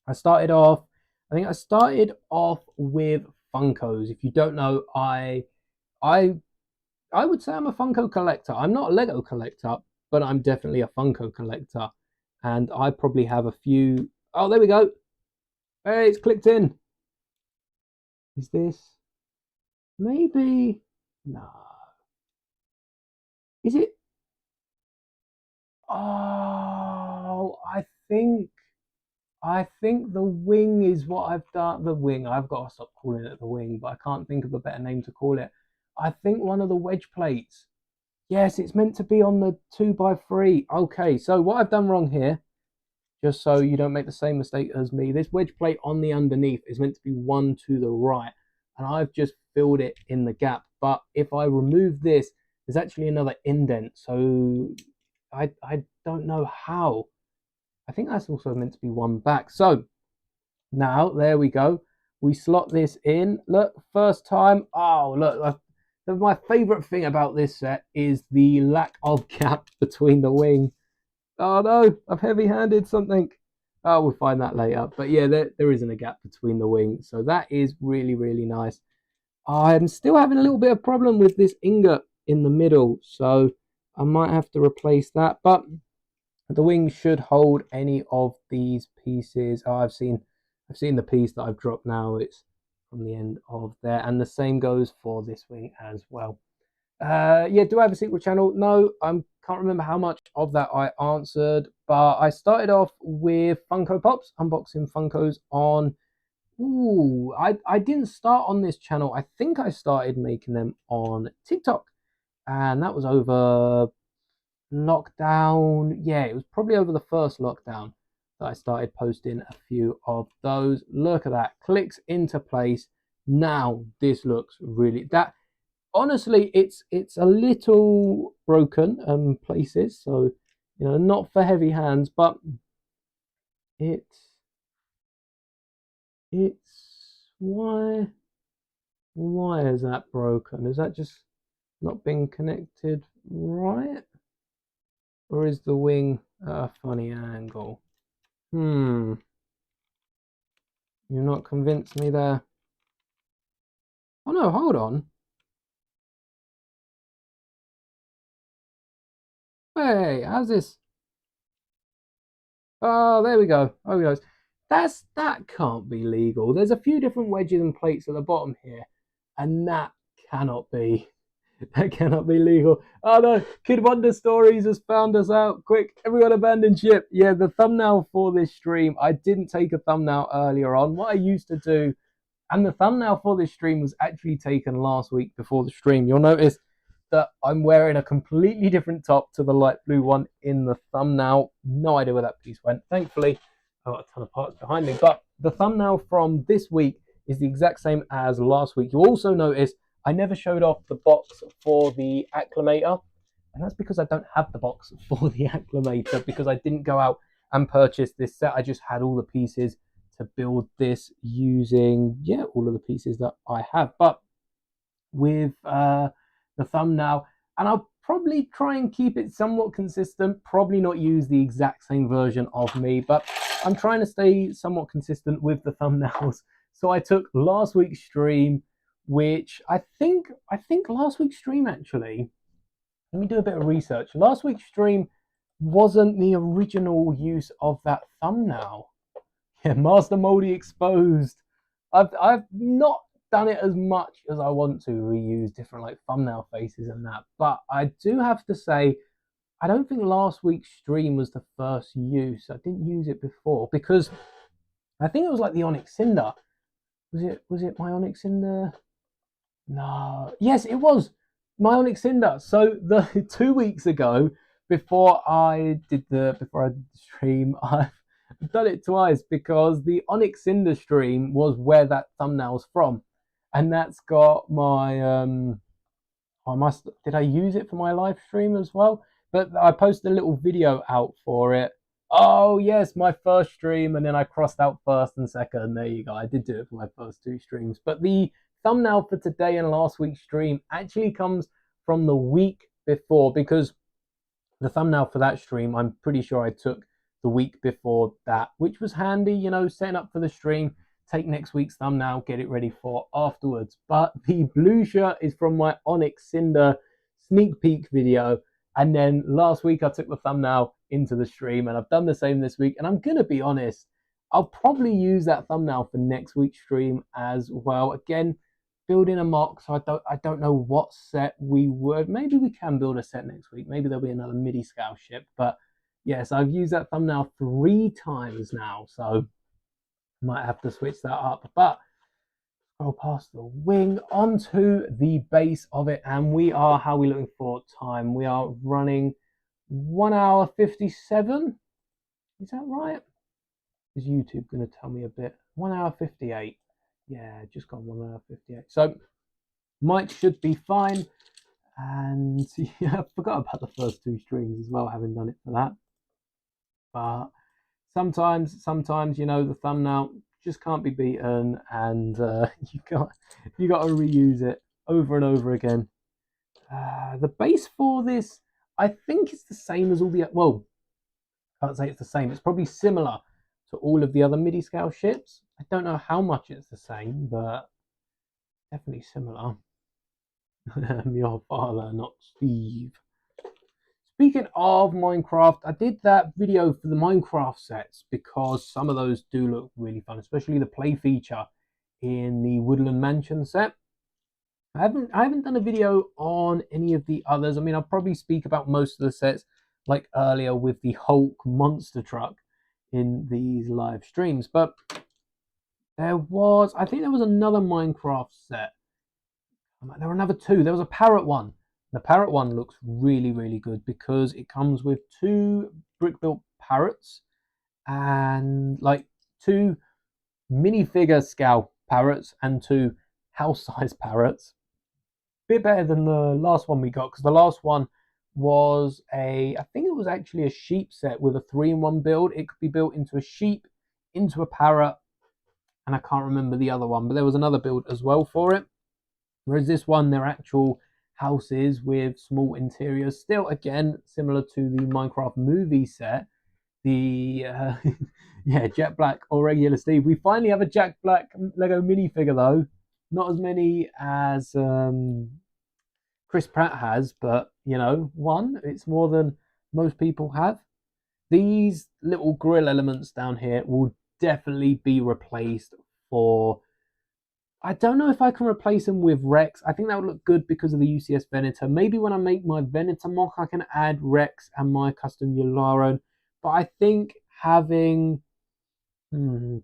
I think I started off with Funkos. If you don't know, I I would say I'm a Funko collector. I'm not a Lego collector, but I'm definitely a Funko collector. And I probably have a few. Oh, there we go. Hey, it's clicked in. Is this maybe? No. Is it? Oh, I think the wing is what I've done. The wing. I've got to stop calling it the wing, but I can't think of a better name to call it. I think one of the wedge plates. Yes, it's meant to be on the 2x3. Okay, so what I've done wrong here, just so you don't make the same mistake as me, this wedge plate on the underneath is meant to be one to the right, and I've just filled it in the gap. But if I remove this, there's actually another indent, so I don't know how. I think that's also meant to be one back. So now there we go. We slot this in. Look, first time. Oh, look. My favorite thing about this set is the lack of gap between the wing. Oh no, I've heavy-handed something. Oh, we'll find that later. But yeah, there isn't a gap between the wings. So that is really, really nice. I'm still having a little bit of problem with this ingot in the middle. So I might have to replace that. But the wing should hold any of these pieces. Oh, I've seen the piece that I've dropped now. It's from the end of there, and the same goes for this wing as well. Yeah, do I have a secret channel? No, I can't remember how much of that I answered, but I started off with Funko Pops, unboxing Funkos on. Ooh, I didn't start on this channel. I think I started making them on TikTok, and that was over lockdown. Yeah, it was probably over the first lockdown that I started posting a few of those. Look at that, clicks into place. Now this looks really that honestly it's a little broken places, so not for heavy hands, but it's why is that broken? Is that just not being connected right? Or is the wing at a funny angle? You're not convinced me there. Oh no, hold on. Hey, how's this? Oh, there we go. Oh, we go. That can't be legal. There's a few different wedges and plates at the bottom here, and that cannot be. That cannot be legal. Oh no, Kid Wonder Stories has found us out. Quick, everyone abandon ship. Yeah, the thumbnail for this stream, I didn't take a thumbnail earlier on. What I used to do, and the thumbnail for this stream was actually taken last week before the stream. You'll notice that I'm wearing a completely different top to the light blue one in the thumbnail. No idea where that piece went. Thankfully, I've got a ton of parts behind me. But the thumbnail from this week is the exact same as last week. You'll also notice I never showed off the box for the acclimator. And that's because I don't have the box for the acclimator, because I didn't go out and purchase this set. I just had all the pieces to build this using, yeah, all of the pieces that I have. But with the thumbnail, and I'll probably try and keep it somewhat consistent, probably not use the exact same version of me, but I'm trying to stay somewhat consistent with the thumbnails. So I took last week's stream, which I think last week's stream actually, let me do a bit of research. Last week's stream wasn't the original use of that thumbnail. Yeah, Master Moldy exposed. I've not done it as much as I want to, reuse different like thumbnail faces and that, but I do have to say I don't think last week's stream was the first use. I didn't use it before because I think it was like the Onyx Cinder. Was it my Onyx Cinder? No. Yes, it was my Onyx Cinder. So the 2 weeks ago, before I did the stream, I've done it twice because the Onyx Cinder stream was where that thumbnail's from. And that's got my did I use it for my live stream as well? But I posted a little video out for it. Oh yes, my first stream, and then I crossed out first and second. There you go. I did do it for my first 2 streams. But the thumbnail for today and last week's stream actually comes from the week before, because the thumbnail for that stream, I'm pretty sure I took the week before that, which was handy, you know, setting up for the stream, take next week's thumbnail, get it ready for afterwards. But the blue shirt is from my Onyx Cinder sneak peek video. And then last week I took the thumbnail into the stream, and I've done the same this week. And I'm going to be honest, I'll probably use that thumbnail for next week's stream as well. Again, building a mock, so I don't know what set we would. Maybe we can build a set next week. Maybe there'll be another Midi scale ship. But yes, I've used that thumbnail 3 times now, so might have to switch that up. But scroll past the wing onto the base of it, and we are, how are we looking for time? We are running 1 hour 57. Is that right? Is YouTube going to tell me a bit? 1 hour 58. Yeah, just gone 1 hour 58. So mic should be fine. And yeah, I forgot about the first 2 streams as well, having done it for that. But sometimes, you know, the thumbnail just can't be beaten, and you got to reuse it over and over again. The base for this, I think it's the same as all the, well, I can't say it's the same. It's probably similar to all of the other Midi scale ships. I don't know how much it's the same, but definitely similar. I'm your father, not Steve. Speaking of Minecraft, I did that video for the Minecraft sets because some of those do look really fun, especially the play feature in the Woodland Mansion set. I haven't done a video on any of the others. I mean, I'll probably speak about most of the sets, like earlier with the Hulk monster truck in these live streams. But I think there was another Minecraft set. There were another 2. There was a parrot one. The parrot one looks really, really good because it comes with 2 brick-built parrots and like 2 minifigure scale parrots and 2 house-sized parrots. Bit better than the last one we got, because the last one was I think it was actually a sheep set with a 3-in-1 build. It could be built into a sheep, into a parrot, and I can't remember the other one, but there was another build as well for it. Whereas this one, they're actual houses with small interiors. Still, again, similar to the Minecraft movie set, the yeah, Jack Black or regular Steve. We finally have a Jack Black Lego minifigure though. Not as many as Chris Pratt has, but you know, one, it's more than most people have. These little grill elements down here will definitely be replaced for. I don't know if I can replace them with Rex. I think that would look good because of the UCS Venator. Maybe when I make my Venator mock, I can add Rex and my custom Yularon. But I think having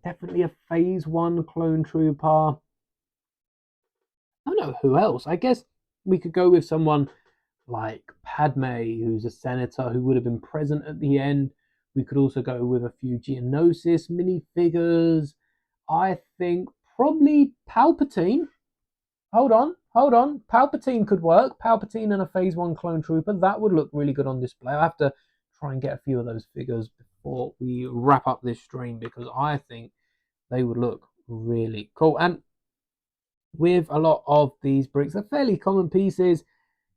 definitely a Phase 1 Clone Trooper. I don't know who else. I guess we could go with someone like Padme, who's a senator who would have been present at the end. We could also go with a few Geonosis minifigures. I think probably Palpatine. Hold on. Palpatine could work. Palpatine and a Phase 1 Clone Trooper. That would look really good on display. I have to try and get a few of those figures before we wrap up this stream because I think they would look really cool. And with a lot of these bricks, they're fairly common pieces.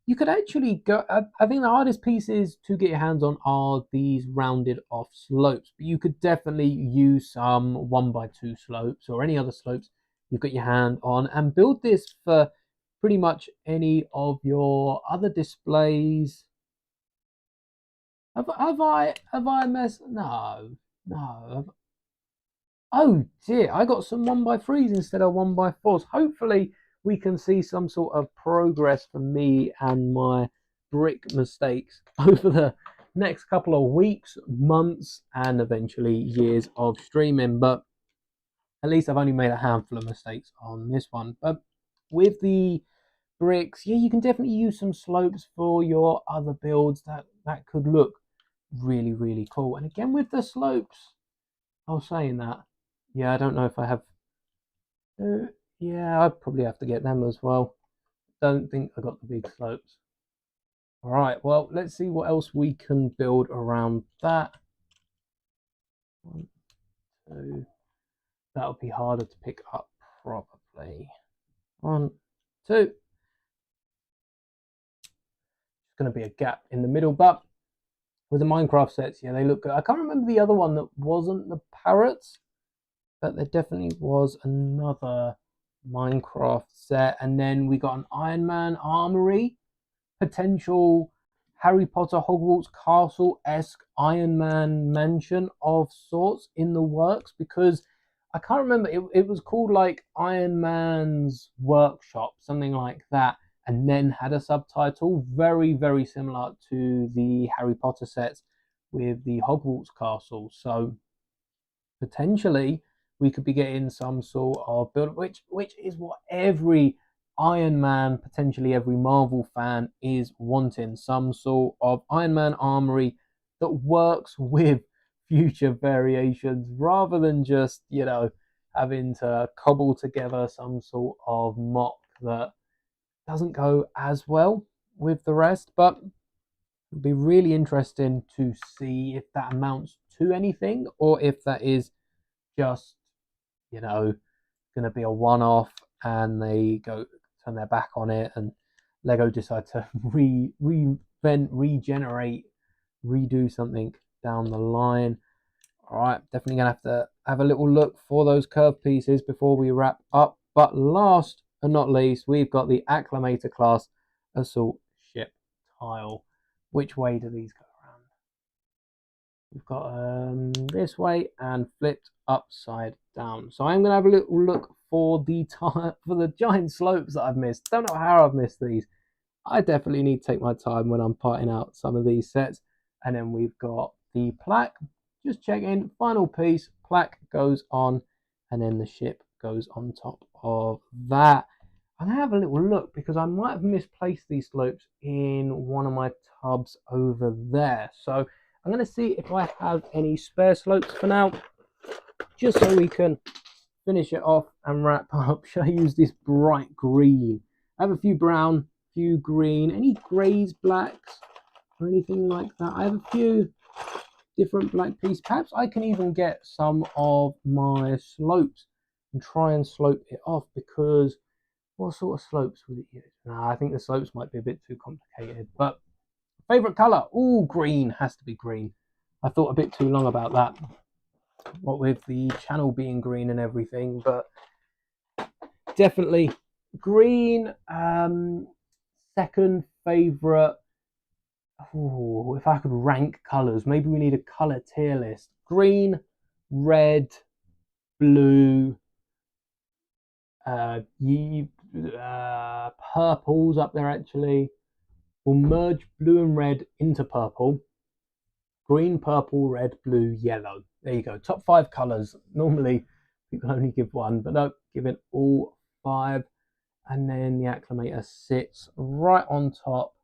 You could actually go, I think the hardest pieces to get your hands on are these rounded off slopes, but you could definitely use some 1x2 slopes or any other slopes you've got your hand on and build this for pretty much any of your other displays. Have I messed? No. Oh dear, I got some 1x3s instead of 1x4s. Hopefully we can see some sort of progress for me and my brick mistakes over the next couple of weeks, months, and eventually years of streaming. But at least I've only made a handful of mistakes on this one. But with the bricks, yeah, you can definitely use some slopes for your other builds. That could look really, really cool. And again, with the slopes, I was saying that. Yeah, I don't know if I have. Yeah, I'd probably have to get them as well. Don't think I got the big slopes. All right, well, let's see what else we can build around that. 1, 2. That would be harder to pick up, probably. 1, 2. It's going to be a gap in the middle, but with the Minecraft sets, yeah, they look good. I can't remember the other one that wasn't the parrots, but there definitely was another Minecraft set. And then we got an Iron Man armory, potential Harry Potter Hogwarts Castle-esque Iron Man mansion of sorts in the works, because I can't remember, it was called like Iron Man's Workshop, something like that, and then had a subtitle very, very similar to the Harry Potter sets with the Hogwarts Castle. So potentially we could be getting some sort of build, which is what every Iron Man, potentially every Marvel fan is wanting, some sort of Iron Man armory that works with future variations rather than just, you know, having to cobble together some sort of mock that doesn't go as well with the rest. But it'd be really interesting to see if that amounts to anything or if that is just, you know, going to be a one-off and they go turn their back on it and Lego decide to reinvent, regenerate, redo something down the line. All right, definitely gonna have to have a little look for those curved pieces before we wrap up. But last and not least, we've got the Acclamator class assault ship tile. Which way do these go around? We've got this way and flipped upside down. So I'm gonna have a little look for the giant slopes that I've missed. Don't know how I've missed these. I definitely need to take my time when I'm parting out some of these sets. And then we've got the plaque. Just check in, final piece, plaque goes on, and then the ship goes on top of that. I'm gonna have a little look because I might have misplaced these slopes in one of my tubs over there. So I'm gonna see if I have any spare slopes for now, just so we can finish it off and wrap up. Should I use this bright green? I have a few brown, few green, any greys, blacks, or anything like that. I have a few different black pieces. Perhaps I can even get some of my slopes and try and slope it off, because What sort of slopes would it use? Nah, I think the slopes might be a bit too complicated. But favorite color? Ooh, green. Has to be green. I thought a bit too long about that. What with the channel being green and everything, but definitely green. Second favorite. Ooh, if I could rank colors, maybe we need a color tier list. Green, red, blue, purple's up there actually. We'll merge blue and red into purple. Green, purple, red, blue, yellow. There you go. Top 5 colors. Normally people only give one, but no, give it all 5. And then the acclimator sits right on top.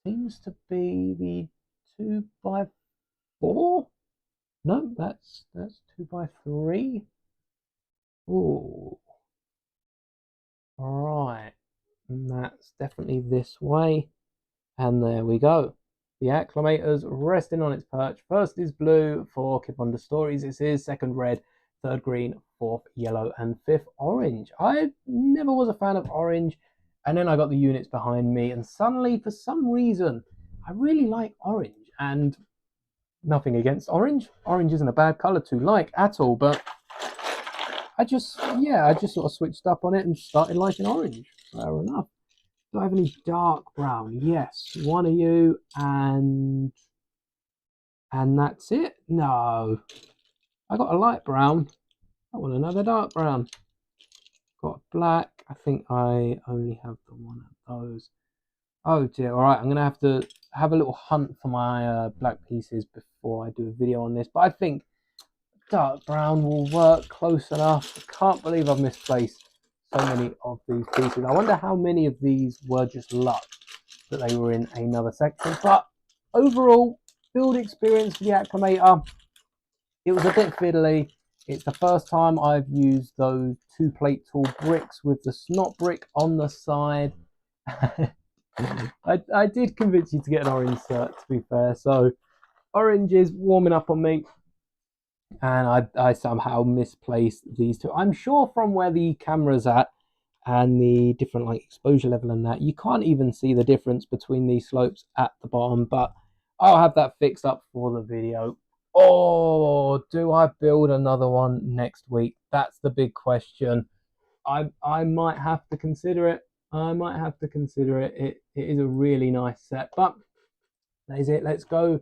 Seems to be the 2x4. No, that's 2x3. Ooh. Right. And that's definitely this way. And there we go. The acclimator's resting on its perch. First is blue for Kid Wonder Stories. This is second red, third green, fourth yellow, and fifth orange. I never was a fan of orange. And then I got the units behind me. And suddenly, for some reason, I really like orange. And nothing against orange. Orange isn't a bad color to like at all. But I just sort of switched up on it and started liking orange. Fair enough. Do I have any dark brown? Yes, one of you, and that's it. No, I got a light brown. I want another dark brown. Got black. I think I only have the one of those. Oh dear. All right, I'm gonna have to have a little hunt for my black pieces before I do a video on this. But I think dark brown will work close enough. I can't believe I've misplaced so many of these pieces. I wonder how many of these were just luck that they were in another section. But overall, build experience for the acclimator, it was a bit fiddly. It's the first time I've used those 2 plate tool bricks with the snot brick on the side. I did convince you to get an orange cert, to be fair. So orange is warming up on me. And I somehow misplaced these two. I'm sure from where the camera's at and the different like exposure level and that, you can't even see the difference between these slopes at the bottom, but I'll have that fixed up for the video. Oh, do I build another one next week? That's the big question. I might have to consider it. It is a really nice set, but that is it. Let's go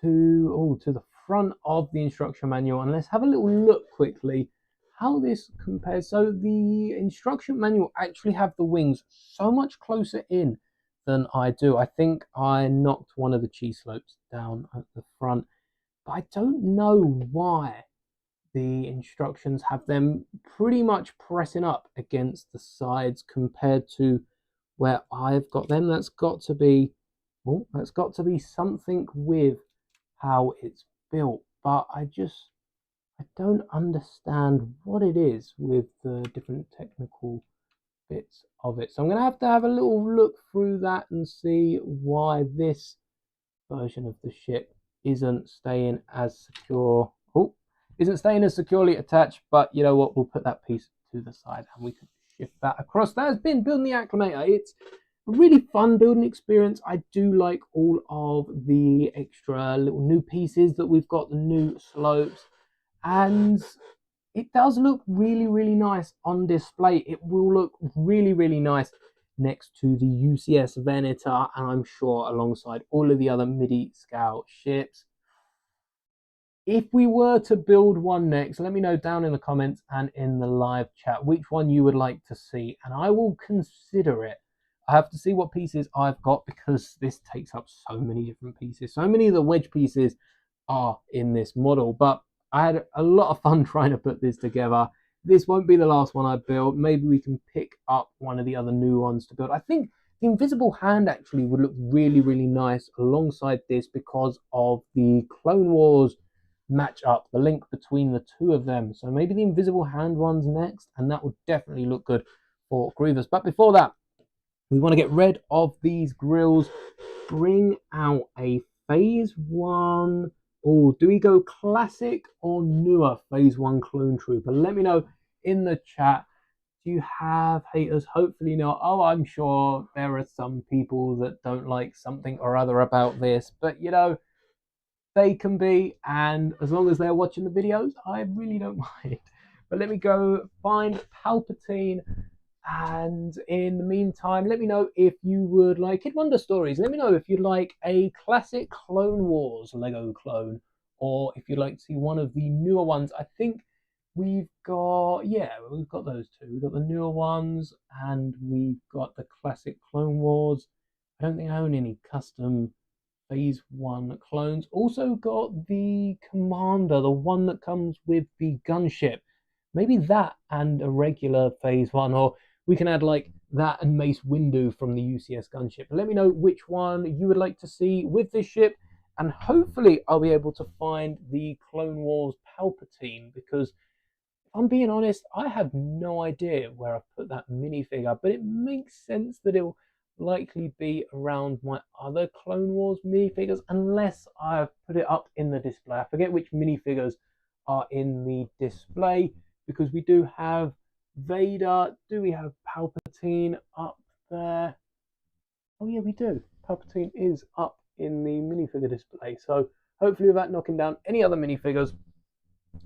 to the front of the instruction manual and let's have a little look quickly how this compares. So the instruction manual actually have the wings so much closer in than I do. I think I knocked one of the cheese slopes down at the front, but I don't know why the instructions have them pretty much pressing up against the sides compared to where I've got them. That's got to be something with how it's built, but I don't understand what it is with the different technical bits of it. So I'm going to have a little look through that and see why this version of the ship isn't staying as secure. Isn't staying as securely attached, but you know what? We'll put that piece to the side and we can shift that across. That has been building the acclimator. It's a really fun building experience. I do like all of the extra little new pieces that we've got, the new slopes, and it does look really, really nice on display. It will look really, really nice next to the UCS Venator, and I'm sure alongside all of the other Midi Scout ships. If we were to build one next, let me know down in the comments and in the live chat which one you would like to see, and I will consider it. I have to see what pieces I've got because this takes up so many different pieces. So many of the wedge pieces are in this model, but I had a lot of fun trying to put this together. This won't be the last one I build. Maybe we can pick up one of the other new ones to build. I think the invisible hand actually would look really, really nice alongside this because of the Clone Wars match up, the link between the two of them. So maybe the invisible hand one's next, and that would definitely look good for Grievous. But before that, we want to get rid of these grills, bring out a phase 1. Oh, do we go classic or newer phase 1 clone trooper? Let me know in the chat. Do you have haters? Hopefully not. Oh, I'm sure there are some people that don't like something or other about this, but you know, they can be, and as long as they're watching the videos, I really don't mind. But let me go find Palpatine, and in the meantime, let me know if you would like Kid Wonder Stories. Let me know if you'd like a classic Clone Wars Lego clone, or if you'd like to see one of the newer ones. I think we've got, yeah, we've got those two. We've got the newer ones, and we've got the classic Clone Wars. I don't think I own any custom Phase 1 clones. Also got the Commander, the one that comes with the gunship. Maybe that and a regular Phase 1, or we can add like that and Mace Windu from the UCS gunship. But let me know which one you would like to see with this ship, and hopefully I'll be able to find the Clone Wars Palpatine, because if I'm being honest, I have no idea where I've put that minifigure, but it makes sense that it'll likely be around my other Clone Wars minifigures, unless I've put it up in the display. I forget which minifigures are in the display, because we do have Vader. Do we have Palpatine up there? Oh yeah, we do. Palpatine is up in the minifigure display. So hopefully without knocking down any other minifigures,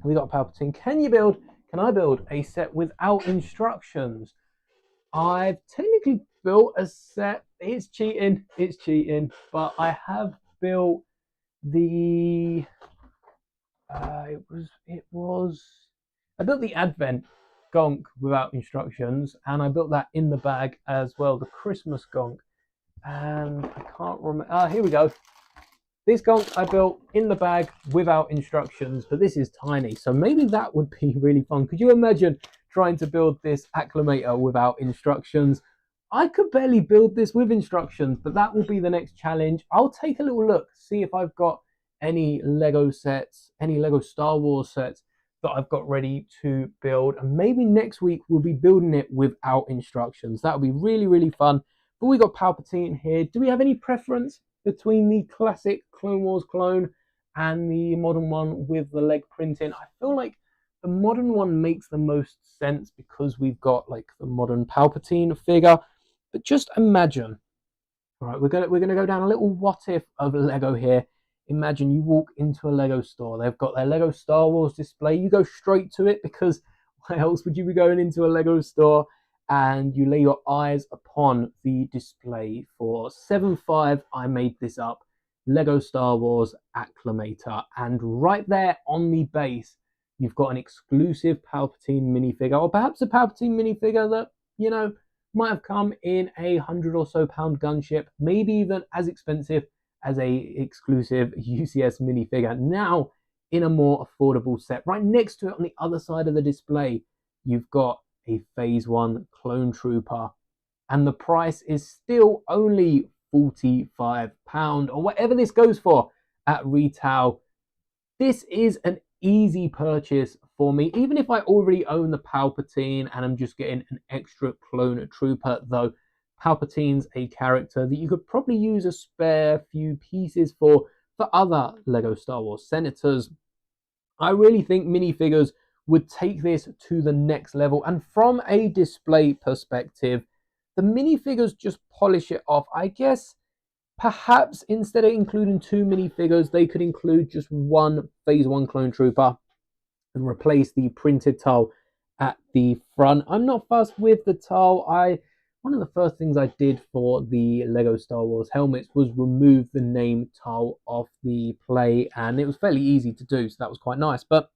we got Palpatine. Can I build a set without instructions? I've technically built a set. It's cheating, but I have built the I built the Advent gonk without instructions, and I built that in the bag as well, the Christmas gonk. And I can't remember. Here we go. This gonk I built in the bag without instructions, but this is tiny, so maybe that would be really fun. Could you imagine trying to build this acclimator without instructions? I could barely build this with instructions, but that will be the next challenge. I'll take a little look, see if I've got any Lego sets, any Lego Star Wars sets that I've got ready to build. And maybe next week we'll be building it without instructions. That would be really, really fun. But we got Palpatine here. Do we have any preference between the classic Clone Wars clone and the modern one with the leg printing? I feel like the modern one makes the most sense because we've got like the modern Palpatine figure. But just imagine, all right, we're gonna go down a little what if of Lego here. Imagine you walk into a Lego store. They've got their Lego Star Wars display. You go straight to it, because why else would you be going into a Lego store? And you lay your eyes upon the display for 7.5. I made this up. Lego Star Wars Acclimator. And right there on the base, you've got an exclusive Palpatine minifigure, or perhaps a Palpatine minifigure that, you know, might have come in a £100 or so gunship, maybe even as expensive as a exclusive UCS minifigure, now in a more affordable set. Right next to it on the other side of the display, you've got a Phase 1 Clone Trooper, and the price is still only £45, or whatever this goes for at retail. This is an easy purchase for me, even if I already own the Palpatine and I'm just getting an extra Clone Trooper, though Palpatine's a character that you could probably use a spare few pieces for other Lego Star Wars senators. I really think minifigures would take this to the next level, and from a display perspective, the minifigures just polish it off. I guess perhaps instead of including two minifigures, they could include just one Phase 1 Clone Trooper and replace the printed tile at the front. I'm not fussed with the tile. One of the first things I did for the Lego Star Wars helmets was remove the name tile off the play, and it was fairly easy to do, so that was quite nice. But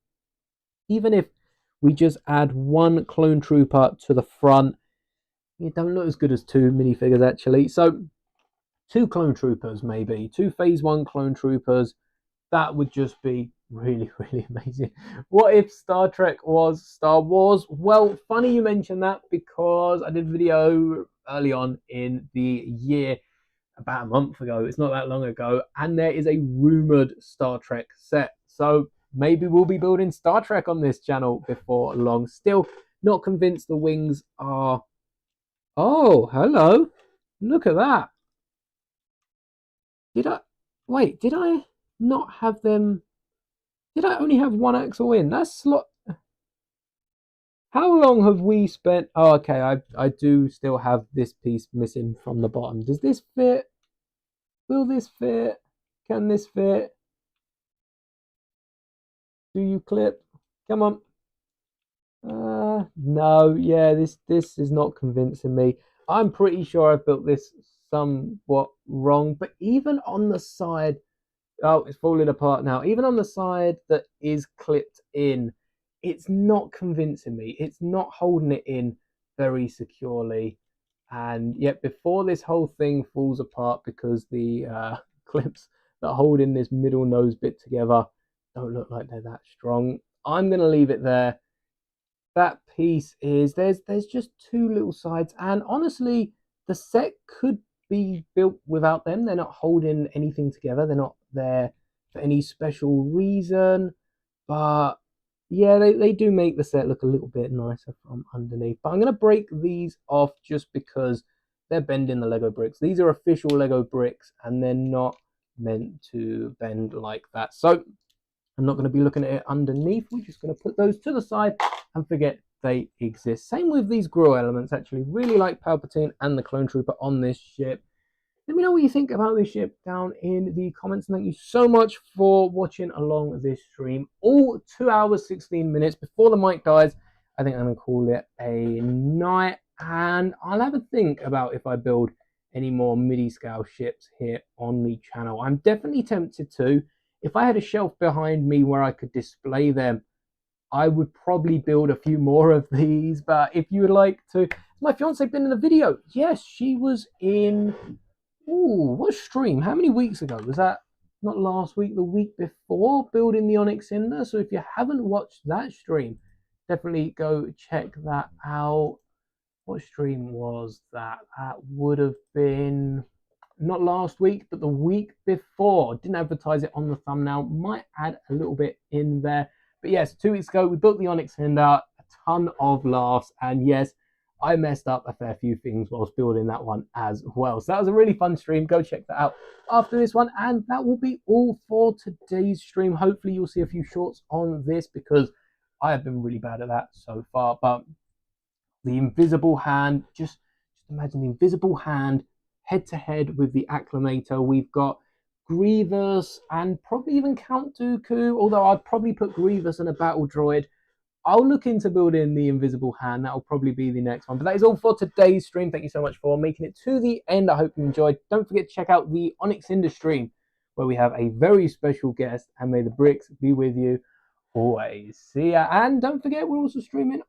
even if we just add one Clone Trooper to the front, it don't look as good as two minifigures actually. So two Clone Troopers, maybe two Phase 1 Clone Troopers, that would just be really, really amazing. What if Star Trek was Star Wars? Well, funny you mentioned that, because I did a video early on in the year, about a month ago, it's not that long ago, and there is a rumored Star Trek set. So maybe we'll be building Star Trek on this channel before long. Still not convinced the wings are... Oh, hello. Look at that. Did I not have them? Did I only have one axle in? That's slot. How long have we spent? Oh, okay. I do still have this piece missing from the bottom. Does this fit? Will this fit? Can this fit? Do you clip? Come on. No, yeah, this is not convincing me. I'm pretty sure I've built this somewhat wrong, but even on the side, oh, it's falling apart now. Even on the side that is clipped in, it's not convincing me. It's not holding it in very securely. And yet, before this whole thing falls apart because the clips that hold in this middle nose bit together don't look like they're that strong, I'm gonna leave it there. That piece is there's just two little sides, and honestly the set could be built without them. They're not holding anything together, they're not there for any special reason, but yeah, they do make the set look a little bit nicer from underneath. But I'm going to break these off just because they're bending the Lego bricks. These are official Lego bricks and they're not meant to bend like that, so I'm not going to be looking at it underneath. We're just going to put those to the side and forget they exist. Same with these grill elements, actually. Really like Palpatine and the Clone Trooper on this ship. Let me know what you think about this ship down in the comments. And thank you so much for watching along this stream. All 2 hours, 16 minutes before the mic dies. I think I'm going to call it a night. And I'll have a think about if I build any more MIDI scale ships here on the channel. I'm definitely tempted to. If I had a shelf behind me where I could display them, I would probably build a few more of these. But if you would like to, has my fiance been in the video? Yes, she was in. Ooh, what stream? How many weeks ago was that? Not last week, the week before, building the Onyx Cinder. So if you haven't watched that stream, definitely go check that out. What stream was that? That would have been not last week, but the week before. Didn't advertise it on the thumbnail. Might add a little bit in there. But yes, 2 weeks ago, we built the Onyx Cinder. A ton of laughs. And yes, I messed up a fair few things whilst building that one as well. So that was a really fun stream. Go check that out after this one. And that will be all for today's stream. Hopefully you'll see a few shorts on this because I have been really bad at that so far. But the invisible hand, just imagine the invisible hand head to head with the Acclamator. We've got Grievous and probably even Count Dooku, although I'd probably put Grievous and a battle droid. I'll look into building the invisible hand. That'll probably be the next one. But that is all for today's stream. Thank you so much for making it to the end. I hope you enjoyed. Don't forget to check out the Onyx Cinder stream where we have a very special guest. And may the bricks be with you always. See ya. And don't forget, we're also streaming